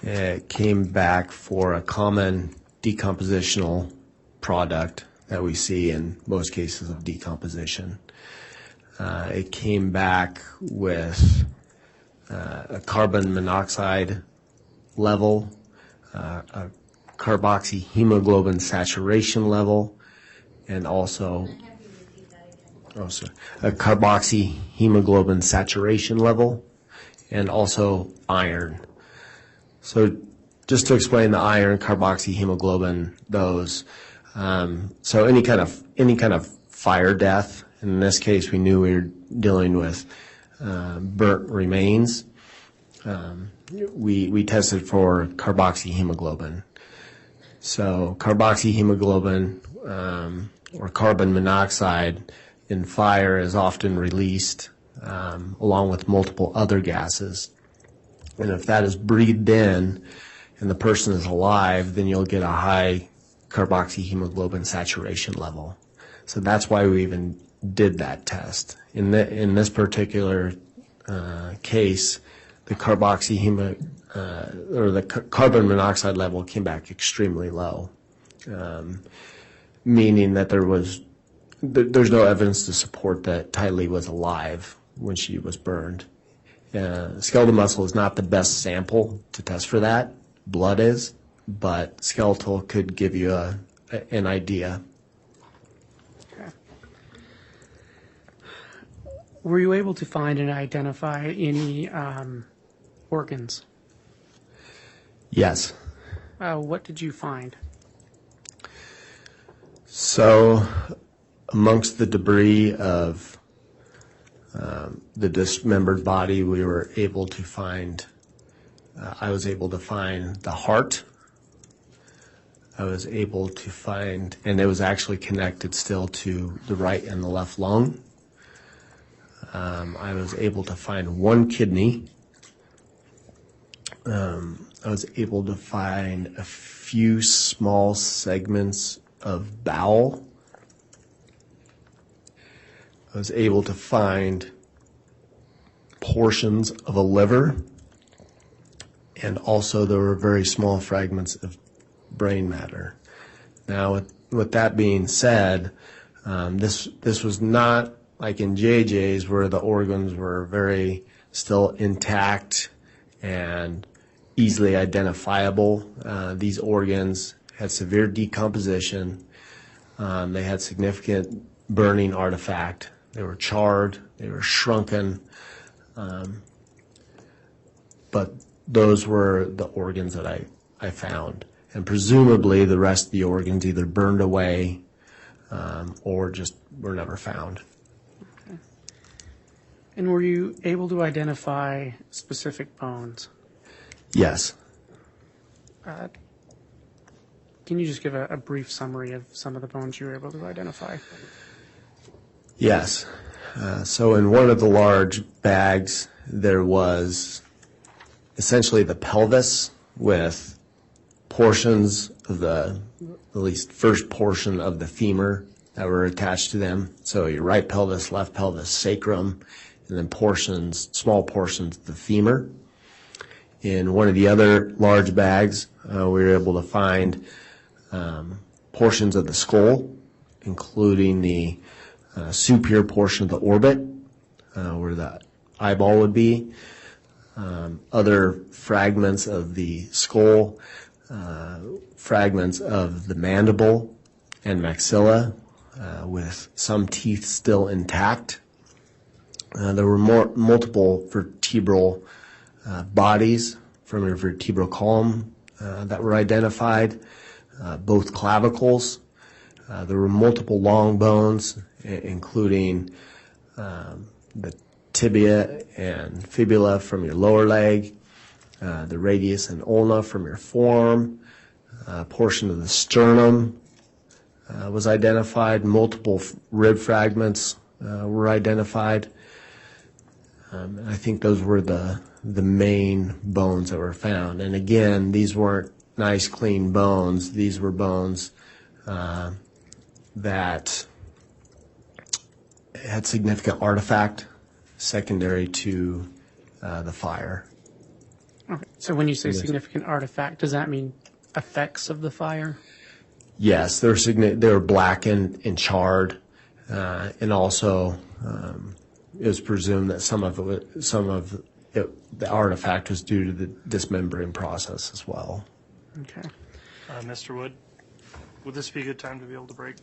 It came back for a common decompositional product that we see in most cases of decomposition. It came back with a carbon monoxide level, a carboxyhemoglobin saturation level, and also a carboxyhemoglobin saturation level, and also iron. So just to explain the iron, carboxyhemoglobin, those. So any kind of fire death. In this case, we knew we were dealing with burnt remains. We tested for carboxyhemoglobin. So carboxyhemoglobin or carbon monoxide in fire is often released along with multiple other gases. And if that is breathed in and the person is alive, then you'll get a high carboxyhemoglobin saturation level. So that's why we even did that test. In this particular case, the carbon monoxide level came back extremely low, meaning that there's no evidence to support that Tylee was alive when she was burned. Skeletal muscle is not the best sample to test for that. Blood is, but skeletal could give you an idea. Okay. Were you able to find and identify any organs? Yes. What did you find? So amongst the debris of the dismembered body, we were able to find, I was able to find the heart. I was able to find, and it was actually connected still to the right and the left lung. I was able to find one kidney. I was able to find a few small segments of bowel. I was able to find portions of a liver, and also there were very small fragments of brain matter. Now, with that being said, this was not like in JJ's where the organs were very still intact and easily identifiable. These organs had severe decomposition. They had significant burning artifact. They were charred. They were shrunken. But those were the organs that I found. And presumably the rest of the organs either burned away or just were never found. Okay. And were you able to identify specific bones? Yes. Can you just give a brief summary of some of the bones you were able to identify? Yes. So in one of the large bags, there was essentially the pelvis with portions of at least first portion of the femur that were attached to them. So your right pelvis, left pelvis, sacrum, and then small portions of the femur. In one of the other large bags, we were able to find portions of the skull, including the superior portion of the orbit, where the eyeball would be, other fragments of the skull, fragments of the mandible and maxilla, with some teeth still intact. There were multiple vertebral bodies from your vertebral column that were identified, both clavicles. There were multiple long bones, including the tibia and fibula from your lower leg, the radius and ulna from your forearm, a portion of the sternum was identified, multiple rib fragments were identified. I think those were the main bones that were found. And again, these weren't nice, clean bones. These were bones that had significant artifact secondary to the fire. Okay. So when you say significant artifact, does that mean effects of the fire? Yes, they were blackened and charred, and also it was presumed that some of the artifact was due to the dismembering process as well. Okay. Mr. Wood, would this be a good time to be able to break?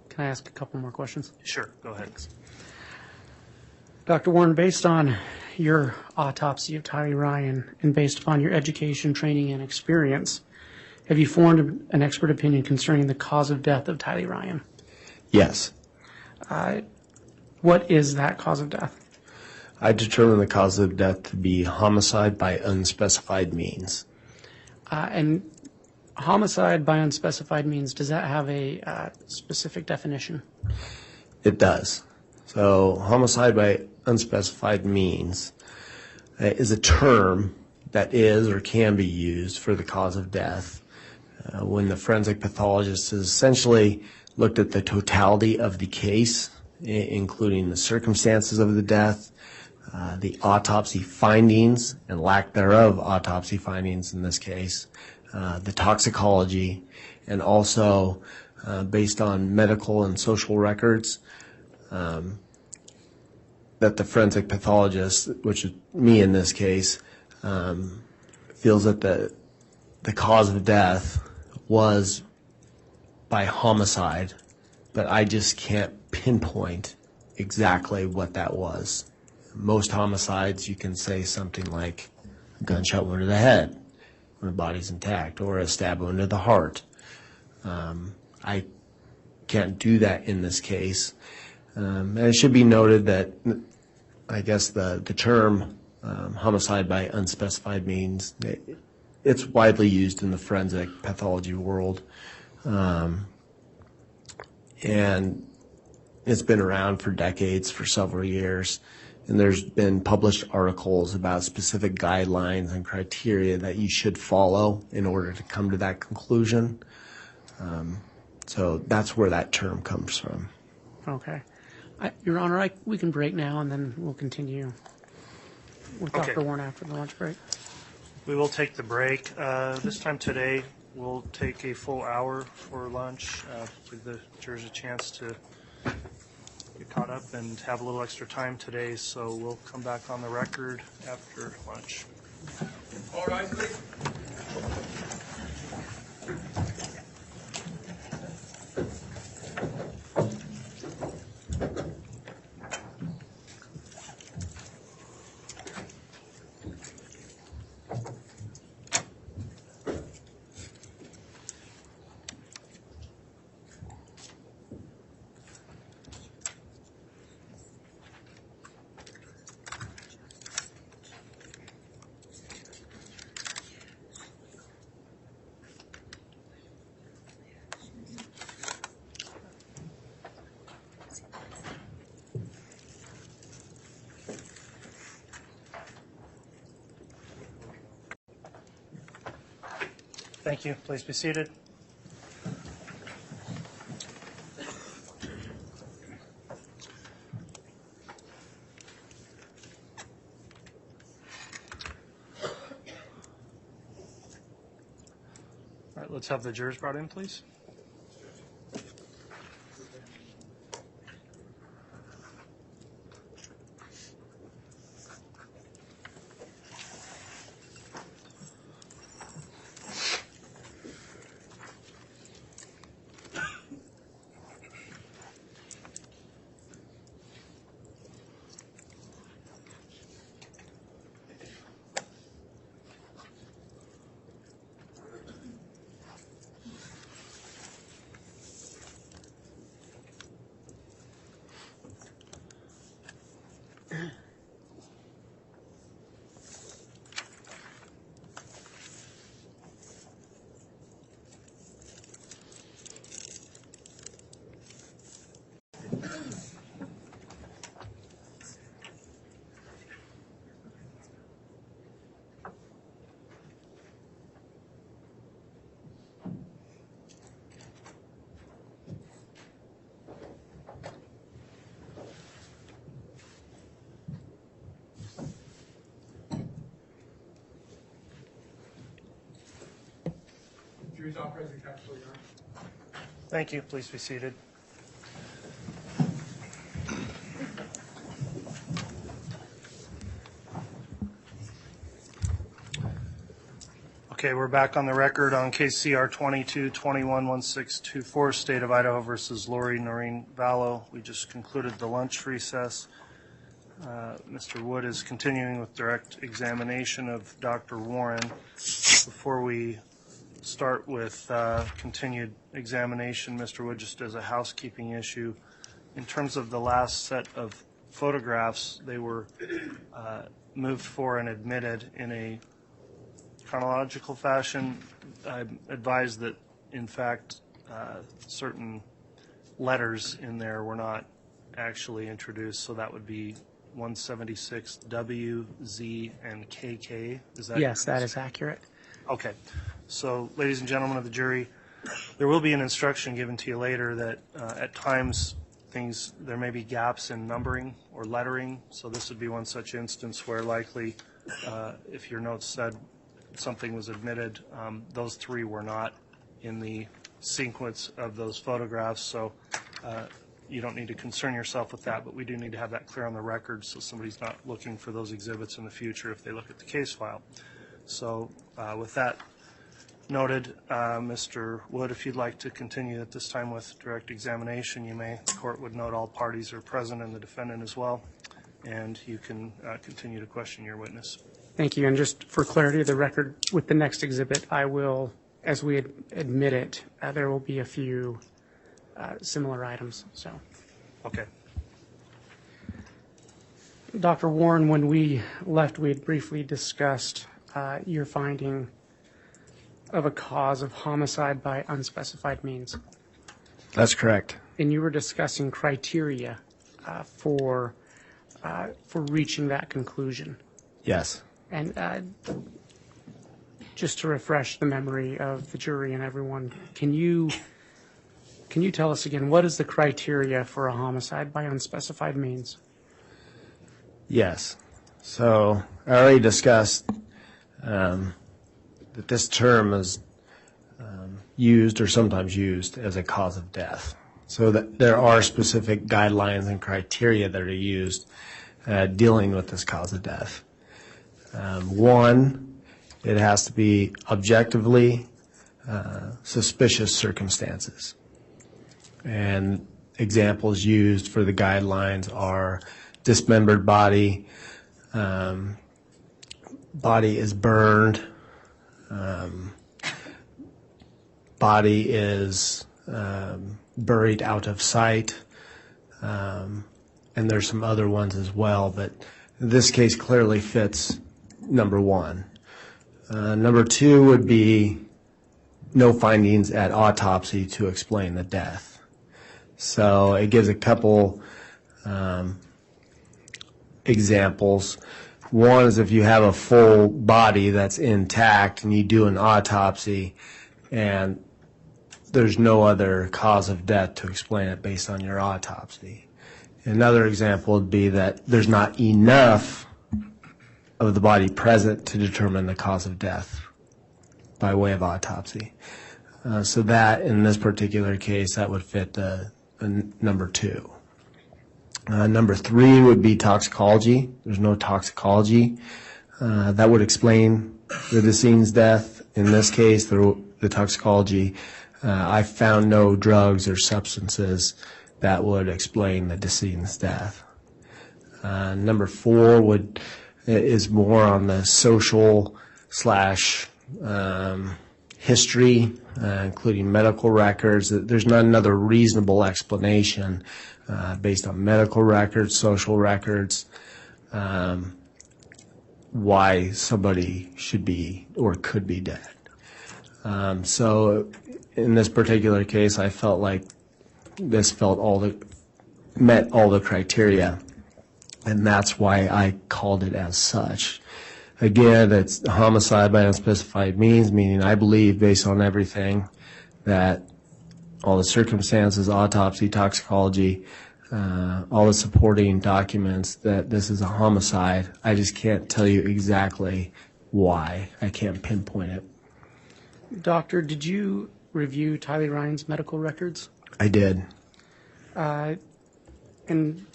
Can I ask a couple more questions? Sure, go ahead. Dr. Warren, based on your autopsy of Tylee Ryan and based upon your education, training, and experience, have you formed an expert opinion concerning the cause of death of Tylee Ryan? Yes. What is that cause of death? I determined the cause of death to be homicide by unspecified means. And homicide by unspecified means, does that have a specific definition? It does. So homicide by unspecified means is a term that is or can be used for the cause of death when the forensic pathologist has essentially looked at the totality of the case, including the circumstances of the death, the autopsy findings and lack thereof autopsy findings in this case, the toxicology, and also based on medical and social records, that the forensic pathologist, which is me in this case, feels that the cause of death was by homicide, but I just can't pinpoint exactly what that was. Most homicides, you can say something like a gunshot wound to the head when the body's intact, or a stab wound to the heart. I can't do that in this case. And it should be noted that I guess the term homicide by unspecified means, it's widely used in the forensic pathology world. And it's been around for decades, for several years. And there's been published articles about specific guidelines and criteria that you should follow in order to come to that conclusion. So that's where that term comes from. Okay. Your Honor, we can break now, and then we'll continue with Okay. Dr. Warren after the lunch break. We will take the break. This time today, we'll take a full hour for lunch, give the jurors a chance to get caught up and have a little extra time today, so we'll come back on the record after lunch. All right, please. Thank you. Please be seated. All right, let's have the jurors brought in, please. Jury's all present, Counsel, Your Honor. Thank you. Please be seated. Okay, we're back on the record on case CR 22-21-1624, State of Idaho versus Lori Noreen Vallow. We just concluded the lunch recess. Mr. Wood is continuing with direct examination of Dr. Warren. Before we start with continued examination, Mr. Wood, just as a housekeeping issue, in terms of the last set of photographs, they were moved for and admitted in a chronological fashion. I advise that, in fact, certain letters in there were not actually introduced, so that would be 176 W, Z, and KK. Is that Yes, that is accurate. Okay. So, ladies and gentlemen of the jury, there will be an instruction given to you later that at times there may be gaps in numbering or lettering. So this would be one such instance where likely if your notes said something was admitted, those three were not in the sequence of those photographs. So you don't need to concern yourself with that, but we do need to have that clear on the record so somebody's not looking for those exhibits in the future if they look at the case file. So with that noted, Mr. Wood, if you'd like to continue at this time with direct examination, you may. The court would note all parties are present and the defendant as well, and you can continue to question your witness. Thank you. And just for clarity of the record, with the next exhibit, I will, as we admit it, there will be a few similar items. So, Okay. Dr. Warren, when we left, we had briefly discussed your finding of a cause of homicide by unspecified means. That's correct. And you were discussing criteria for reaching that conclusion. Yes. And just to refresh the memory of the jury and everyone, can you tell us again, what is the criteria for a homicide by unspecified means? Yes. So I already discussed that this term is used or sometimes used as a cause of death. So that there are specific guidelines and criteria that are used dealing with this cause of death. One, it has to be objectively suspicious circumstances. And examples used for the guidelines are dismembered body, body is burned, body is buried out of sight, and there's some other ones as well, but this case clearly fits number one. Number two would be no findings at autopsy to explain the death. So it gives a couple examples. One is if you have a full body that's intact and you do an autopsy and there's no other cause of death to explain it based on your autopsy. Another example would be that there's not enough of the body present to determine the cause of death by way of autopsy. So that, in this particular case, that would fit the number 2. Number 3 would be toxicology. There's no toxicology. That would explain the decedent's death. In this case, the toxicology, I found no drugs or substances that would explain the decedent's death. Number 4 is more on the social / history, including medical records. There's not another reasonable explanation based on medical records, social records, why somebody should be or could be dead. So in this particular case, I felt like this met all the criteria, and that's why I called it as such. Again, it's homicide by unspecified means, meaning I believe, based on everything, that all the circumstances, autopsy, toxicology, all the supporting documents, that this is a homicide. I just can't tell you exactly why. I can't pinpoint it. Doctor, did you review Tylee Ryan's medical records? I did. And in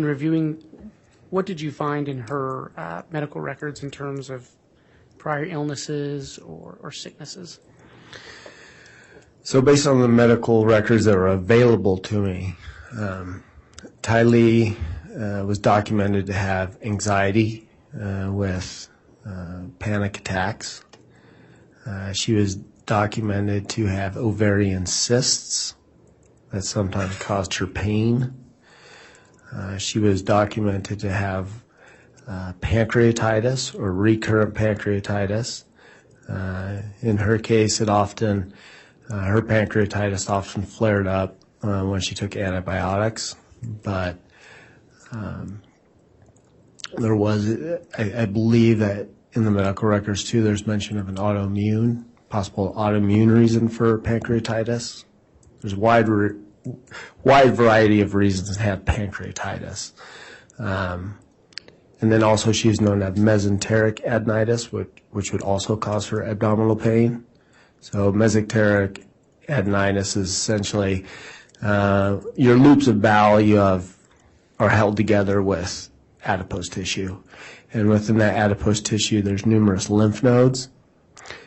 reviewing, what did you find in her medical records in terms of prior illnesses or sicknesses? So based on the medical records that were available to me, Tylee was documented to have anxiety with panic attacks. She was documented to have ovarian cysts that sometimes caused her pain. She was documented to have pancreatitis or recurrent pancreatitis. In her case, her pancreatitis often flared up when she took antibiotics, but there was, I believe that in the medical records too, there's mention of an possible autoimmune reason for pancreatitis. There's a wide variety of reasons to have pancreatitis. And then also she's known to have mesenteric adenitis, which would also cause her abdominal pain. So mesenteric adenitis is essentially your loops of bowel are held together with adipose tissue. And within that adipose tissue, there's numerous lymph nodes.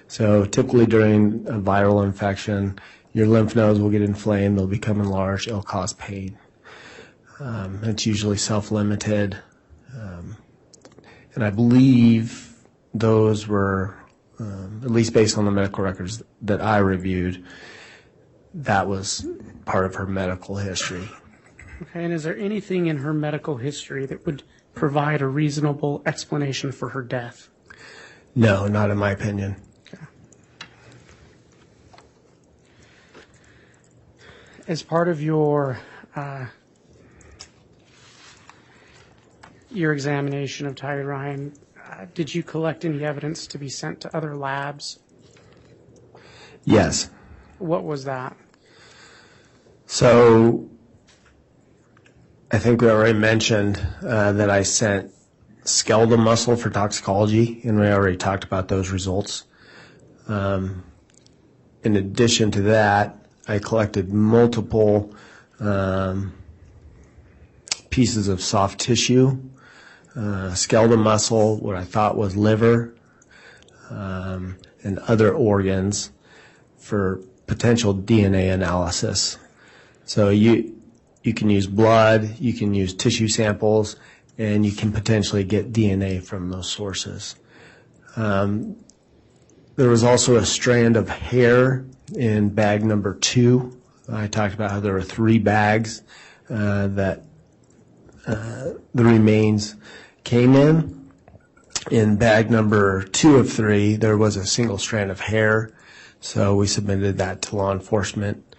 So typically during a viral infection, your lymph nodes will get inflamed, they'll become enlarged, it'll cause pain. It's usually self-limited. And I believe those were, at least based on the medical records that I reviewed, that was part of her medical history. Okay, and is there anything in her medical history that would provide a reasonable explanation for her death? No, not in my opinion. Okay. As part of your examination of Tylee Ryan, did you collect any evidence to be sent to other labs? Yes. What was that? So I think we already mentioned that I sent skeletal muscle for toxicology, and we already talked about those results. In addition to that, I collected multiple pieces of soft tissue, skeletal muscle, what I thought was liver, and other organs for potential DNA analysis. So you can use blood, you can use tissue samples, and you can potentially get DNA from those sources. There was also a strand of hair in bag number 2. I talked about how there were 3 bags that the remains came in. In bag number 2 of 3, there was a single strand of hair, so we submitted that to law enforcement.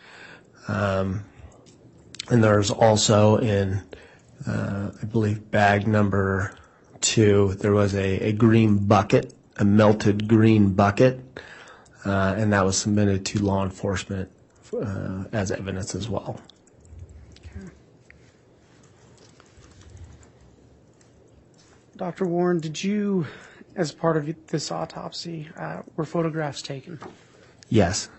And there's also in I believe bag number 2, there was a green bucket, a melted green bucket, and that was submitted to law enforcement as evidence as well. Dr. Warren, did you, as part of this autopsy, were photographs taken? Yes.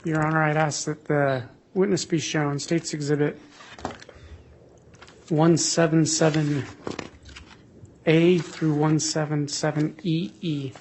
Your Honor, I'd ask that the witness be shown State's Exhibit 177A through 177EE.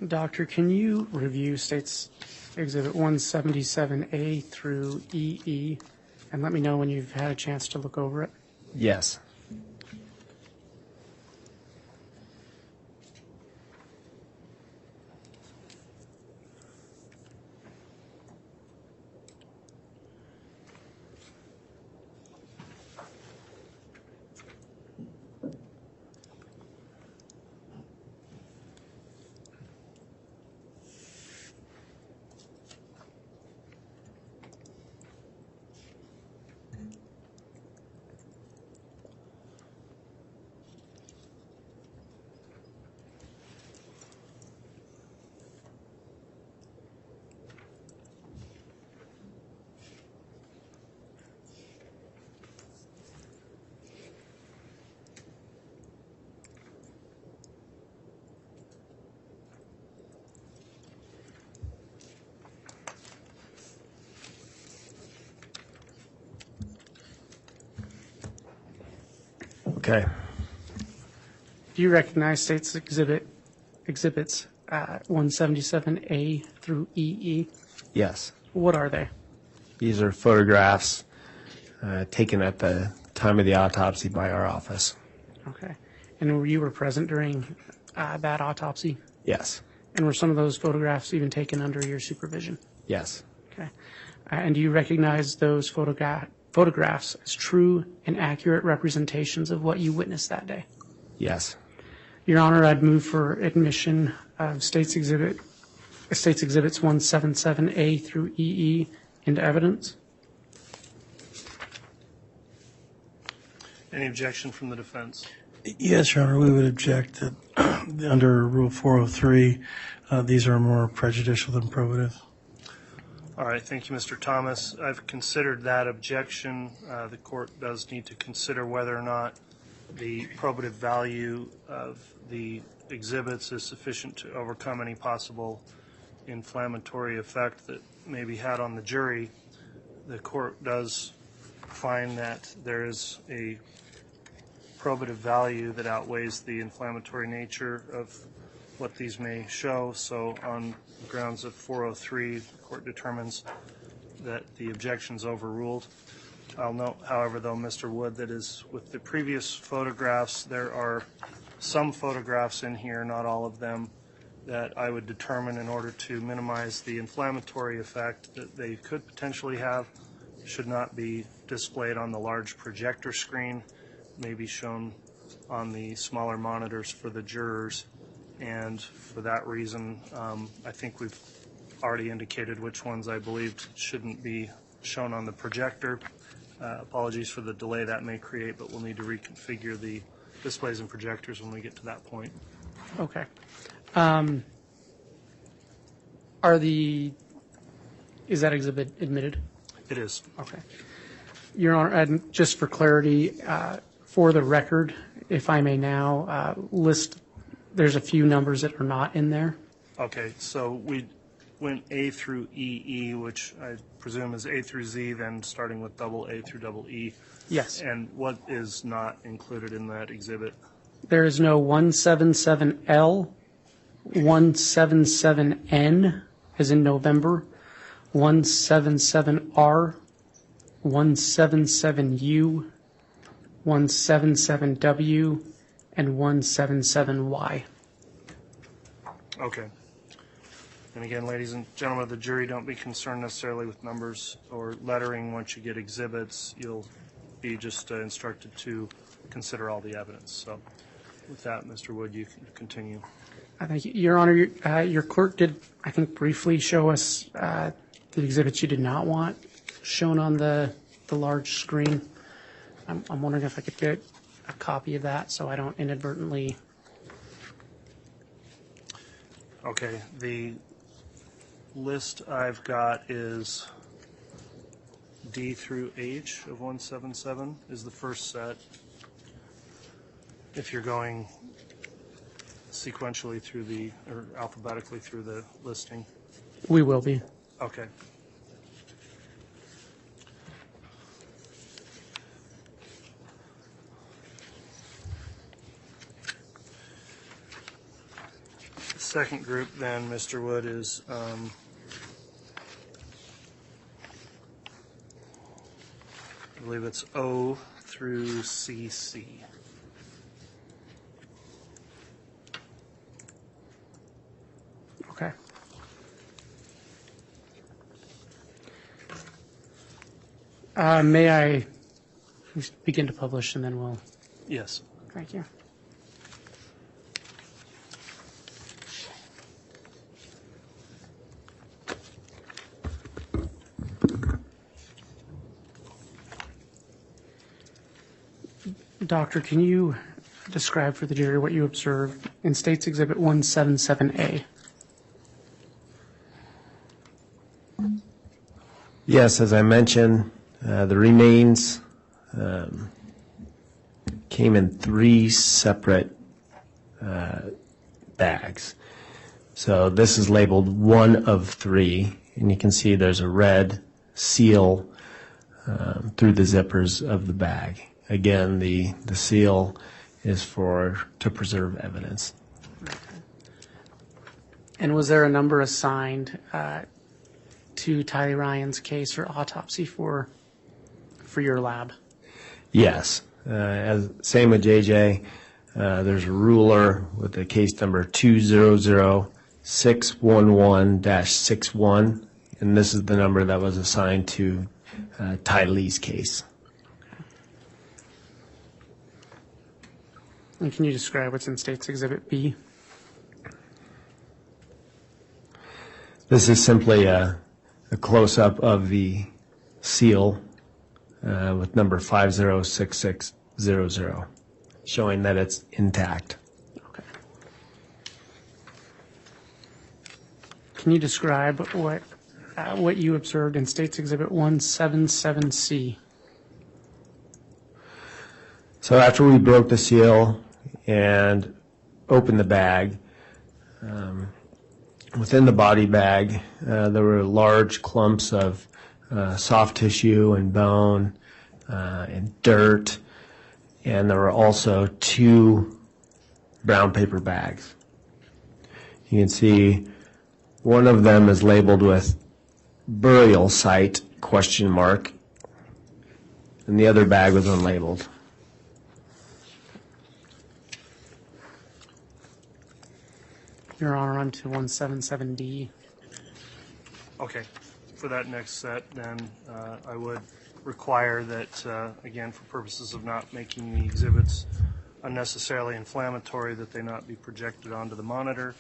Doctor, can you review State's Exhibit 177A through EE and let me know when you've had a chance to look over it? Yes. Okay. Do you recognize State's Exhibits 177A through EE? Yes. What are they? These are photographs taken at the time of the autopsy by our office. Okay. And you were present during that autopsy? Yes. And were some of those photographs even taken under your supervision? Yes. Okay. And do you recognize those photographs as true and accurate representations of what you witnessed that day? Yes. Your Honor, I'd move for admission of State's Exhibits 177A through EE into evidence. Any objection from the defense? Yes, Your Honor, we would object that under Rule 403, these are more prejudicial than probative. All right, thank you, Mr. Thomas. I've considered that objection. The court does need to consider whether or not the probative value of the exhibits is sufficient to overcome any possible inflammatory effect that may be had on the jury. The court does find that there is a probative value that outweighs the inflammatory nature of what these may show. So on grounds of 403, the court determines that the objection is overruled. I'll note, however, though, Mr. Wood, that is with the previous photographs, there are some photographs in here, not all of them, that I would determine in order to minimize the inflammatory effect that they could potentially have should not be displayed on the large projector screen, may be shown on the smaller monitors for the jurors. And for that reason, I think we've already indicated which ones I believed shouldn't be shown on the projector. Apologies for the delay that may create, but we'll need to reconfigure the displays and projectors when we get to that point. Okay. Is that exhibit admitted? It is. Okay. Your Honor, and just for clarity, for the record, if I may now list, there's a few numbers that are not in there. Okay, so we went A through EE, which I presume is A through Z, then starting with double A through double E. Yes. And what is not included in that exhibit? There is no 177L, 177N, as in November, 177R, 177U, 177W, and 177Y. Okay. And again, ladies and gentlemen of the jury, don't be concerned necessarily with numbers or lettering. Once you get exhibits, you'll be just instructed to consider all the evidence. So with that, Mr. Wood, you can continue. Thank you. Your Honor, your clerk did, I think, briefly show us the exhibits you did not want shown on the large screen. I'm wondering if I could get a copy of that so I don't inadvertently. Okay, the list I've got is D through H of 177 is the first set. If you're going sequentially through or alphabetically through the listing. We will be. Okay. The second group then, Mr. Wood, is I believe it's O through CC. Okay. May I begin to publish and then we'll. Yes. Thank you. Doctor, can you describe for the jury what you observed in State's Exhibit 177A? Yes, as I mentioned, the remains came in 3 separate bags. So this is labeled 1 of 3, and you can see there's a red seal through the zippers of the bag. Again, the seal is to preserve evidence. And was there a number assigned to Tylee Ryan's case or autopsy for your lab? Yes. Same with JJ. There's a ruler with the case number 200-611-61, and this is the number that was assigned to Tylee's case. And can you describe what's in State's Exhibit B? This is simply a close-up of the seal with number 506600, showing that it's intact. Okay. Can you describe what you observed in State's Exhibit 177C? So after we broke the seal and opened the bag, within the body bag, there were large clumps of soft tissue and bone and dirt, and there were also 2 brown paper bags. You can see one of them is labeled with burial site ? and the other bag was unlabeled. Your Honor, on to 177D. Okay, for that next set, then I would require that, again, for purposes of not making the exhibits unnecessarily inflammatory, that they not be projected onto the monitor.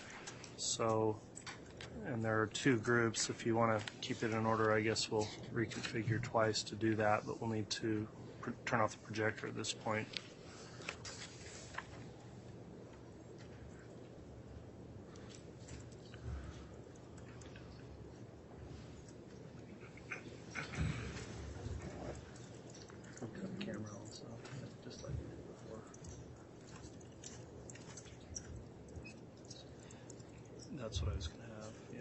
So, and there are two groups. If you want to keep it in order, I guess we'll reconfigure twice to do that, but we'll need to turn off the projector at this point. That's what I was going to have, yeah.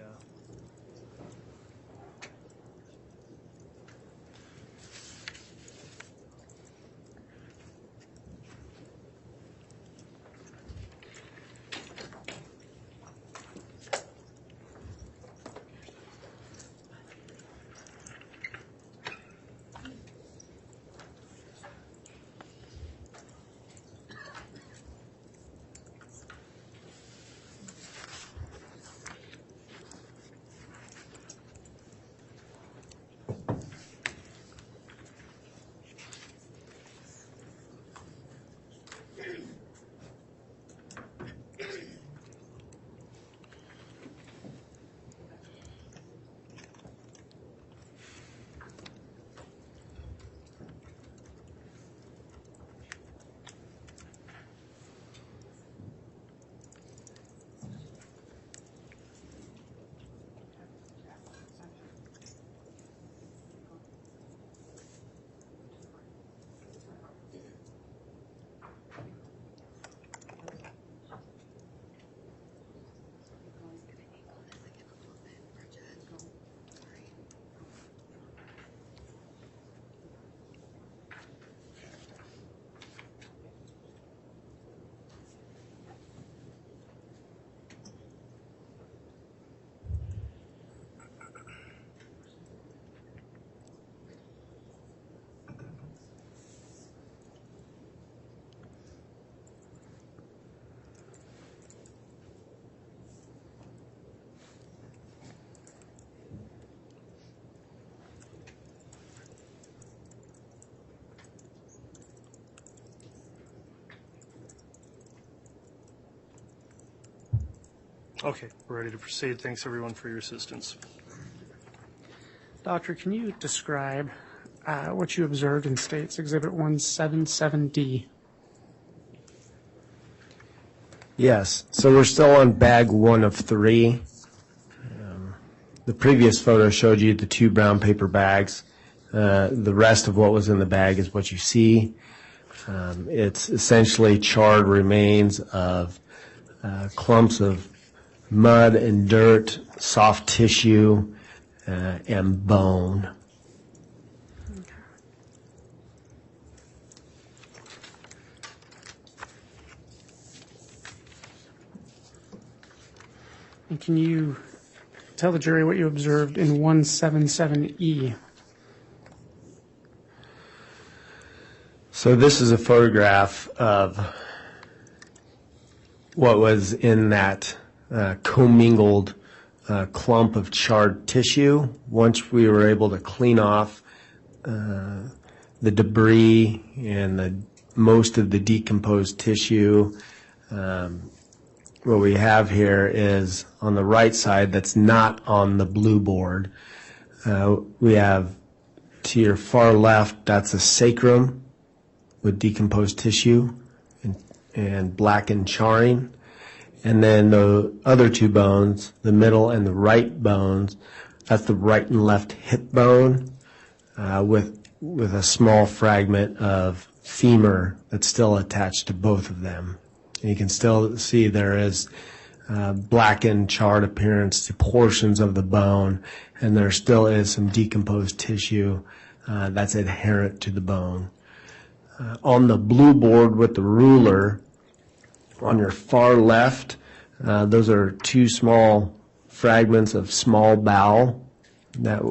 Okay, we're ready to proceed. Thanks, everyone, for your assistance. Doctor, can you describe what you observed in States Exhibit 177D? Yes, so we're still on bag 1 of 3. The previous photo showed you the 2 brown paper bags. The rest of what was in the bag is what you see. It's essentially charred remains of clumps of mud and dirt, soft tissue, and bone. And can you tell the jury what you observed in 177E? So this is a photograph of what was in that commingled clump of charred tissue. Once we were able to clean off the debris and most of the decomposed tissue, what we have here is on the right side that's not on the blue board. We have to your far left, that's a sacrum with decomposed tissue and blackened charring. And then the other 2 bones, the middle and the right bones, that's the right and left hip bone with a small fragment of femur that's still attached to both of them. And you can still see there is blackened, charred appearance to portions of the bone, and there still is some decomposed tissue that's adherent to the bone. On the blue board with the ruler, on your far left, those are 2 small fragments of small bowel that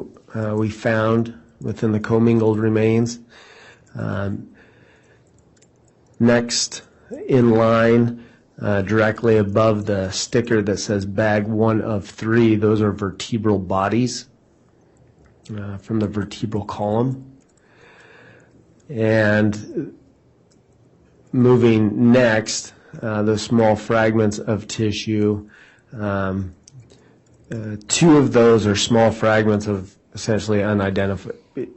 we found within the commingled remains. Next in line, directly above the sticker that says bag 1 of 3, those are vertebral bodies from the vertebral column. And moving next, the small fragments of tissue. 2 of those are small fragments of essentially unidentified.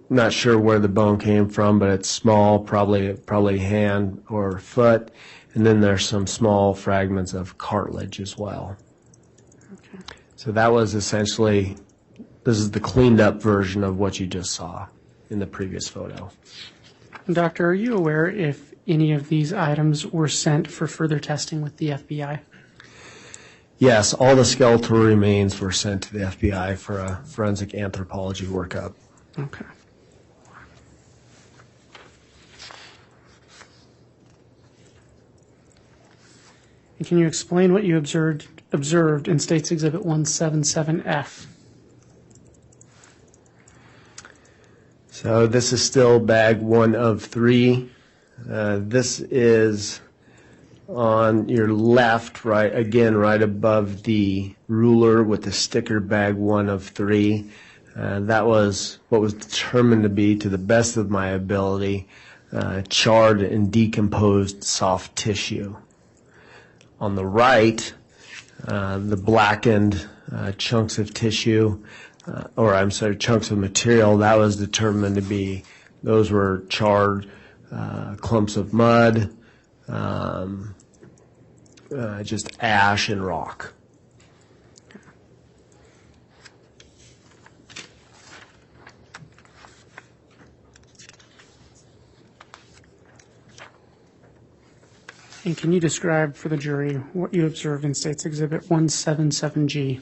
Not sure where the bone came from, but it's small, probably hand or foot. And then there's some small fragments of cartilage as well. Okay. So that was essentially, this is the cleaned up version of what you just saw in the previous photo. Doctor, are you aware if any of these items were sent for further testing with the FBI? Yes, all the skeletal remains were sent to the FBI for a forensic anthropology workup. Okay. And can you explain what you observed in State's Exhibit 177F? So this is still bag 1 of 3. This is on your left, right above the ruler with the sticker bag 1 of 3. That was what was determined to be, to the best of my ability, charred and decomposed soft tissue. On the right, the blackened chunks of tissue, chunks of material, that was determined to be, those were charred clumps of mud, just ash and rock. And can you describe for the jury what you observed in State's Exhibit 177G?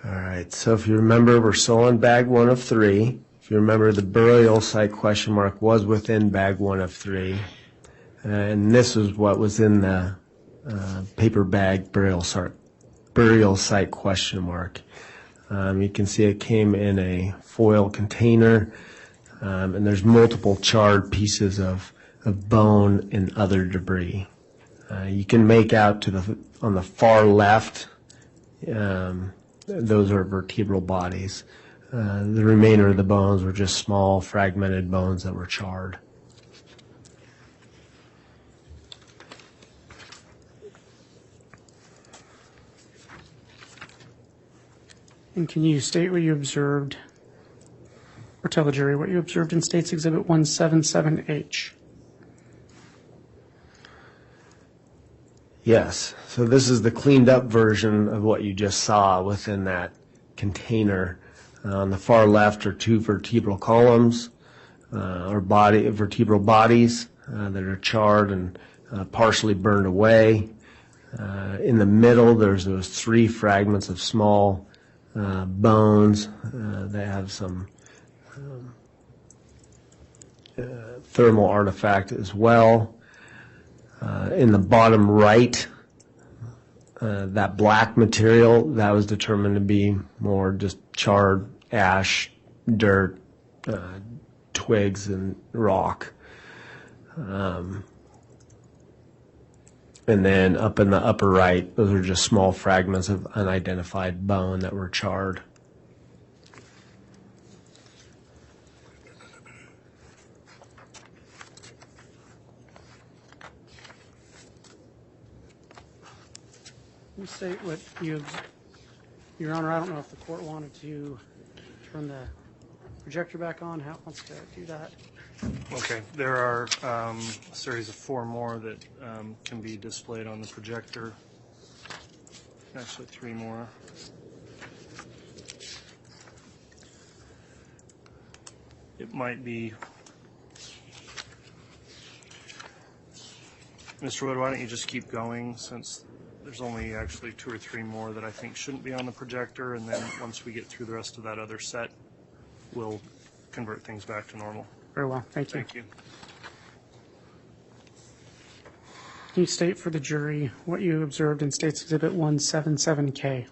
All right, so if you remember, we're still on bag 1 of 3. If you remember, the burial site question mark was within bag 1 of 3. And this is what was in the paper bag burial site question mark. You can see it came in a foil container, and there's multiple charred pieces of bone and other debris. You can make out on the far left, those are vertebral bodies. The remainder of the bones were just small fragmented bones that were charred. And can you state what you observed, or tell the jury what you observed in State's Exhibit 177H? Yes, so this is the cleaned up version of what you just saw within that container. On the far left are 2 vertebral columns, vertebral bodies that are charred and partially burned away. In the middle, there's those 3 fragments of small bones that have some thermal artifact as well. In the bottom right, that black material, that was determined to be more just charred ash, dirt, twigs, and rock. And then up in the upper right, those are just small fragments of unidentified bone that were charred. Can you state what you, Your Honor, I don't know if the court wanted to turn the projector back on. How it wants to do that? Okay, there are a series of 4 more that can be displayed on the projector. Actually, 3 more. It might be... Mr. Wood, why don't you just keep going, since there's only actually 2 or 3 more that I think shouldn't be on the projector, and then once we get through the rest of that other set, we'll convert things back to normal. Very well, thank you. Thank you. Can you state for the jury what you observed in State's Exhibit 177K?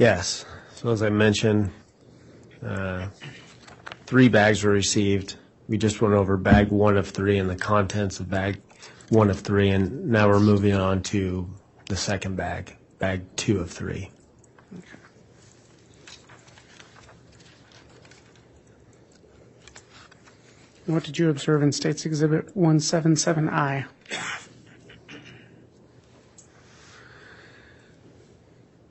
Yes. So as I mentioned, 3 bags were received. We just went over bag 1 of 3 and the contents of bag 1 of 3, and now we're moving on to the second bag, bag 2 of 3. And what did you observe in State's Exhibit 177I?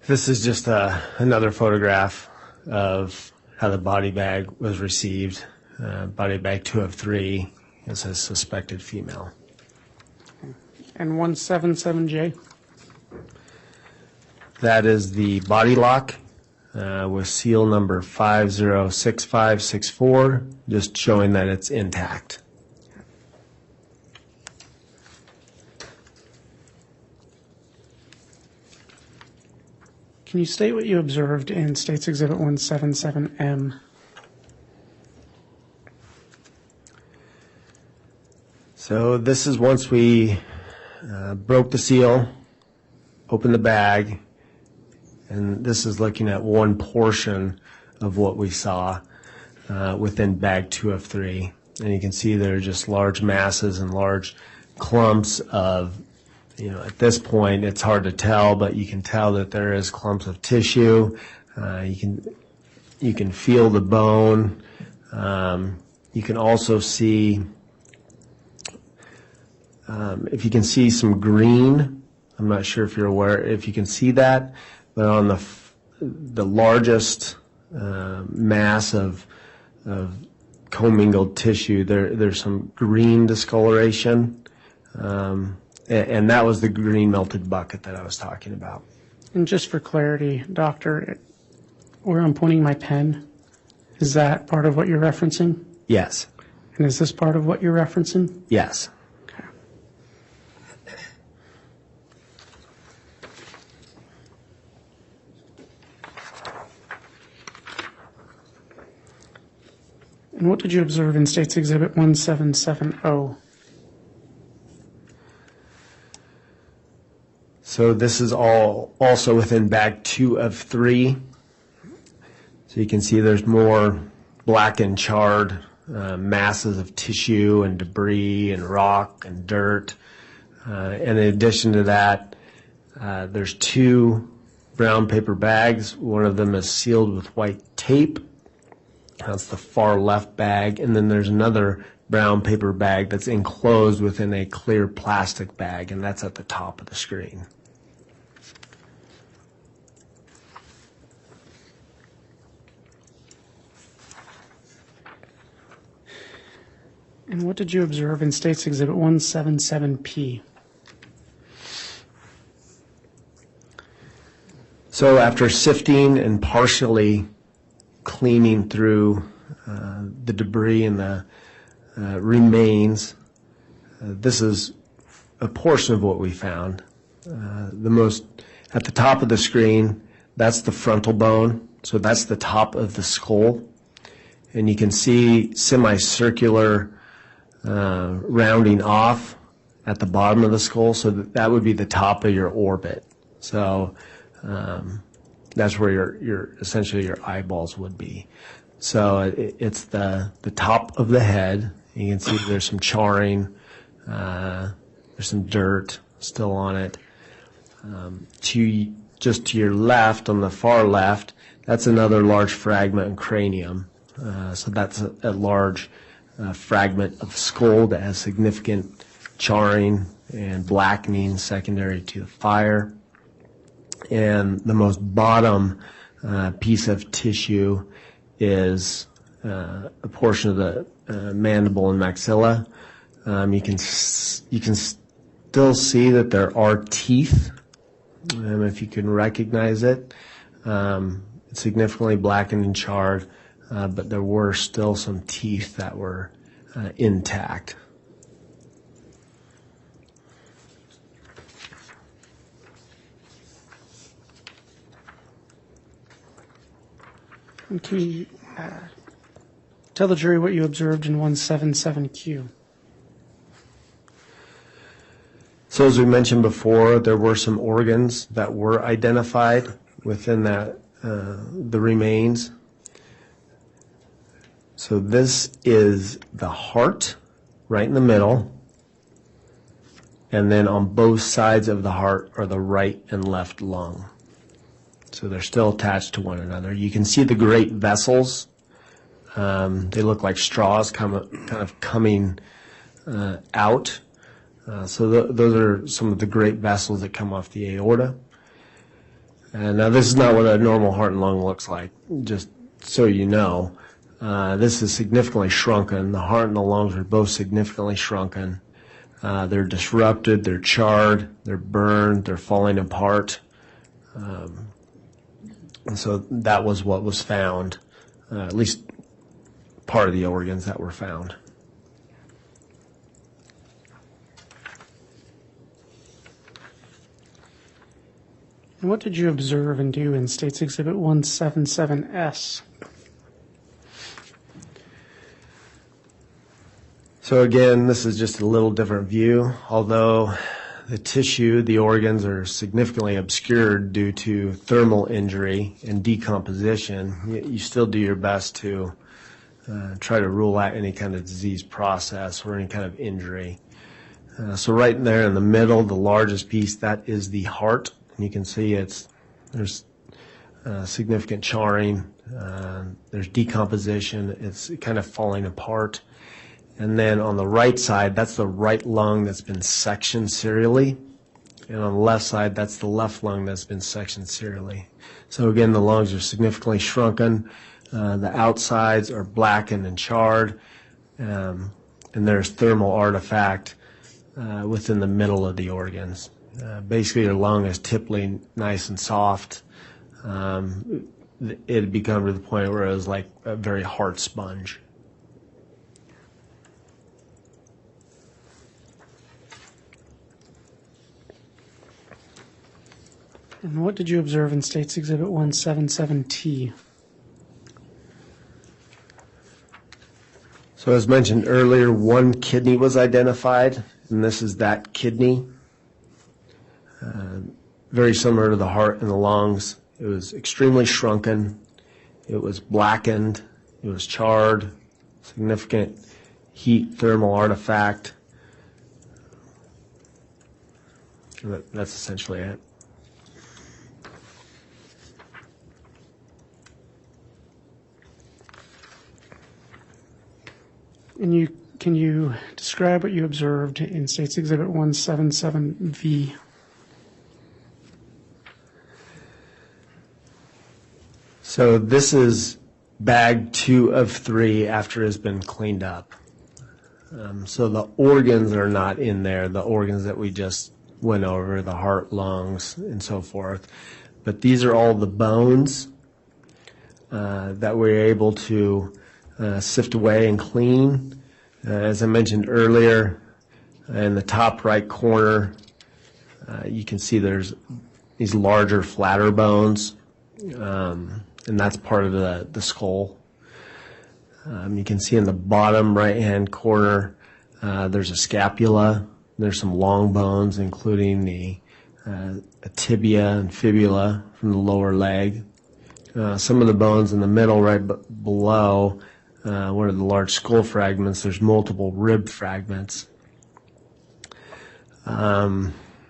This is just another photograph of how the body bag was received. Body bag 2 of 3 is a suspected female. And 177J? That is the body lock with seal number 506564, just showing that it's intact. Can you state what you observed in State's Exhibit 177M? So this is once we broke the seal, opened the bag, and this is looking at one portion of what we saw within bag 2 of 3. And you can see there are just large masses and large clumps of, at this point it's hard to tell, but you can tell that there is clumps of tissue. You can feel the bone. You can also see, if you can see some green, I'm not sure if you're aware, if you can see that, but on the largest mass of commingled tissue, there's some green discoloration, and that was the green melted bucket that I was talking about. And just for clarity, Doctor, where I'm pointing my pen, is that part of what you're referencing? Yes. And is this part of what you're referencing? Yes. Okay. And what did you observe in State's Exhibit 1770? So this is all also within bag 2 of 3. So you can see there's more black and charred masses of tissue and debris and rock and dirt. And in addition to that, there's 2 brown paper bags. One of them is sealed with white tape. That's the far left bag. And then there's another brown paper bag that's enclosed within a clear plastic bag, and that's at the top of the screen. And what did you observe in State's Exhibit 177P? So after sifting and partially cleaning through the debris and the remains, this is a portion of what we found. At the top of the screen, that's the frontal bone, so that's the top of the skull. And you can see semicircular rounding off at the bottom of the skull, so that would be the top of your orbit. So that's where your essentially your eyeballs would be. So it's the top of the head. You can see there's some charring, there's some dirt still on it. Just to your left, on the far left, that's another large fragment and cranium. So that's a large fragment of skull that has significant charring and blackening secondary to the fire. And the most bottom piece of tissue is a portion of the mandible and maxilla. You can still see that there are teeth, if you can recognize it. It's significantly blackened and charred, but there were still some teeth that were intact. And can you tell the jury what you observed in 177Q? So as we mentioned before, there were some organs that were identified within that the remains. So this is the heart right in the middle, and then on both sides of the heart are the right and left lung. So they're still attached to one another. You can see the great vessels. They look like straws kind of coming out. So those are some of the great vessels that come off the aorta. And now this is not what a normal heart and lung looks like, just so you know. This is significantly shrunken. The heart and the lungs are both significantly shrunken. They're disrupted, they're charred, they're burned, they're falling apart. And so that was what was found, at least part of the organs that were found. And what did you observe and do in States Exhibit 177S? So again, this is just a little different view. Although the tissue, the organs are significantly obscured due to thermal injury and decomposition, you still do your best to try to rule out any kind of disease process or any kind of injury. So right there in the middle, the largest piece, that is the heart. And you can see there's significant charring, there's decomposition, it's kind of falling apart. And then on the right side, that's the right lung that's been sectioned serially. And on the left side, that's the left lung that's been sectioned serially. So again, the lungs are significantly shrunken. The outsides are blackened and charred. And there's thermal artifact within the middle of the organs. Basically, your lung is typically nice and soft. It had become to the point where it was like a very hard sponge. And what did you observe in States Exhibit 177T? So as mentioned earlier, one kidney was identified, and this is that kidney. Very similar to the heart and the lungs. It was extremely shrunken. It was blackened. It was charred. Significant heat thermal artifact. That's essentially it. And can you describe what you observed in States Exhibit 177V? So this is bag 2 of 3 after it's been cleaned up. So the organs are not in there, the organs that we just went over, the heart, lungs, and so forth. But these are all the bones that we're able to sift away and clean. As I mentioned earlier, in the top right corner, you can see there's these larger, flatter bones, and that's part of the skull. You can see in the bottom right-hand corner, there's a scapula. There's some long bones, including a tibia and fibula from the lower leg. Some of the bones in the middle, right below one of the large skull fragments, there's multiple rib fragments.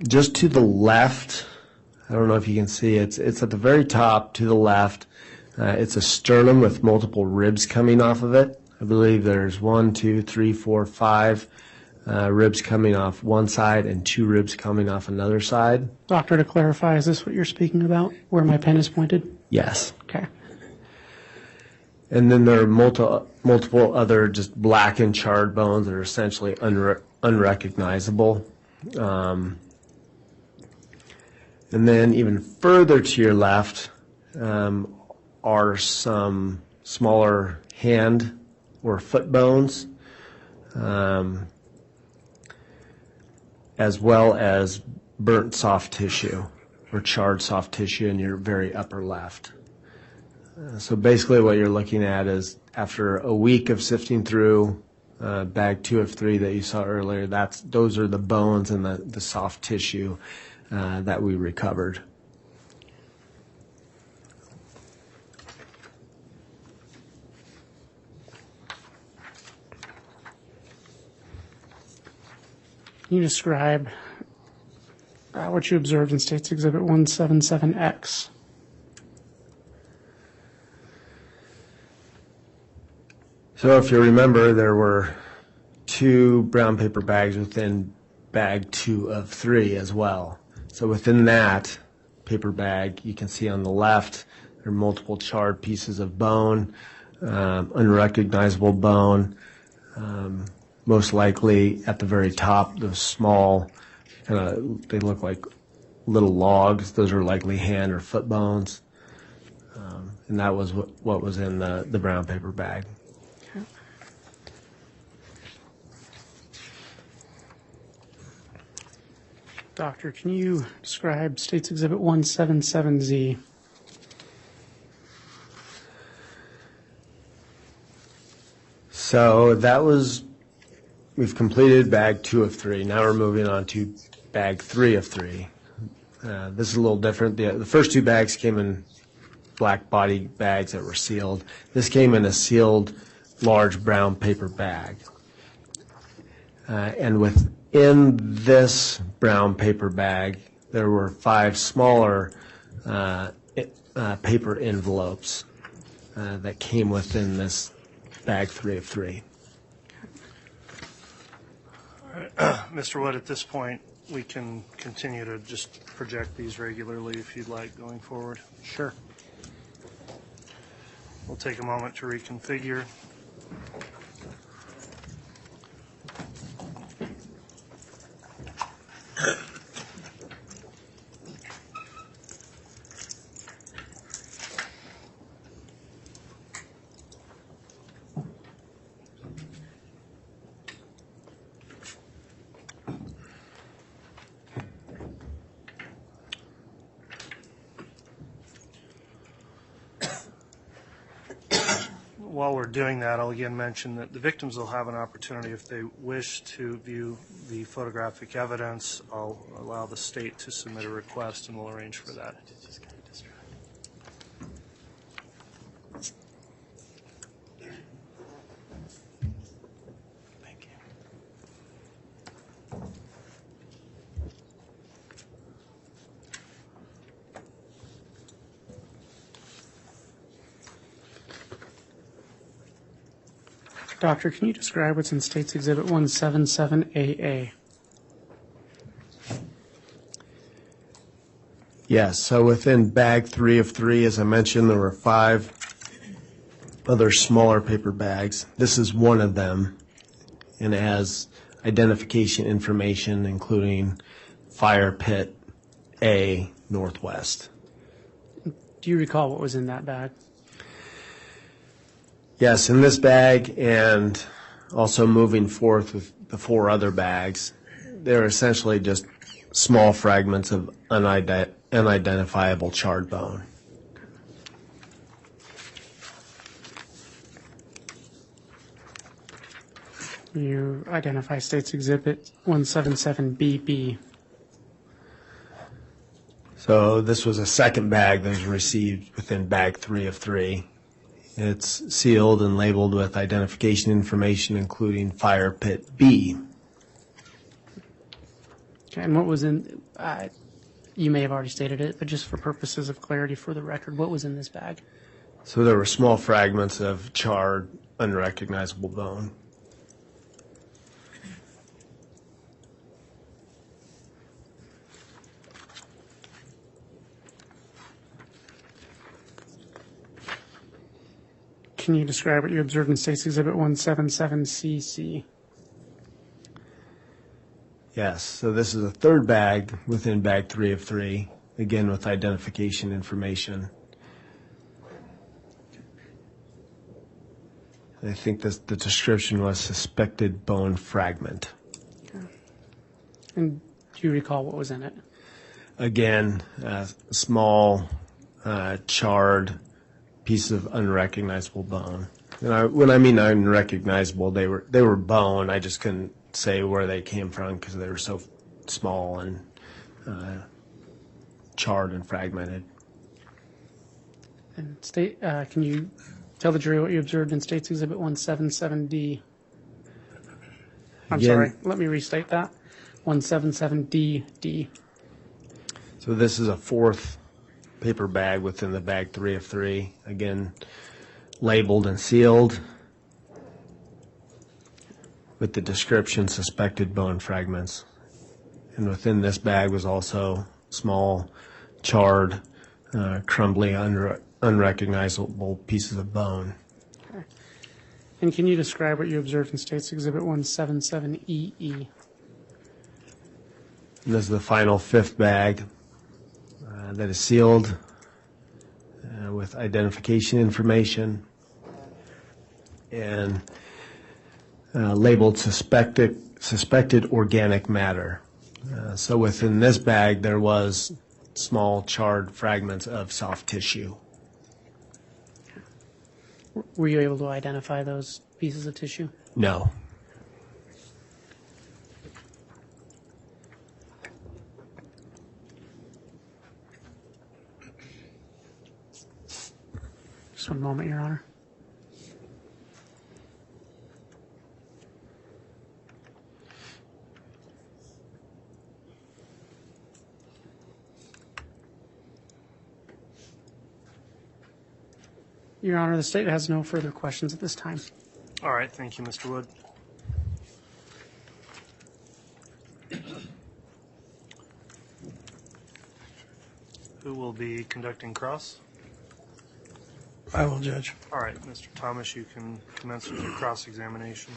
Just to the left, I don't know if you can see, it's at the very top to the left. It's a sternum with multiple ribs coming off of it. I believe there's 1, 2, 3, 4, 5 ribs coming off one side and 2 ribs coming off another side. Doctor, to clarify, is this what you're speaking about, where my pen is pointed? Yes. Okay. And then there are multiple other just black and charred bones that are essentially unrecognizable. And then even further to your left are some smaller hand or foot bones, as well as burnt soft tissue or charred soft tissue in your very upper left. So basically what you're looking at is after a week of sifting through bag 2 of 3 that you saw earlier, those are the bones and the soft tissue that we recovered. Can you describe what you observed in State's Exhibit 177X? So if you remember, there were 2 brown paper bags within bag 2 of 3 as well. So within that paper bag, you can see on the left, there are multiple charred pieces of bone, unrecognizable bone. Most likely at the very top, those small, they look like little logs. Those are likely hand or foot bones. And that was what was in the brown paper bag. Doctor, can you describe State's Exhibit 177Z? So that was, we've completed bag 2 of 3. Now we're moving on to bag 3 of 3. This is a little different. The first 2 bags came in black body bags that were sealed. This came in a sealed large brown paper bag. And within this brown paper bag, there were 5 smaller paper envelopes that came within this bag 3 of 3. Mr. Wood, at this point, we can continue to just project these regularly if you'd like going forward. Sure. We'll take a moment to reconfigure. While we're doing that, I'll again mention that the victims will have an opportunity if they wish to view the photographic evidence. I'll allow the state to submit a request and we'll arrange for that. Thank you. Doctor, can you describe what's in State's Exhibit 177AA? Yes, so within bag 3 of 3, as I mentioned, there were 5 other smaller paper bags. This is one of them, and it has identification information, including fire pit A Northwest. Do you recall what was in that bag? Yes, in this bag and also moving forth with the 4 other bags, they're essentially just small fragments of unidentifiable charred bone. You identify State's Exhibit 177BB. So this was a second bag that was received within bag 3 of 3. It's sealed and labeled with identification information, including fire pit B. Okay, and what was in, you may have already stated it, but just for purposes of clarity for the record, what was in this bag? So there were small fragments of charred, unrecognizable bone. Can you describe what you observed in State's Exhibit 177CC? Yes, so this is a third bag within bag 3 of 3, again with identification information. I think the description was suspected bone fragment. Okay. And do you recall what was in it? Again, small, charred piece of unrecognizable bone. And when I mean unrecognizable, they were bone. I just couldn't say where they came from because they were so small and charred and fragmented. And State, can you tell the jury what you observed in State's Exhibit 177D? I'm Again- sorry, let me restate that. 177DD. So this is a fourth paper bag within the bag 3 of 3. Again, labeled and sealed with the description suspected bone fragments. And within this bag was also small, charred, crumbly, unrecognizable pieces of bone. And can you describe what you observed in State's Exhibit 177EE? And this is the final fifth bag that is sealed with identification information and labeled suspected organic matter. So within this bag there was small charred fragments of soft tissue. Were you able to identify those pieces of tissue? No. Just one moment, Your Honor. Your Honor, the state has no further questions at this time. All right, thank you, Mr. Wood. Who will be conducting cross? I will, Judge. All right, Mr. Thomas, you can commence with your cross-examination.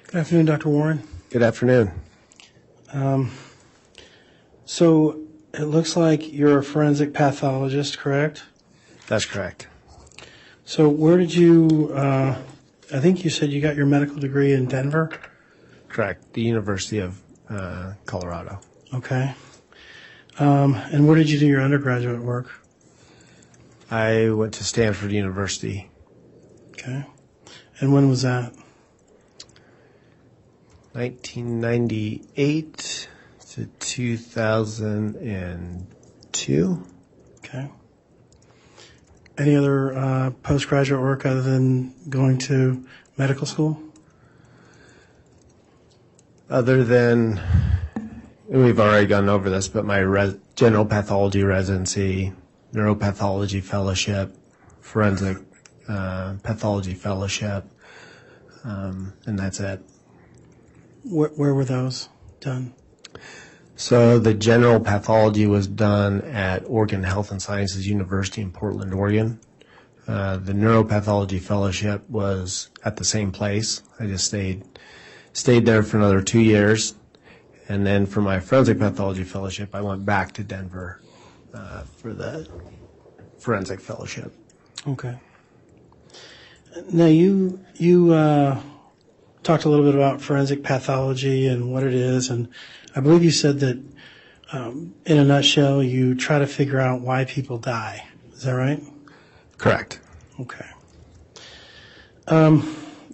Good afternoon, Dr. Warren. Good afternoon. So it looks like you're a forensic pathologist, correct? That's correct. So where did you, I think you said you got your medical degree in Denver? Correct. The University of Colorado. Okay. And where did you do your undergraduate work? I went to Stanford University. Okay. And when was that? 1998 to 2002. Okay. Any other postgraduate work other than going to medical school? Other than, and we've already gone over this, but my general pathology residency, neuropathology fellowship, forensic pathology fellowship, and that's it. Where were those done? So the general pathology was done at Oregon Health and Sciences University in Portland, Oregon. The neuropathology fellowship was at the same place. I just stayed there for another 2 years. And then for my forensic pathology fellowship, I went back to Denver for the forensic fellowship. Okay. Now you talked a little bit about forensic pathology and what it is, and I believe you said that in a nutshell you try to figure out why people die. Is that right? Correct. Okay.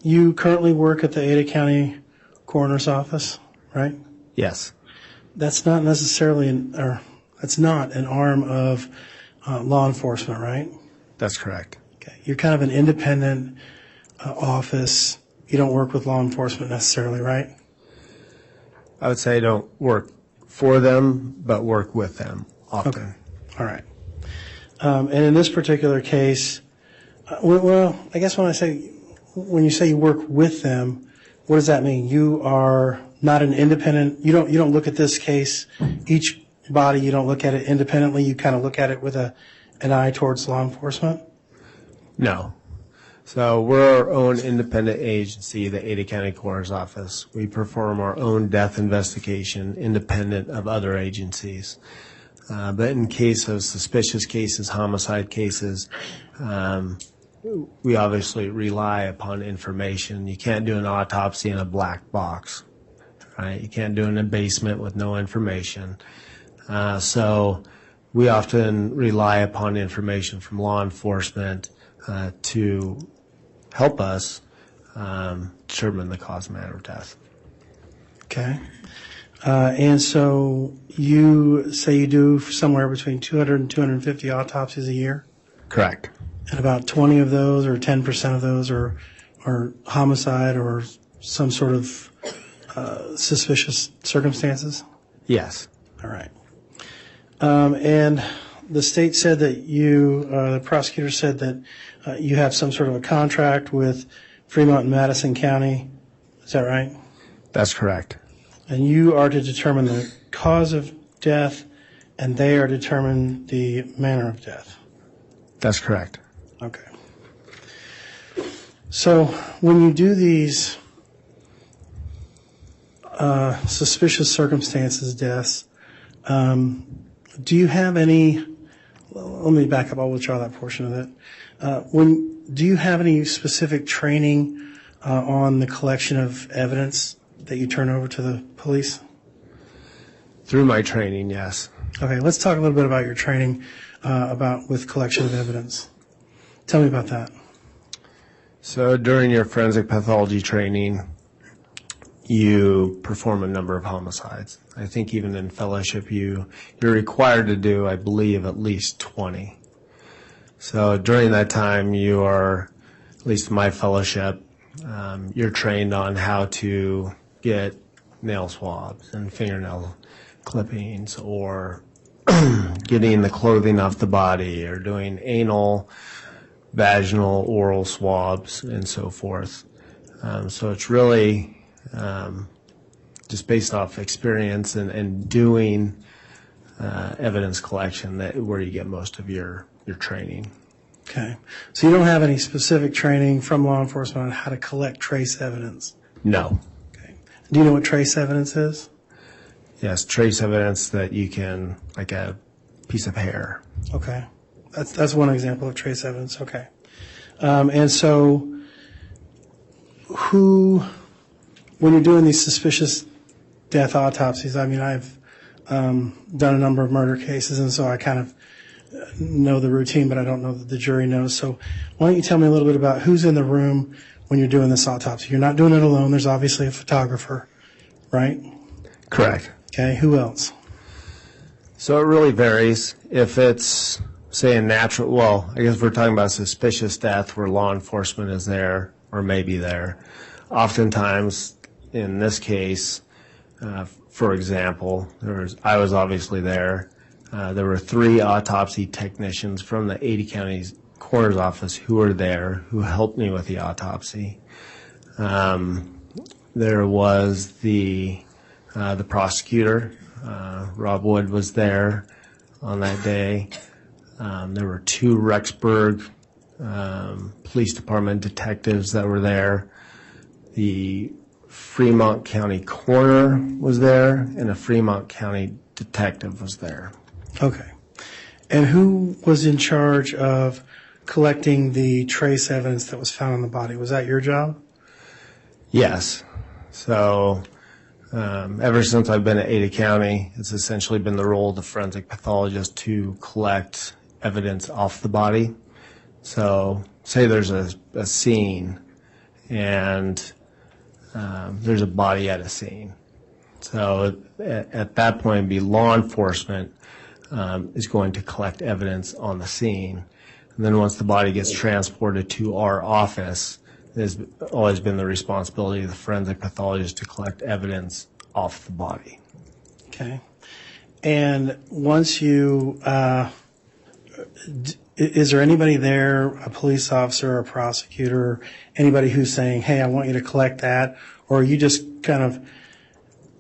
You currently work at the Ada County Coroner's Office, right? Yes. That's not necessarily that's not an arm of law enforcement, right? That's correct. Okay. You're kind of an independent office. You don't work with law enforcement necessarily, right? I would say I don't work for them, but work with them often. Okay. All right. And in this particular case, well, I guess when you say you work with them, what does that mean? You are not an independent. You don't look at this case, each body. You don't look at it independently. You kind of look at it with an eye towards law enforcement. No. So we're our own independent agency, the Ada County Coroner's Office. We perform our own death investigation independent of other agencies. But in case of suspicious cases, homicide cases, we obviously rely upon information. You can't do an autopsy in a black box, right? You can't do it in a basement with no information. So we often rely upon information from law enforcement to help us determine the cause and manner of death. Okay. And so you say you do somewhere between 200 and 250 autopsies a year? Correct. And about 20 of those or 10% of those are homicide or some sort of suspicious circumstances? Yes. All right. And the state said that the prosecutor said that you have some sort of a contract with Fremont and Madison County. Is that right? That's correct. And you are to determine the cause of death, and they are to determine the manner of death. That's correct. Okay. So when you do these suspicious circumstances deaths, do you have any, let me back up, I'll withdraw that portion of it. Do you have any specific training on the collection of evidence that you turn over to the police? Through my training, yes. Okay, let's talk a little bit about your training with collection of evidence. Tell me about that. So during your forensic pathology training, you perform a number of homicides. I think even in fellowship, you're required to do, I believe, at least 20. So during that time, you are, at least in my fellowship, you're trained on how to get nail swabs and fingernail clippings, or getting the clothing off the body, or doing anal, vaginal, oral swabs, and so forth. So it's really just based off experience and doing evidence collection where you get most of your training. Okay. So you don't have any specific training from law enforcement on how to collect trace evidence? No. Okay. Do you know what trace evidence is? Yes, trace evidence that you can, like a piece of hair. Okay. That's one example of trace evidence. Okay. And so when you're doing these suspicious death autopsies, I mean, I've done a number of murder cases, and so I kind of know the routine, but I don't know that the jury knows. So why don't you tell me a little bit about who's in the room when you're doing this autopsy? You're not doing it alone. There's obviously a photographer, right? Correct. Okay. Who else? So it really varies. If it's, say, a natural, well, I guess we're talking about suspicious death where law enforcement is there or may be there. Oftentimes, in this case, for example, I was obviously there. There were 3 autopsy technicians from the 80 counties coroner's office who were there, who helped me with the autopsy. There was the prosecutor, Rob Wood, was there on that day. There were 2 Rexburg Police Department detectives that were there. The Fremont County coroner was there, and a Fremont County detective was there. Okay. And who was in charge of collecting the trace evidence that was found on the body? Was that your job? Yes. So ever since I've been at Ada County, it's essentially been the role of the forensic pathologist to collect evidence off the body. So say there's a scene and there's a body at a scene. So at that point, it'd be law enforcement is going to collect evidence on the scene. And then once the body gets transported to our office, it has always been the responsibility of the forensic pathologist to collect evidence off the body. Okay. And once you, is there anybody there, a police officer, a prosecutor, anybody who's saying, hey, I want you to collect that? Or are you just kind of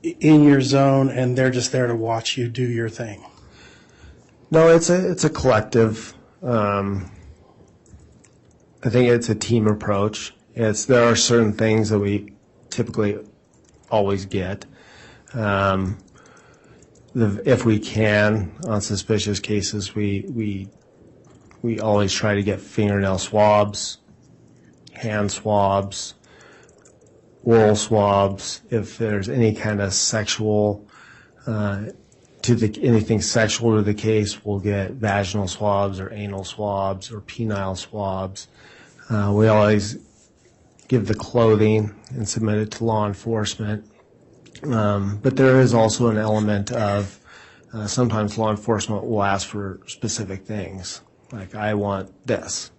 in your zone and they're just there to watch you do your thing? No, it's a collective. I think it's a team approach. There are certain things that we typically always get. if we can, on suspicious cases, we always try to get fingernail swabs, hand swabs, oral swabs. If there's any kind of sexual anything sexual to the case, we'll get vaginal swabs or anal swabs or penile swabs. We always give the clothing and submit it to law enforcement. But there is also an element of sometimes law enforcement will ask for specific things, like, I want this.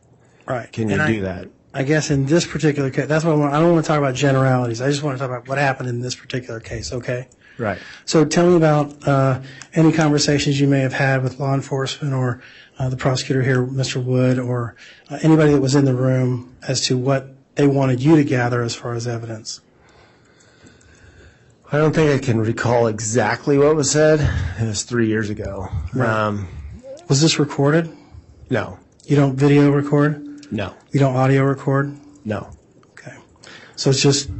Right. Can you do that? I guess in this particular case, that's what I don't want to talk about generalities. I just want to talk about what happened in this particular case, okay? Right. So tell me about any conversations you may have had with law enforcement or the prosecutor here, Mr. Wood, or anybody that was in the room as to what they wanted you to gather as far as evidence. I don't think I can recall exactly what was said. It was 3 years ago. Right. Was this recorded? No. You don't video record? No. You don't audio record? No. Okay. So it's just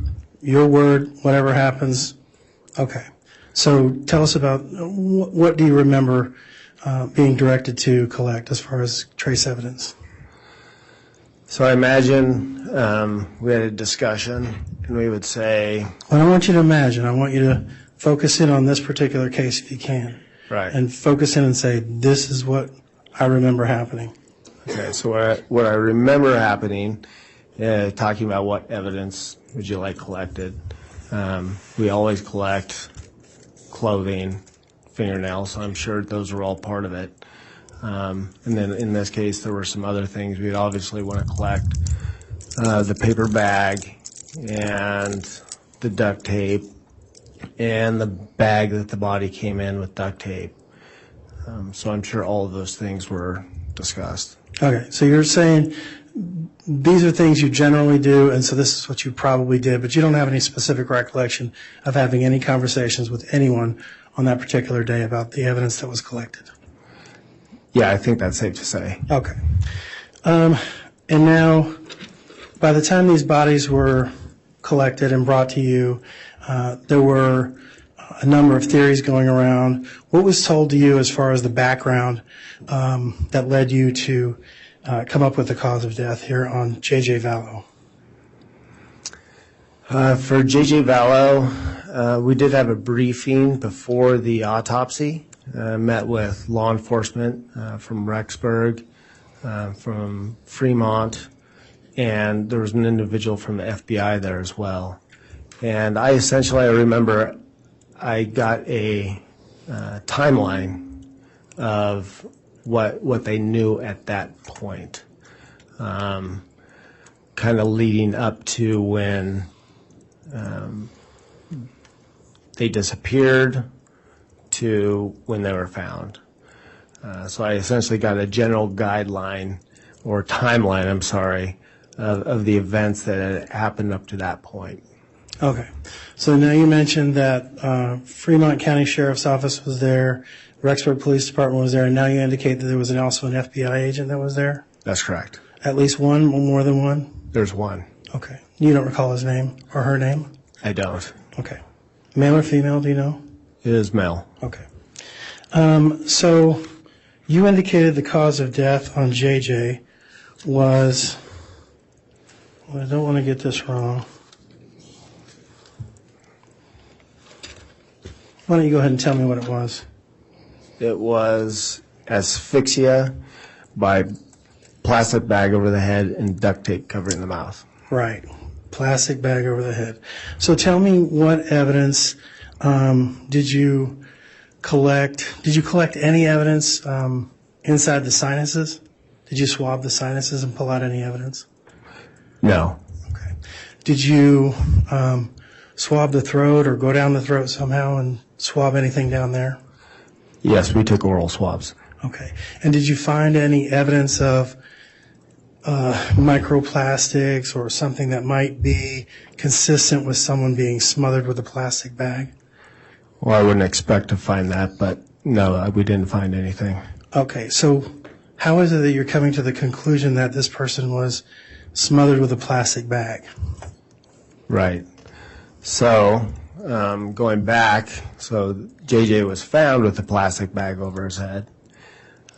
your word, whatever happens. Okay. So tell us about what do you remember being directed to collect as far as trace evidence? So I imagine we had a discussion, and we would say... I don't want you to imagine. I want you to focus in on this particular case if you can. Right. And focus in and say, this is what I remember happening. Okay, so what I remember happening, talking about what evidence would you like collected, we always collect clothing, fingernails, so I'm sure those are all part of it. And then in this case, there were some other things. We'd obviously want to collect the paper bag and the duct tape and the bag that the body came in with duct tape. So I'm sure all of those things were discussed. Okay, so you're saying these are things you generally do, and so this is what you probably did, but you don't have any specific recollection of having any conversations with anyone on that particular day about the evidence that was collected. Yeah, I think that's safe to say. Okay. And now, by the time these bodies were collected and brought to you, there were a number of theories going around. What was told to you as far as the background that led you to come up with the cause of death here on JJ Vallow? For JJ Vallow, we did have a briefing before the autopsy. Met with law enforcement from Rexburg, from Fremont, and there was an individual from the FBI there as well. And I remember I got a timeline of what they knew at that point, kind of leading up to when they disappeared to when they were found. So I essentially got a general guideline or timeline, of the events that had happened up to that point. Okay. So now you mentioned that Fremont County Sheriff's Office was there, Rexburg Police Department was there, and now you indicate that there was also an FBI agent that was there? That's correct. At least one, or more than one? There's one. Okay. You don't recall his name or her name? I don't. Okay. Male or female, do you know? It is male. Okay. So you indicated the cause of death on JJ was, well, I don't want to get this wrong. Why don't you go ahead and tell me what it was? It was asphyxia by plastic bag over the head and duct tape covering the mouth. Right. Plastic bag over the head. So tell me what evidence did you collect? Did you collect any evidence inside the sinuses? Did you swab the sinuses and pull out any evidence? No. Okay. Did you swab the throat or go down the throat somehow and swab anything down there? Yes, we took oral swabs. Okay. And did you find any evidence of microplastics or something that might be consistent with someone being smothered with a plastic bag? Well, I wouldn't expect to find that, but no, we didn't find anything. Okay. So how is it that you're coming to the conclusion that this person was smothered with a plastic bag? Right. So going back, so JJ was found with a plastic bag over his head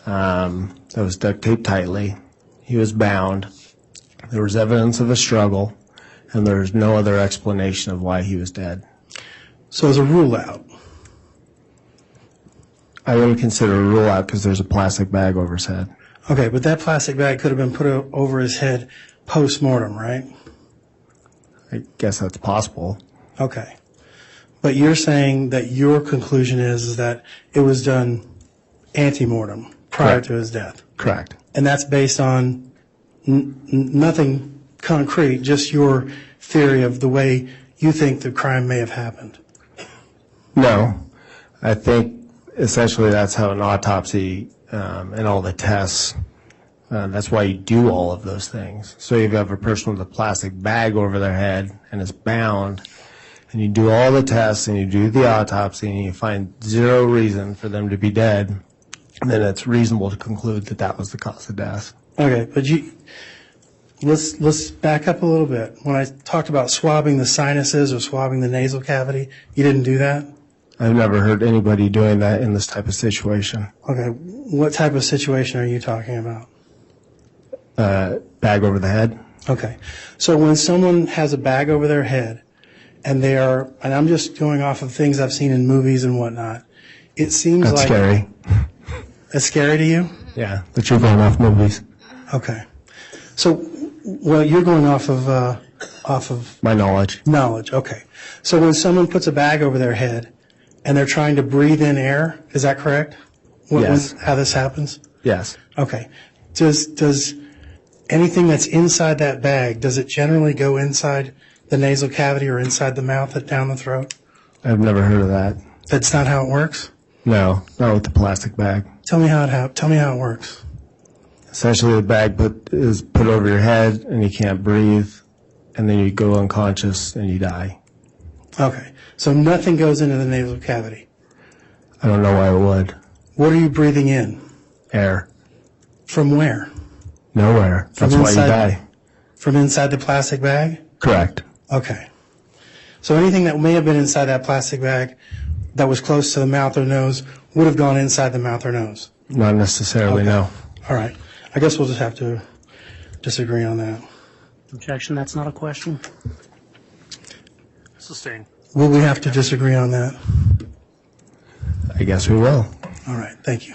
that was duct taped tightly. He was bound. There was evidence of a struggle, and there's no other explanation of why he was dead. So as a rule out. I wouldn't consider a rule out because there's a plastic bag over his head. Okay, but that plastic bag could have been put over his head post-mortem, right? I guess that's possible. Okay. But you're saying that your conclusion is that it was done ante-mortem, prior Correct. to his death. Correct. And that's based on nothing concrete, just your theory of the way you think the crime may have happened. No. I think essentially that's how an autopsy and all the tests, that's why you do all of those things. So you have a person with a plastic bag over their head and it's bound, and you do all the tests and you do the autopsy and you find zero reason for them to be dead, then it's reasonable to conclude that that was the cause of death. Okay, but let's back up a little bit. When I talked about swabbing the sinuses or swabbing the nasal cavity, you didn't do that? I've never heard anybody doing that in this type of situation. Okay, what type of situation are you talking about? Bag over the head? Okay, so when someone has a bag over their head and and I'm just going off of things I've seen in movies and whatnot, it seems That's like... scary. It's scary to you? Yeah, but you're going off movies. Okay. So, well, you're going off of My knowledge. knowledge. Okay. So when someone puts a bag over their head and they're trying to breathe in air, is that correct? Yes. How this happens? Yes. Okay. Does anything that's inside that bag, does it generally go inside the nasal cavity or inside the mouth and down the throat? I've never heard of that. That's not how it works? No, not with the plastic bag. Tell me how it works. Essentially, the bag is put over your head and you can't breathe, and then you go unconscious and you die. Okay. So nothing goes into the nasal cavity. I don't know why it would. What are you breathing in? Air. From where? Nowhere. That's why you die. From inside the plastic bag? Correct. Okay. So anything that may have been inside that plastic bag that was close to the mouth or nose would have gone inside the mouth or nose? Not necessarily, no. All right. I guess we'll just have to disagree on that. Objection, that's not a question. Sustained. Will we have to disagree on that? I guess we will. All right. Thank you.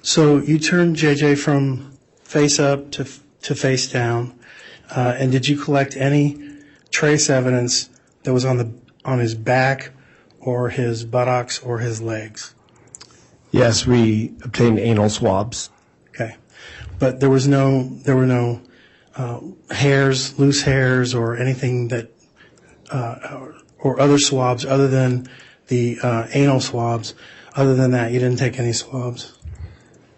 So you turned JJ from face up to face down, and did you collect any trace evidence that was on his back or his buttocks or his legs? Yes, we obtained anal swabs. Okay, but there were no hairs, loose hairs, or anything that or other swabs other than the anal swabs. Other than that, you didn't take any swabs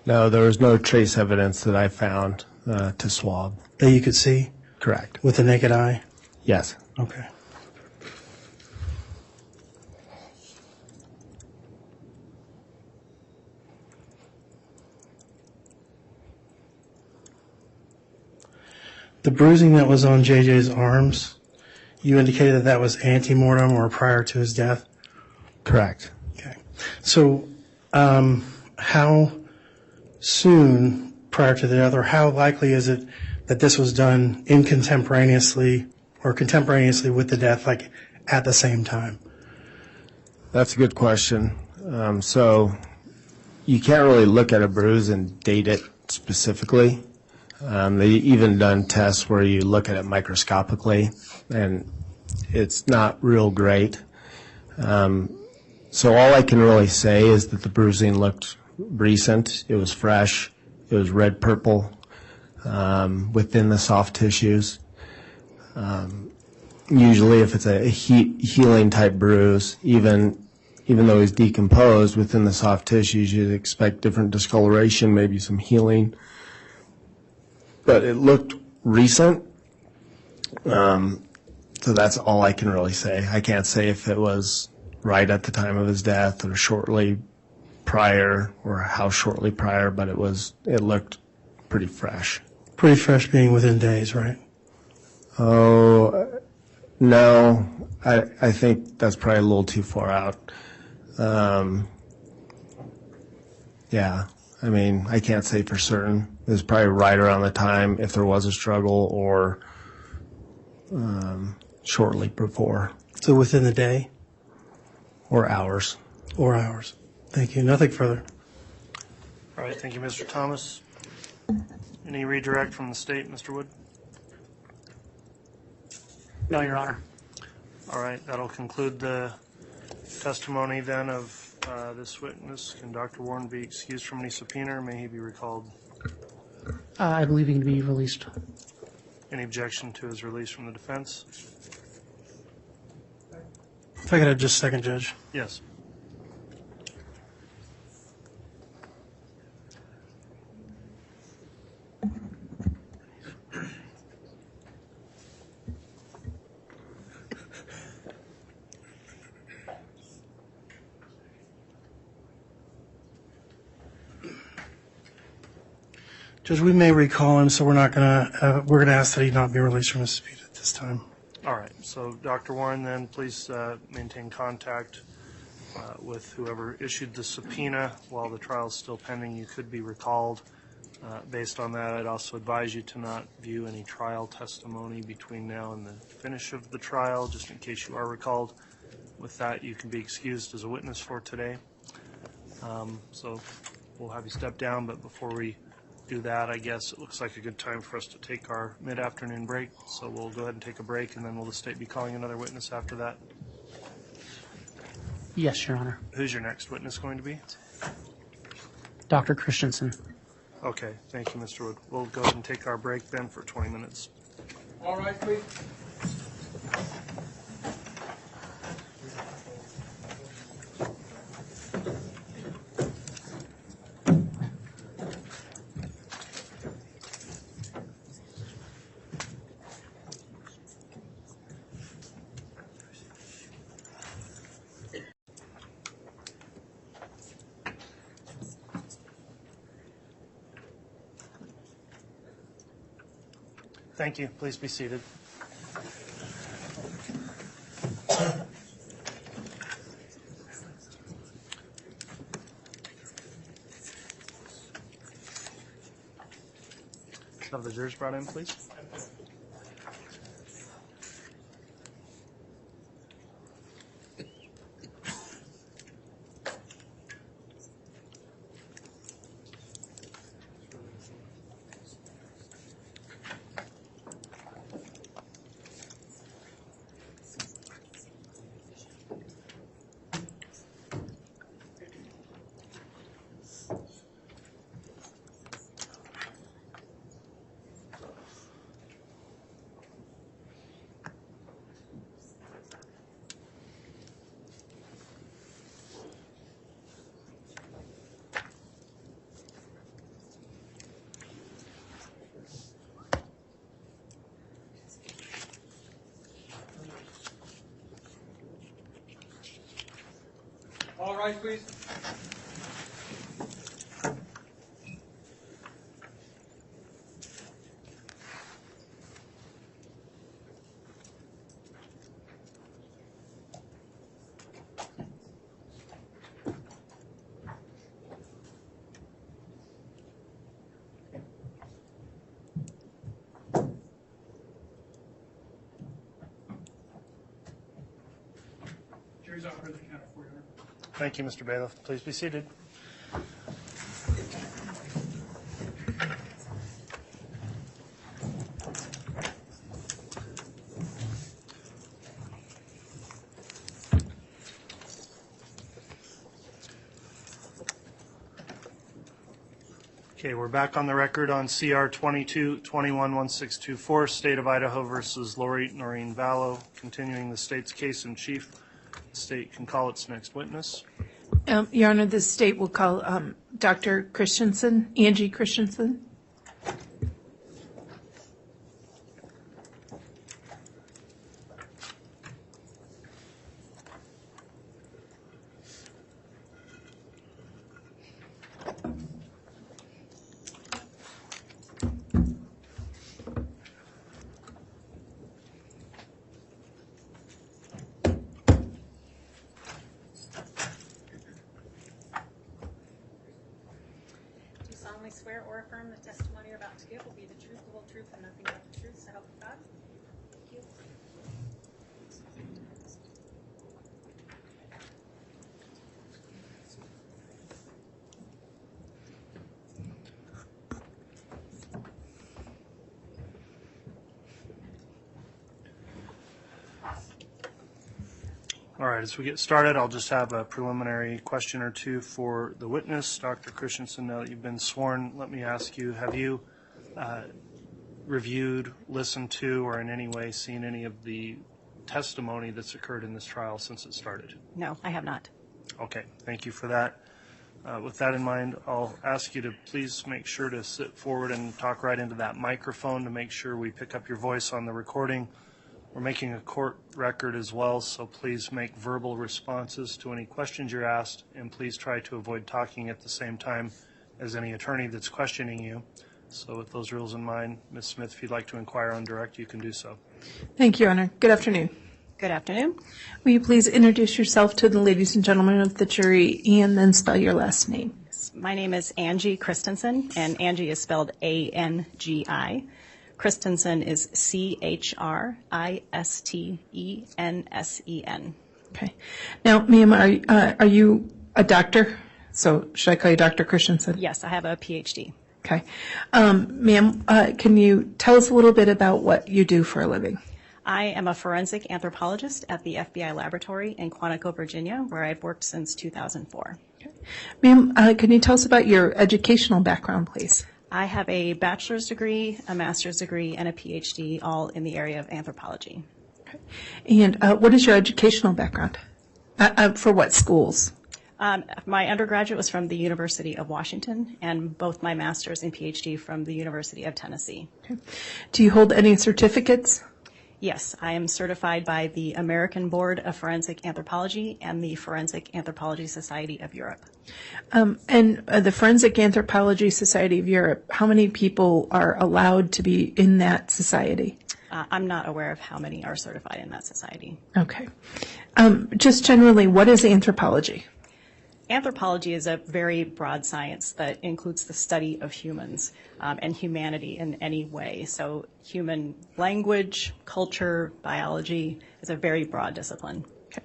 No, there was no trace evidence that I found to swab. that you could see Correct. with the naked eye? Yes. Okay. The bruising that was on JJ's arms, you indicated that was ante-mortem or prior to his death? Correct. Okay. So, how soon prior to the death, or how likely is it that this was done contemporaneously with the death, like at the same time? That's a good question. So you can't really look at a bruise and date it specifically. They even done tests where you look at it microscopically, and it's not real great. So all I can really say is that the bruising looked recent. It was fresh. It was red-purple within the soft tissues. Usually if it's a healing type bruise, even though he's decomposed within the soft tissues, you'd expect different discoloration, maybe some healing. But it looked recent, so that's all I can really say. I can't say if it was right at the time of his death or shortly prior or how shortly prior, but it looked pretty fresh. Pretty fresh being within days, right? Oh, no, I think that's probably a little too far out. Yeah, I mean, I can't say for certain. It was probably right around the time if there was a struggle or shortly before. So within the day Or hours. or hours. Thank you. Nothing further. All right, thank you, Mr. Thomas. Any redirect from the state, Mr. Wood? No, Your Honor. All right, that'll conclude the testimony then of this witness. Can Dr. Warren be excused from any subpoena, or may he be recalled? I believe he can be released. Any objection to his release from the defense? If I could have just a second, Judge. Yes. Judge, we may recall him, so we're gonna ask that he not be released from his subpoena at this time. All right, so Dr. Warren, then please maintain contact with whoever issued the subpoena while the trial is still pending. You could be recalled. Based on that, I'd also advise you to not view any trial testimony between now and the finish of the trial, just in case you are recalled. With that, you can be excused as a witness for today. So we'll have you step down, but before we do that, I guess it looks like a good time for us to take our mid-afternoon break. So we'll go ahead and take a break, and then will the state be calling another witness after that? Yes, Your Honor. Who's your next witness going to be? Dr. Christensen. Okay, thank you, Mr. Wood. We'll go ahead and take our break then for 20 minutes. All right, please. Thank you. Please be seated. Have the jurors brought in, please. All right, please. Jury's out for the count of 400. Thank you, Mr. Bailiff. Please be seated. Okay, we're back on the record on CR 22-21-1624, State of Idaho versus Lori Noreen Vallow. Continuing the state's case in chief, the state can call its next witness. Your Honor, the state will call Dr. Christensen, Angie Christensen. Swear or affirm the testimony you're about to give will be the truth, the whole truth, and nothing but the truth, so help you God? Thank you. All right, as we get started, I'll just have a preliminary question or two for the witness. Dr. Christensen, now that you've been sworn, let me ask you, have you reviewed, listened to, or in any way seen any of the testimony that's occurred in this trial since it started? No, I have not. Okay, thank you for that. With that in mind, I'll ask you to please make sure to sit forward and talk right into that microphone to make sure we pick up your voice on the recording. We're making a court record as well, so please make verbal responses to any questions you're asked, and please try to avoid talking at the same time as any attorney that's questioning you. So with those rules in mind, Ms. Smith, if you'd like to inquire on direct, you can do so. Thank you, Your Honor. Good afternoon. Good afternoon. Will you please introduce yourself to the ladies and gentlemen of the jury and then spell your last name? My name is Angie Christensen, and Angie is spelled A-N-G-I. Christensen is C-H-R-I-S-T-E-N-S-E-N. Okay. Now, ma'am, are you a doctor? So should I call you Dr. Christensen? Yes, I have a PhD. Okay. Ma'am, can you tell us a little bit about what you do for a living? I am a forensic anthropologist at the FBI laboratory in Quantico, Virginia, where I've worked since 2004. Okay. Ma'am, can you tell us about your educational background, please? I have a bachelor's degree, a master's degree, and a PhD, all in the area of anthropology. Okay. And what is your educational background? For what schools? My undergraduate was from the University of Washington, and both my master's and PhD from the University of Tennessee. Okay. Do you hold any certificates? Yes, I am certified by the American Board of Forensic Anthropology and the Forensic Anthropology Society of Europe. And the Forensic Anthropology Society of Europe, how many people are allowed to be in that society? I'm not aware of how many are certified in that society. Okay. Just generally, what is anthropology? Anthropology is a very broad science that includes the study of humans and humanity in any way. So human language, culture, biology is a very broad discipline. Okay.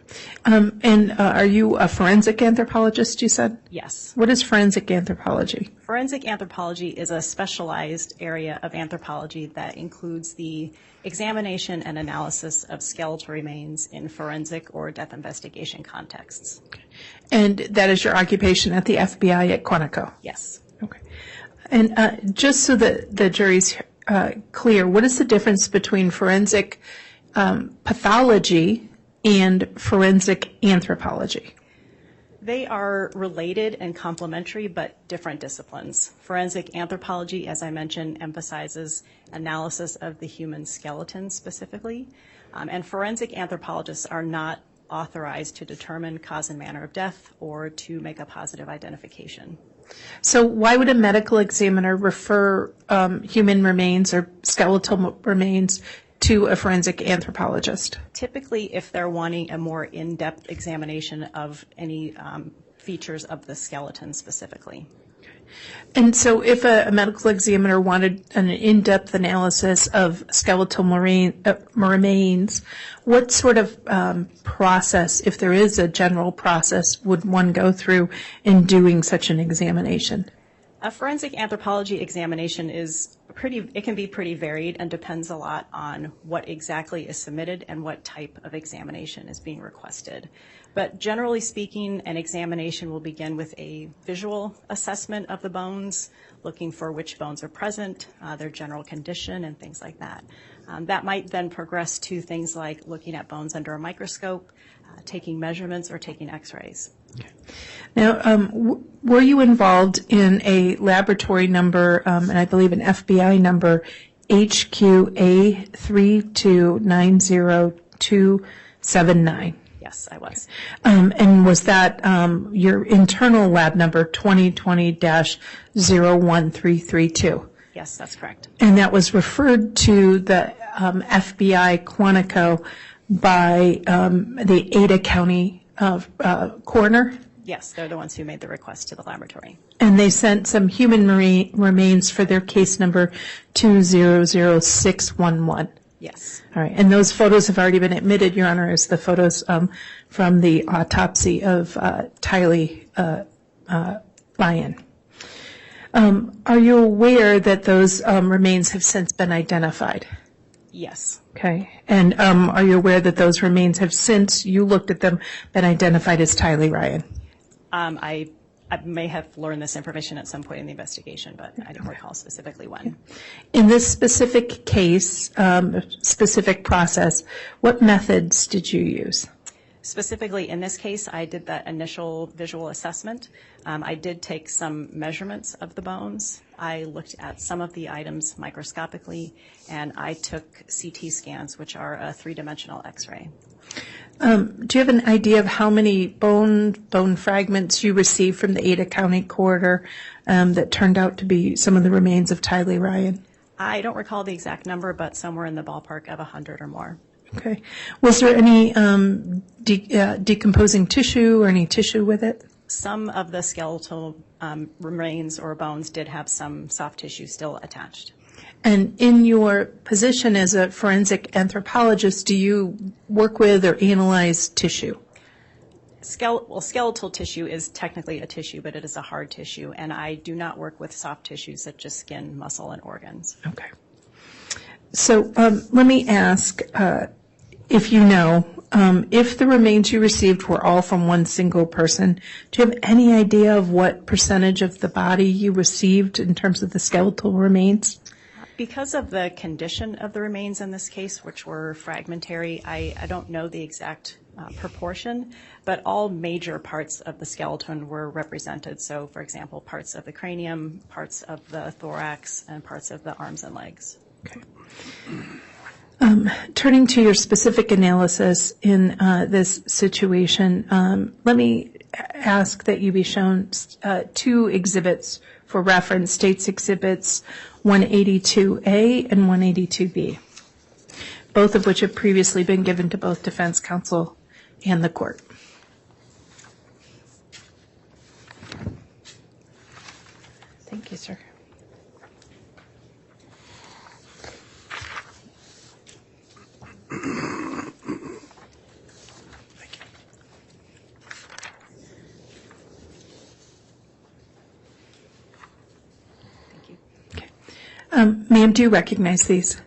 And are you a forensic anthropologist, you said? Yes. What is forensic anthropology? Forensic anthropology is a specialized area of anthropology that includes the examination and analysis of skeletal remains in forensic or death investigation contexts. Okay. And that is your occupation at the FBI at Quantico? Yes. Okay. And just so that the jury's clear, what is the difference between forensic pathology and forensic anthropology? They are related and complementary, but different disciplines. Forensic anthropology, as I mentioned, emphasizes analysis of the human skeleton specifically, and forensic anthropologists are not authorized to determine cause and manner of death or to make a positive identification. So why would a medical examiner refer human remains or skeletal remains to a forensic anthropologist? Typically, if they're wanting a more in-depth examination of any features of the skeleton specifically. And so if a medical examiner wanted an in-depth analysis of skeletal remains, what sort of process, if there is a general process, would one go through in doing such an examination? A forensic anthropology examination is it can be pretty varied and depends a lot on what exactly is submitted and what type of examination is being requested. But generally speaking, an examination will begin with a visual assessment of the bones, looking for which bones are present, their general condition, and things like that. That might then progress to things like looking at bones under a microscope, taking measurements, or taking x-rays. Now, were you involved in a laboratory number, and I believe an FBI number, HQA329029? Yes, I was. And was that your internal lab number 2020-01332? Yes, that's correct. And that was referred to the FBI Quantico by the Ada County coroner? Yes, they're the ones who made the request to the laboratory. And they sent some human remains for their case number 200611. Yes. All right. And those photos have already been admitted, Your Honor, as the photos from the autopsy of Tylee Ryan. Are you aware that those remains have since been identified? Yes. Okay. And are you aware that those remains have since you looked at them been identified as Tylee Ryan? I may have learned this information at some point in the investigation, but I don't recall specifically when. In this specific case, specific process, what methods did you use? Specifically in this case, I did that initial visual assessment. I did take some measurements of the bones. I looked at some of the items microscopically, and I took CT scans, which are a three-dimensional X-ray. Do you have an idea of how many bone fragments you received from the Ada County coroner that turned out to be some of the remains of Tylee Ryan? I don't recall the exact number, but somewhere in the ballpark of 100 or more. Okay. Was there any decomposing tissue or any tissue with it? Some of the skeletal remains or bones did have some soft tissue still attached. And in your position as a forensic anthropologist, do you work with or analyze tissue? Skeletal tissue is technically a tissue, but it is a hard tissue, and I do not work with soft tissues such as skin, muscle, and organs. Okay. So let me ask, if you know, if the remains you received were all from one single person, do you have any idea of what percentage of the body you received in terms of the skeletal remains? Because of the condition of the remains in this case, which were fragmentary, I don't know the exact proportion, but all major parts of the skeleton were represented. So, for example, parts of the cranium, parts of the thorax, and parts of the arms and legs. Okay. Turning to your specific analysis in this situation, let me ask that you be shown two exhibits for reference, States Exhibits 182A and 182B, both of which have previously been given to both defense counsel and the court. Thank you, sir. Ma'am, do you recognize these?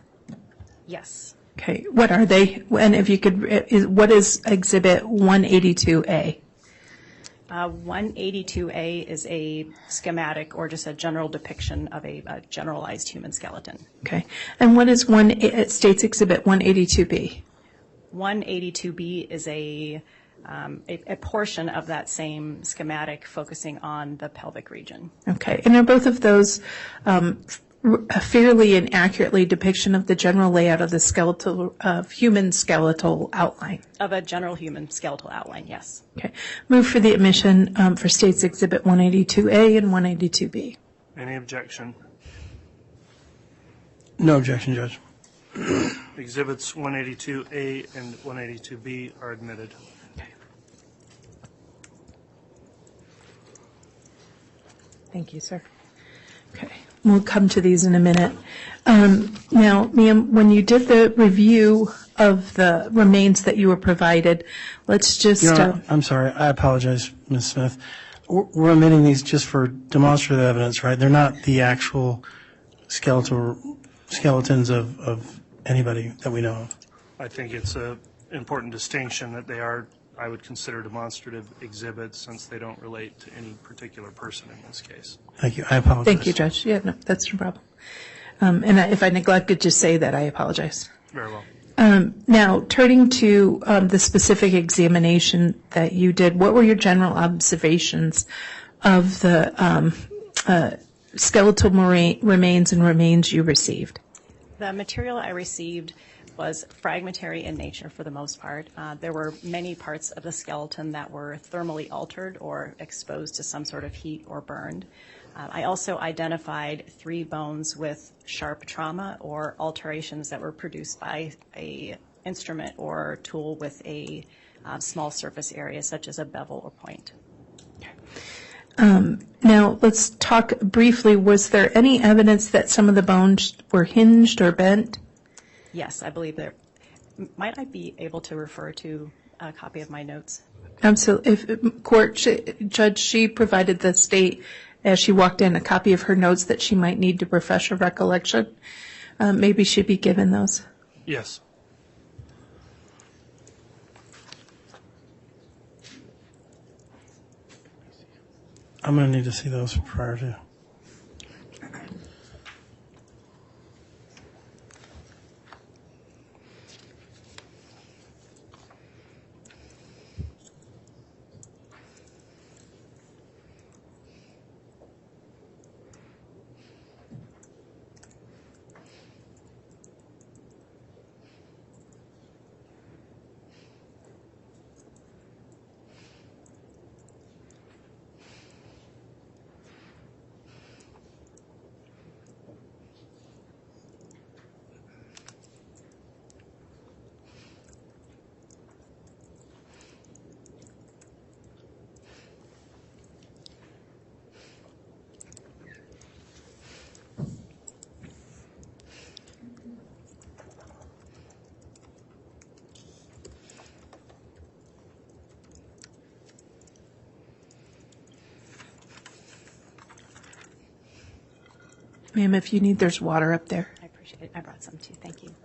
Yes. Okay. What are they? And if you could, what is Exhibit 182A? 182A is a schematic or just a general depiction of a generalized human skeleton. Okay. And what is States Exhibit 182B? 182B is a portion of that same schematic focusing on the pelvic region. Okay. And are both of those a fairly and accurately depiction of the general layout of the human skeletal outline? Of a general human skeletal outline, yes. Okay. Move for the admission for States Exhibit 182A and 182B. Any objection? No objection, Judge. Exhibits 182A and 182B are admitted. Okay. Thank you, sir. Okay. We'll come to these in a minute. Now, ma'am, when you did the review of the remains that you were provided, let's just... Your Honor, I'm sorry. I apologize, Ms. Smith. We're omitting these just for demonstrative evidence, right? They're not the actual skeletons of anybody that we know of. I think it's an important distinction that they are I would consider demonstrative exhibits since they don't relate to any particular person in this case. Thank you. I apologize. Thank you, Judge. Yeah, no, that's no problem. And if I neglected to say that, I apologize. Very well. Now, turning to the specific examination that you did, what were your general observations of the skeletal remains and remains you received? The material I received was fragmentary in nature for the most part. There were many parts of the skeleton that were thermally altered or exposed to some sort of heat or burned. I also identified 3 bones with sharp trauma or alterations that were produced by a instrument or tool with a small surface area, such as a bevel or point. Now, let's talk briefly. Was there any evidence that some of the bones were hinged or bent? Yes, I believe there. Might I be able to refer to a copy of my notes? Absolutely. If Judge, she provided the state as she walked in a copy of her notes that she might need to refresh her recollection. Maybe she'd be given those. Yes. I'm going to need to see those prior to. Ma'am, if you need, there's water up there. I appreciate it. I brought some too. Thank you.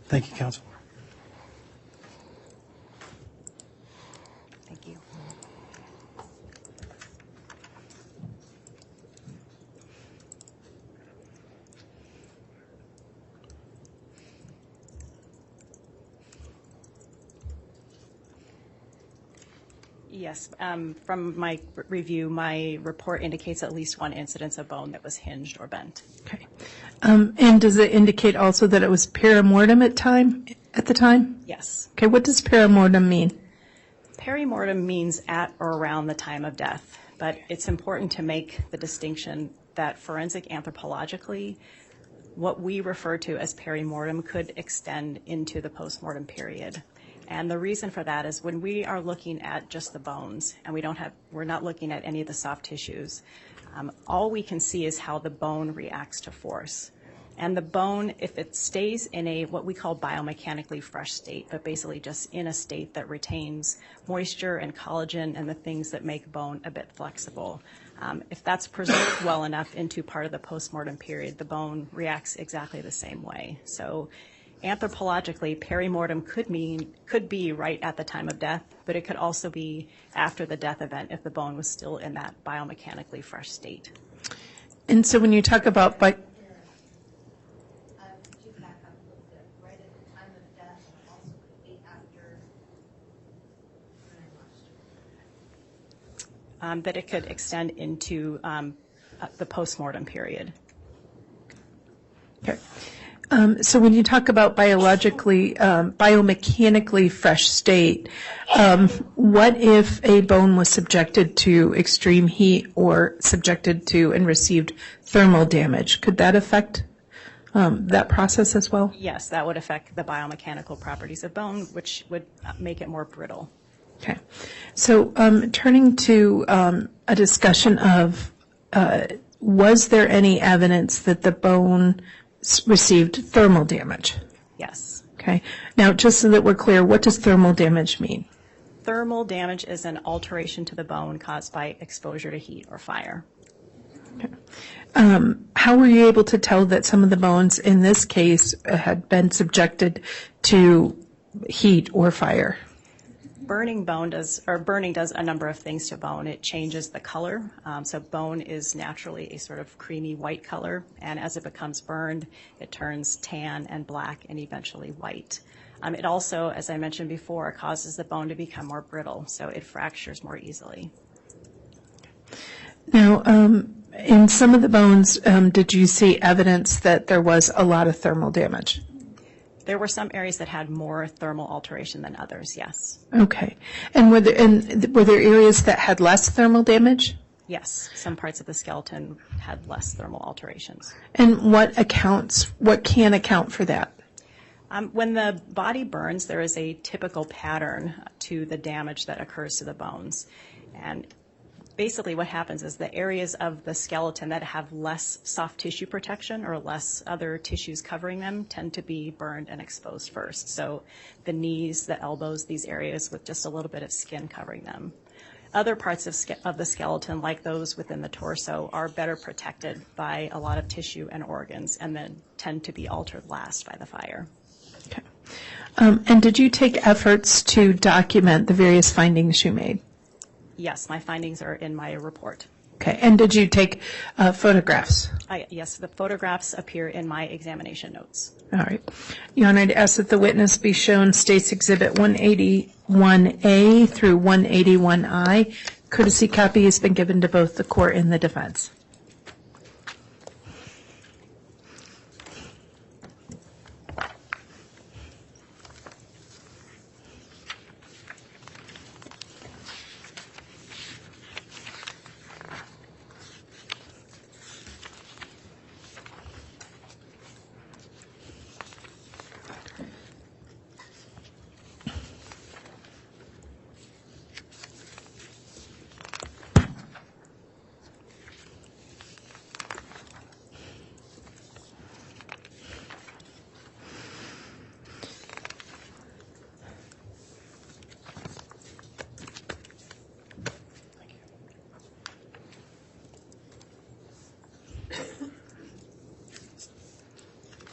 Thank you, counsel. Thank you. Yes, from my review, my report indicates at least one incidence of bone that was hinged or bent. Okay. And does it indicate also that it was perimortem at the time? Yes. Okay, what does perimortem mean? Perimortem means at or around the time of death, but it's important to make the distinction that forensic anthropologically, what we refer to as perimortem could extend into the postmortem period. And the reason for that is when we are looking at just the bones and we're not looking at any of the soft tissues, all we can see is how the bone reacts to force. And the bone, if it stays in a what we call biomechanically fresh state, but basically just in a state that retains moisture and collagen and the things that make bone a bit flexible, if that's preserved well enough into part of the postmortem period, the bone reacts exactly the same way. So anthropologically, perimortem could be right at the time of death, but it could also be after the death event if the bone was still in that biomechanically fresh state. And so when you talk about that it could extend into the postmortem period. Okay. So when you talk about biomechanically fresh state, what if a bone was subjected to extreme heat or subjected to and received thermal damage? Could that affect that process as well? Yes, that would affect the biomechanical properties of bone, which would make it more brittle. Okay. So turning to a discussion of was there any evidence that the bone received thermal damage? Yes. Okay. Now, just so that we're clear, what does thermal damage mean? Thermal damage is an alteration to the bone caused by exposure to heat or fire. Okay. How were you able to tell that some of the bones in this case had been subjected to heat or fire? Burning does a number of things to bone. It changes the color. So bone is naturally a sort of creamy white color, and as it becomes burned, it turns tan and black and eventually white. It also, as I mentioned before, causes the bone to become more brittle, so it fractures more easily. Now, in some of the bones, did you see evidence that there was a lot of thermal damage? There were some areas that had more thermal alteration than others, yes. Okay. And were there areas that had less thermal damage? Yes, some parts of the skeleton had less thermal alterations. And what can account for that? When the body burns, there is a typical pattern to the damage that occurs to the bones. And basically what happens is the areas of the skeleton that have less soft tissue protection or less other tissues covering them tend to be burned and exposed first. So the knees, the elbows, these areas with just a little bit of skin covering them. Other parts of the skeleton, like those within the torso, are better protected by a lot of tissue and organs and then tend to be altered last by the fire. Okay. And did you take efforts to document the various findings you made? Yes, my findings are in my report. Okay. And did you take photographs? Yes, the photographs appear in my examination notes. All right. Your Honor, I'd ask that the witness be shown State's Exhibit 181A through 181I. Courtesy copy has been given to both the court and the defense.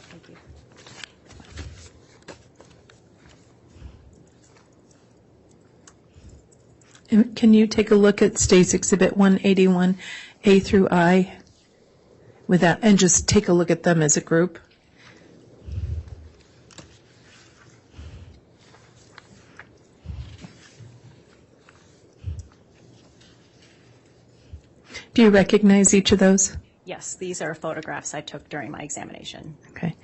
Thank you. And can you take a look at State's Exhibit 181A through I with that, and just take a look at them as a group? Do you recognize each of those? Yes, these are photographs I took during my examination. Okay.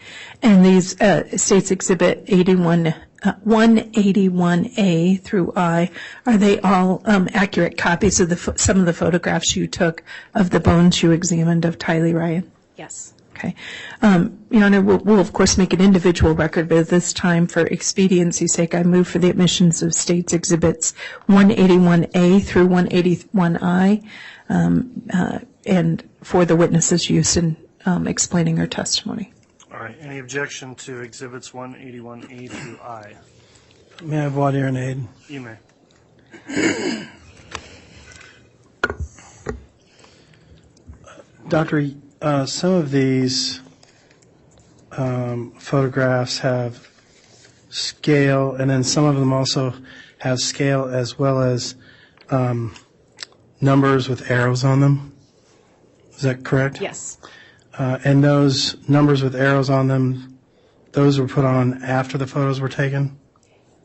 And these State's Exhibit 181A through I, are they all accurate copies of some of the photographs you took of the bones you examined of Tylee Ryan? Yes. Okay. Your Honor, we'll of course make an individual record, but at this time, for expediency's sake, I move for the admissions of State's Exhibits 181A through 181I, and for the witness's use in explaining her testimony. All right. Any objection to Exhibits 181A through I? May I have water and aid? You may. Doctor, some of these photographs have scale, and then some of them also have scale as well as numbers with arrows on them. Is that correct? Yes. And those numbers with arrows on them, those were put on after the photos were taken?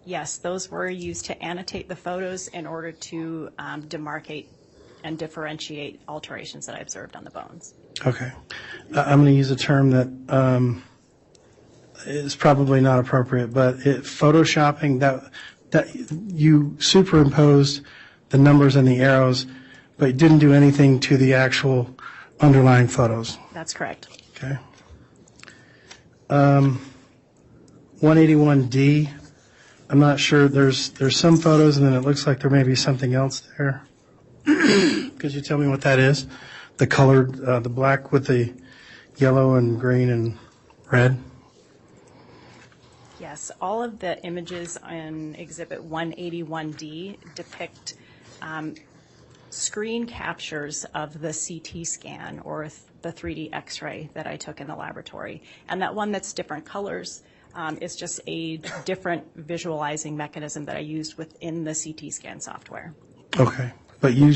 Yes, those were used to annotate the photos in order to demarcate and differentiate alterations that I observed on the bones. Okay. I'm going to use a term that is probably not appropriate, but photoshopping, that you superimposed the numbers and the arrows, but didn't do anything to the actual underlying photos. That's correct. Okay. 181D, I'm not sure, there's some photos and then it looks like there may be something else there. Could you tell me what that is? The colored, the black with the yellow and green and red? Yes, all of the images in Exhibit 181D depict screen captures of the CT scan or the 3D X-ray that I took in the laboratory. And that one that's different colors is just a different visualizing mechanism that I used within the CT scan software. Okay, but you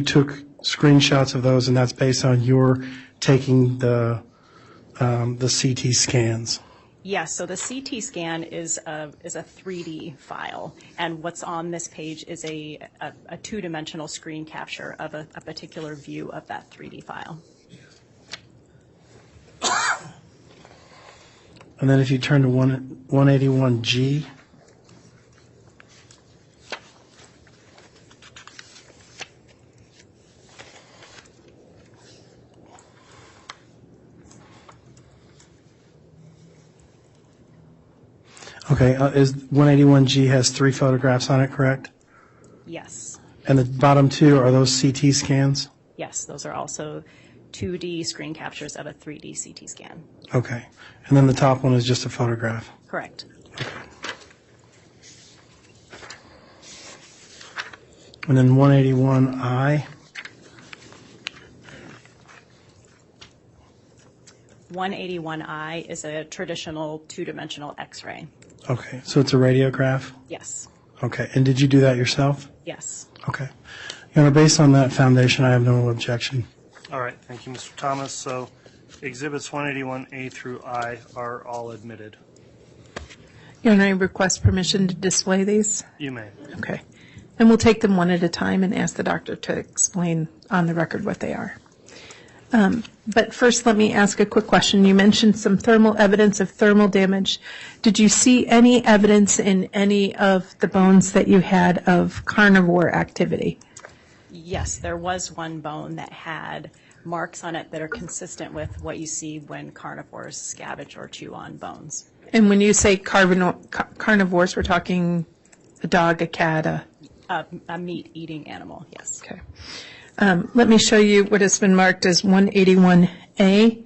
took screenshots of those and that's based on your taking the CT scans? Yes, so the CT scan is a 3D file, and what's on this page is a two-dimensional screen capture of a particular view of that 3D file. And then if you turn to 181G, okay, is 181G has 3 photographs on it, correct? Yes. And the bottom 2, are those CT scans? Yes, those are also 2D screen captures of a 3D CT scan. Okay. And then the top one is just a photograph? Correct. And then 181I? 181I is a traditional two-dimensional X-ray. Okay, so it's a radiograph? Yes. Okay, and did you do that yourself? Yes. Okay. Your Honor, based on that foundation, I have no objection. All right, thank you, Mr. Thomas. So exhibits 181A through I are all admitted. Your Honor, I request permission to display these. You may. Okay. And we'll take them one at a time and ask the doctor to explain on the record what they are. But first, let me ask a quick question. You mentioned some thermal evidence of thermal damage. Did you see any evidence in any of the bones that you had of carnivore activity? Yes, there was one bone that had marks on it that are consistent with what you see when carnivores scavenge or chew on bones. And when you say carnivores, we're talking a dog, a cat, A meat-eating animal, yes. Okay. Let me show you what has been marked as 181A.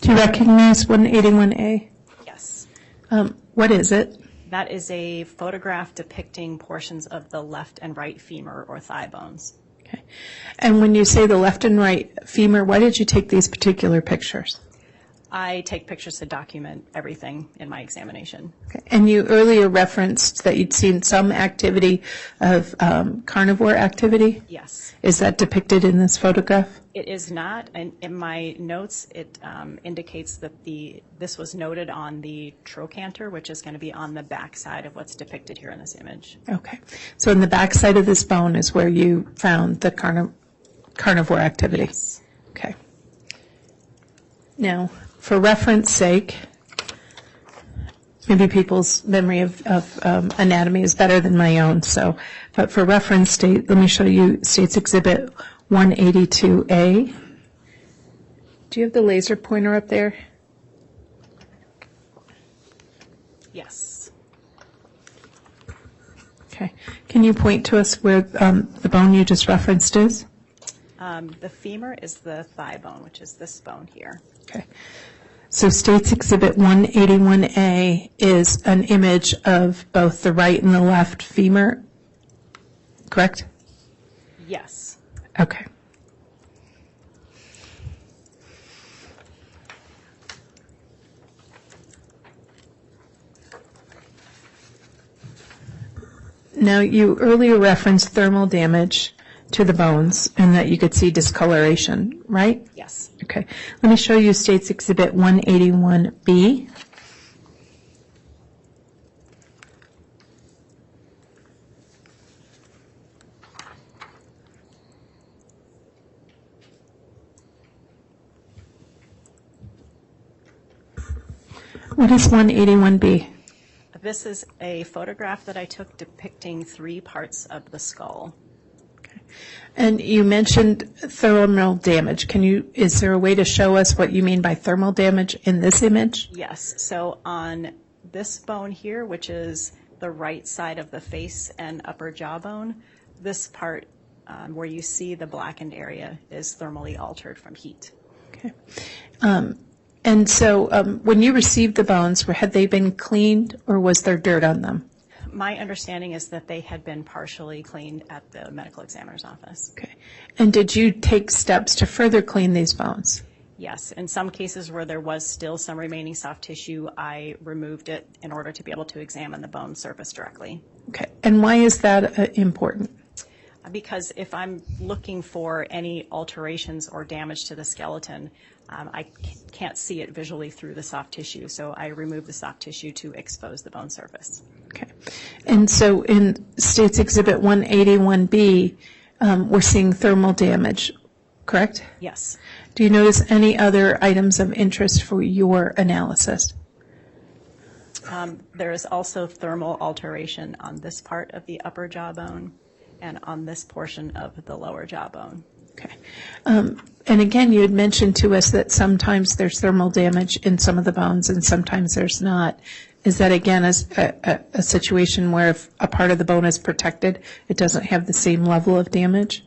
Do you recognize 181A? Yes. What is it? That is a photograph depicting portions of the left and right femur or thigh bones. Okay. And when you say the left and right femur, why did you take these particular pictures? I take pictures to document everything in my examination. Okay. And you earlier referenced that you'd seen some activity of carnivore activity? Yes. Is that depicted in this photograph? It is not. And in my notes, it indicates that this was noted on the trochanter, which is going to be on the back side of what's depicted here in this image. Okay. So in the back side of this bone is where you found the carnivore activity? Yes. Okay. Now, for reference sake, maybe people's memory of anatomy is better than my own, but for reference, let me show you State's Exhibit 182A. Do you have the laser pointer up there? Yes. Okay. Can you point to us where the bone you just referenced is? The femur is the thigh bone, which is this bone here. Okay. So State's Exhibit 181A is an image of both the right and the left femur, correct? Yes. Okay. Now, you earlier referenced thermal damage to the bones and that you could see discoloration, right? Yes. Okay. Let me show you State's Exhibit 181B. What is 181B? This is a photograph that I took depicting 3 parts of the skull. And you mentioned thermal damage. Is there a way to show us what you mean by thermal damage in this image? Yes. So on this bone here, which is the right side of the face and upper jawbone, this part where you see the blackened area is thermally altered from heat. Okay. And so when you received the bones, had they been cleaned or was there dirt on them? My understanding is that they had been partially cleaned at the medical examiner's office. Okay. And did you take steps to further clean these bones? Yes. In some cases where there was still some remaining soft tissue, I removed it in order to be able to examine the bone surface directly. Okay. And why is that important? Because if I'm looking for any alterations or damage to the skeleton, I can't see it visually through the soft tissue, so I remove the soft tissue to expose the bone surface. Okay. And so in State's Exhibit 181B, we're seeing thermal damage, correct? Yes. Do you notice any other items of interest for your analysis? There is also thermal alteration on this part of the upper jawbone and on this portion of the lower jawbone. Okay. And again, you had mentioned to us that sometimes there's thermal damage in some of the bones and sometimes there's not. Is that, again, a situation where if a part of the bone is protected, it doesn't have the same level of damage?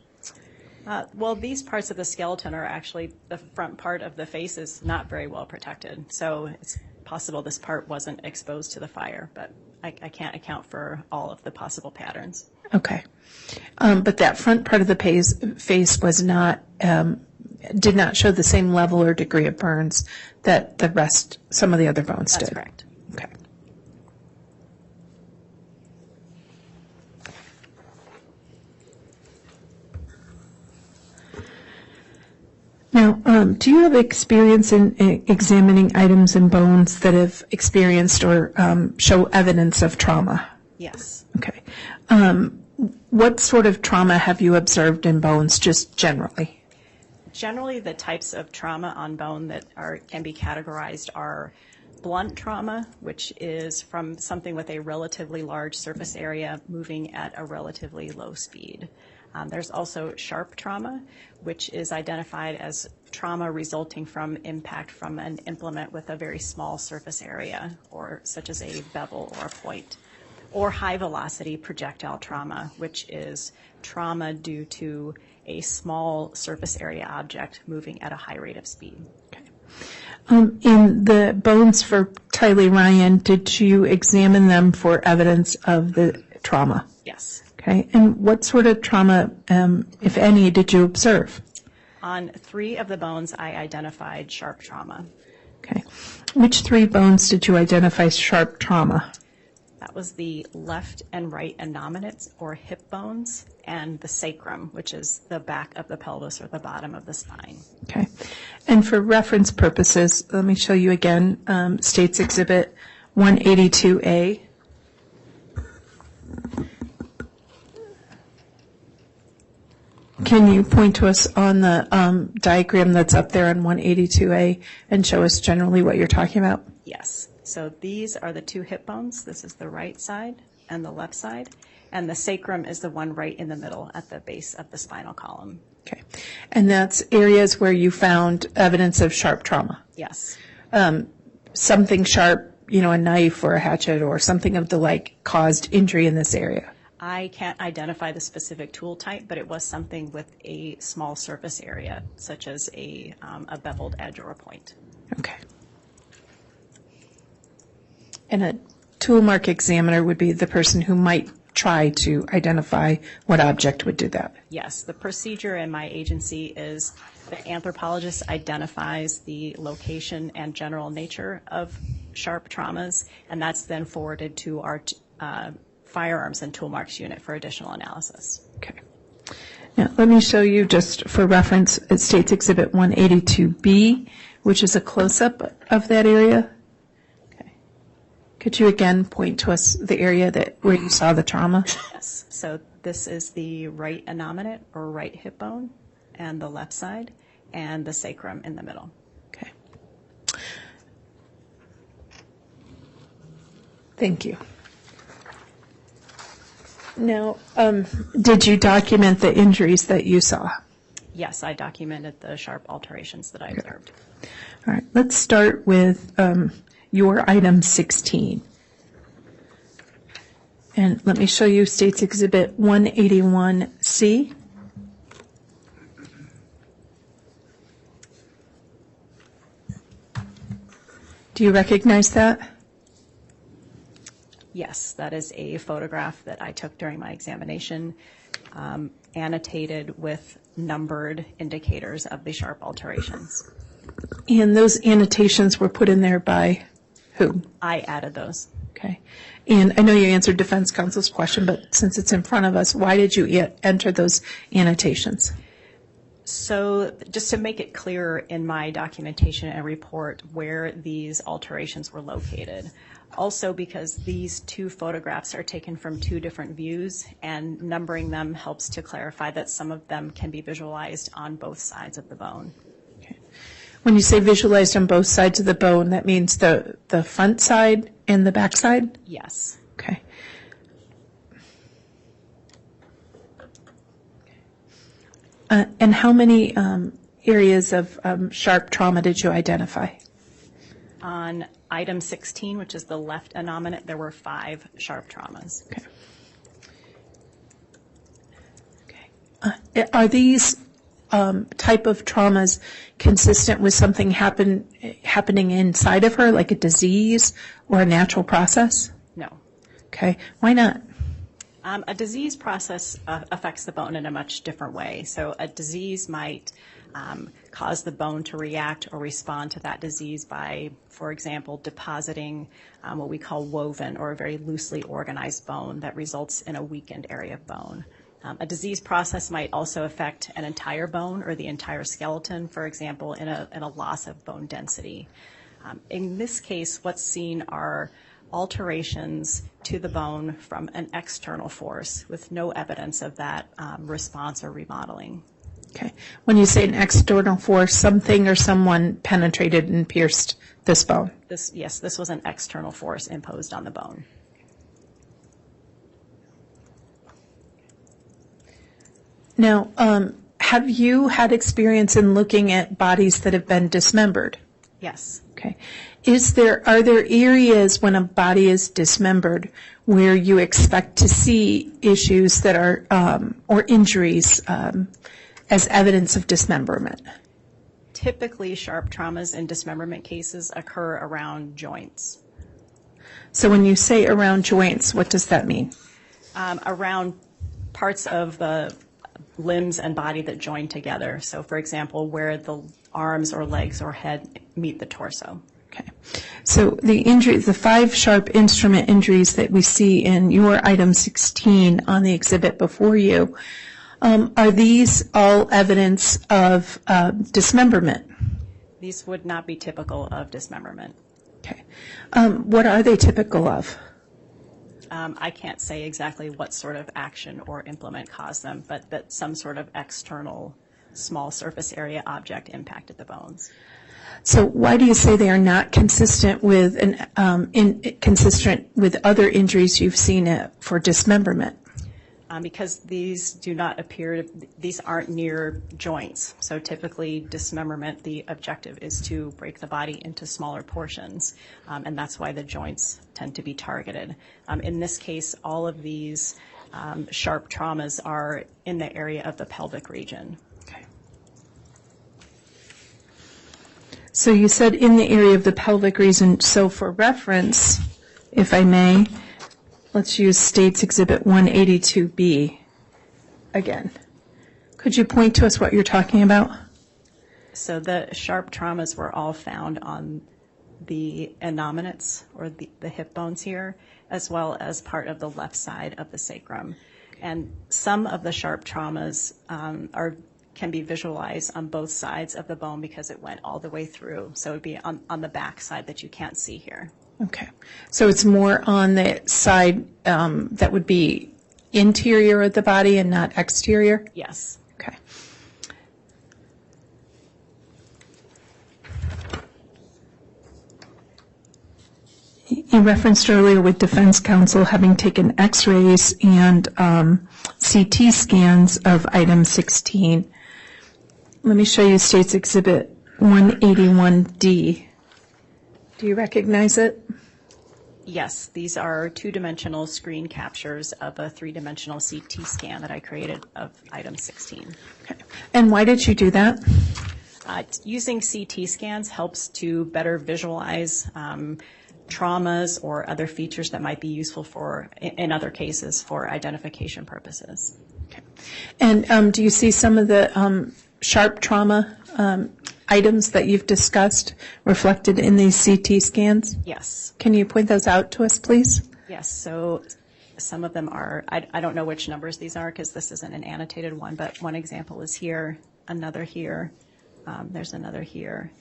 Well, these parts of the skeleton are actually, the front part of the face is not very well protected. So it's possible this part wasn't exposed to the fire, but I can't account for all of the possible patterns. Okay. But that front part of the face was not, did not show the same level or degree of burns that some of the other bones did? That's correct. Okay. Now, do you have experience in examining items in bones that have experienced or show evidence of trauma? Yes. Okay. What sort of trauma have you observed in bones, just generally? Generally, the types of trauma on bone that can be categorized are blunt trauma, which is from something with a relatively large surface area moving at a relatively low speed. There's also sharp trauma, which is identified as trauma resulting from impact from an implement with a very small surface area, or such as a bevel or a point. Or high velocity projectile trauma, which is trauma due to a small surface area object moving at a high rate of speed. Okay. In the bones for Tylee Ryan, did you examine them for evidence of the trauma? Yes. Okay. And what sort of trauma, if any, did you observe? On 3 of the bones, I identified sharp trauma. Okay. Which 3 bones did you identify sharp trauma? That was the left and right innominates, or hip bones, and the sacrum, which is the back of the pelvis or the bottom of the spine. Okay. And for reference purposes, let me show you again, State's Exhibit 182A. Can you point to us on the diagram that's up there on 182A and show us generally what you're talking about? Yes. So these are the 2 hip bones. This is the right side and the left side. And the sacrum is the one right in the middle at the base of the spinal column. Okay. And that's areas where you found evidence of sharp trauma? Yes. Something sharp, a knife or a hatchet or something of the like caused injury in this area? I can't identify the specific tool type, but it was something with a small surface area, such as a beveled edge or a point. Okay. And a tool mark examiner would be the person who might try to identify what object would do that? Yes. The procedure in my agency is the anthropologist identifies the location and general nature of sharp traumas, and that's then forwarded to our firearms and tool marks unit for additional analysis. Okay. Now, let me show you, just for reference, it states Exhibit 182B, which is a close-up of that area. Okay. Could you again point to us the area where you saw the trauma? Yes. So this is the right innominate or right hip bone and the left side, and the sacrum in the middle. Okay. Thank you. Now, did you document the injuries that you saw? Yes, I documented the sharp alterations that I observed. All right, let's start with your item 16. And let me show you State's Exhibit 181C. Do you recognize that? Yes, that is a photograph that I took during my examination, annotated with numbered indicators of the sharp alterations. And those annotations were put in there by who? I added those. Okay. And I know you answered defense counsel's question, but since it's in front of us, why did you enter those annotations? So just to make it clear in my documentation and report where these alterations were located. Also because these two photographs are taken from two different views, and numbering them helps to clarify that some of them can be visualized on both sides of the bone. Okay. When you say visualized on both sides of the bone, that means the front side and the back side? Yes. Okay. And how many areas of sharp trauma did you identify? On item 16, which is the left innominate, there were 5 sharp traumas. Okay. Are these type of traumas consistent with something happening inside of her, like a disease or a natural process? No. Okay. Why not? A disease process affects the bone in a much different way. So a disease might cause the bone to react or respond to that disease by, for example, depositing what we call woven, or a very loosely organized bone that results in a weakened area of bone. A disease process might also affect an entire bone or the entire skeleton, for example, in a loss of bone density. In this case, what's seen are alterations to the bone from an external force with no evidence of that response or remodeling. Okay. When you say an external force, something or someone penetrated and pierced this bone? Yes, this was an external force imposed on the bone. Now, have you had experience in looking at bodies that have been dismembered? Yes. Okay. Are there areas when a body is dismembered where you expect to see issues that are, or injuries as evidence of dismemberment? Typically, sharp traumas in dismemberment cases occur around joints. So when you say around joints, what does that mean? Around parts of the limbs and body that join together. So, for example, where the arms or legs or head meet the torso. Okay. So the 5 sharp instrument injuries that we see in your item 16 on the exhibit before you, are these all evidence of dismemberment? These would not be typical of dismemberment. Okay. What are they typical of? I can't say exactly what sort of action or implement caused them, but that some sort of external small surface area object impacted the bones. So why do you say they are not consistent with consistent with other injuries you've seen for dismemberment? Because these aren't near joints. So typically dismemberment, the objective is to break the body into smaller portions, and that's why the joints tend to be targeted. In this case, all of these sharp traumas are in the area of the pelvic region. Okay. So you said in the area of the pelvic region. So for reference, if I may, let's use State's Exhibit 182B again. Could you point to us what you're talking about? So the sharp traumas were all found on the innominates, or the hip bones here, as well as part of the left side of the sacrum. And some of the sharp traumas can be visualized on both sides of the bone because it went all the way through. So it would be on the back side that you can't see here. Okay. So it's more on the side that would be interior of the body and not exterior? Yes. Okay. You referenced earlier with defense counsel having taken x-rays and CT scans of item 16. Let me show you State's Exhibit 181D. Do you recognize it? Yes, these are two-dimensional screen captures of a three-dimensional CT scan that I created of item 16. Okay. And why did you do that? Using CT scans helps to better visualize traumas or other features that might be useful for, in other cases, for identification purposes. Okay. And do you see some of the sharp trauma items that you've discussed reflected in these CT scans? Yes. Can you point those out to us, please? Yes, so some of them are, I don't know which numbers these are because this isn't an annotated one, but one example is here, another here, there's another here,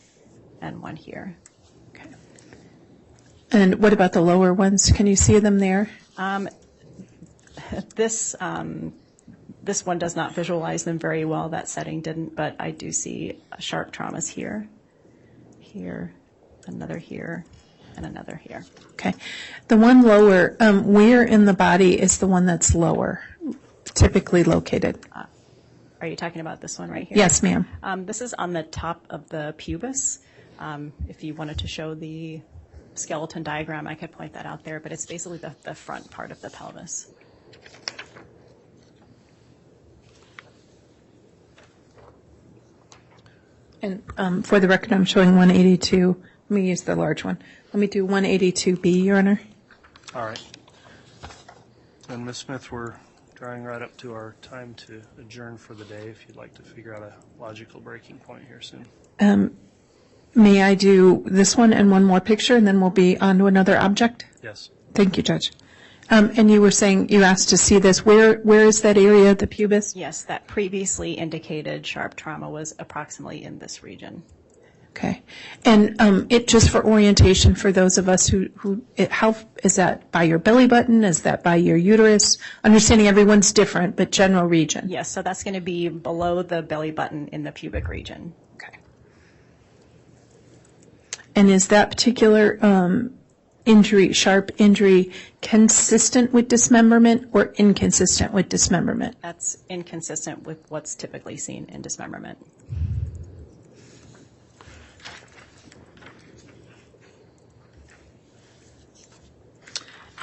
and one here. Okay. And what about the lower ones? Can you see them there? This one does not visualize them very well. That setting didn't, but I do see sharp traumas here, here, another here, and another here. Okay. The one lower, where in the body is the one that's lower, typically located? Are you talking about this one right here? Yes, ma'am. This is on the top of the pubis. If you wanted to show the skeleton diagram, I could point that out there, but it's basically the front part of the pelvis. And for the record, I'm showing 182. Let me use the large one. Let me do 182B, Your Honor. All right. And Ms. Smith, we're drawing right up to our time to adjourn for the day. If you'd like to figure out a logical breaking point here soon. May I do this one and one more picture, and then we'll be on to another object? Yes. Thank you, Judge. And you were saying you asked to see this. Where is that area of the pubis? Yes, that previously indicated sharp trauma was approximately in this region. Okay. And it just for orientation for those of us how is that by your belly button? Is that by your uterus? Understanding everyone's different, but general region. Yes, so that's going to be below the belly button in the pubic region. Okay. And is that particular sharp injury, consistent with dismemberment or inconsistent with dismemberment? That's inconsistent with what's typically seen in dismemberment.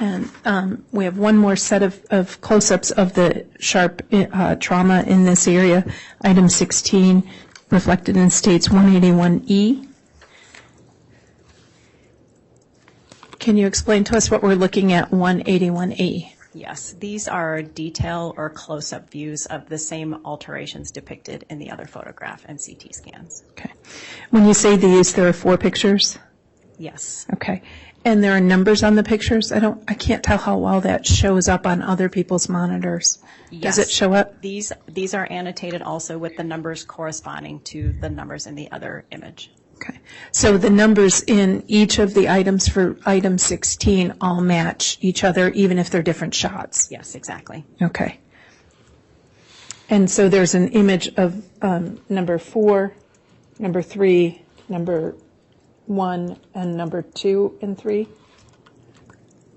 And we have one more set of close-ups of the sharp trauma in this area. Item 16, reflected in States 181E. Can you explain to us what we're looking at 181E? Yes, these are detail or close-up views of the same alterations depicted in the other photograph and CT scans. Okay. When you say these, there are 4 pictures? Yes. Okay. And there are numbers on the pictures? I can't tell how well that shows up on other people's monitors. Yes. Does it show up? These are annotated also with the numbers corresponding to the numbers in the other image. Okay. So the numbers in each of the items for item 16 all match each other, even if they're different shots? Yes, exactly. Okay. And so there's an image of number 4, number 3, number 1, and number 2 and 3?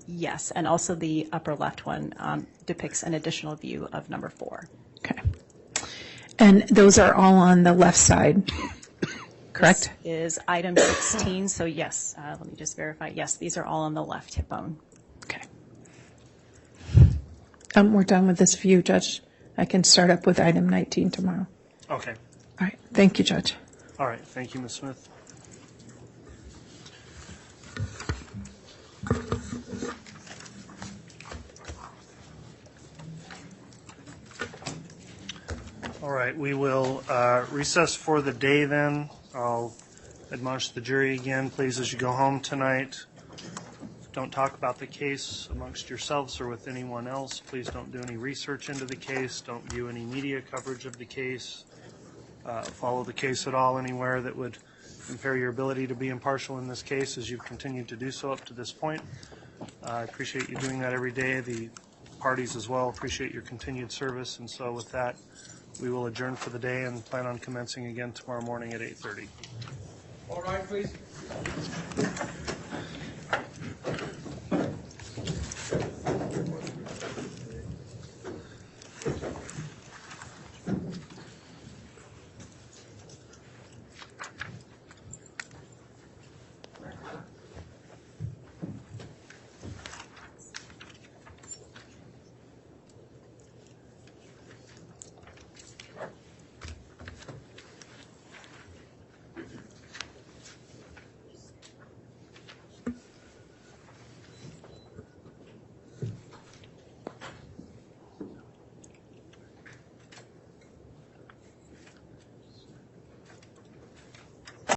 Yes, and also the upper left one depicts an additional view of number 4. Okay. And those are all on the left side, correct? This is item 16, so yes, let me just verify. Yes, these are all on the left hip bone. Okay. We're done with this view, Judge. I can start up with item 19 tomorrow. Okay. All right. Thank you, Judge. All right. Thank you, Ms. Smith. All right, we will recess for the day then. I'll admonish the jury again, please, as you go home tonight, Don't talk about the case amongst yourselves or with anyone else. Please don't do any research into the case. Don't view any media coverage of the case. Follow the case at all anywhere that would impair your ability to be impartial in this case, as you've continued to do so up to this point. I appreciate you doing that every day. The parties as well appreciate your continued service. And so with that, we will adjourn for the day and plan on commencing again tomorrow morning at 8:30. All right, please.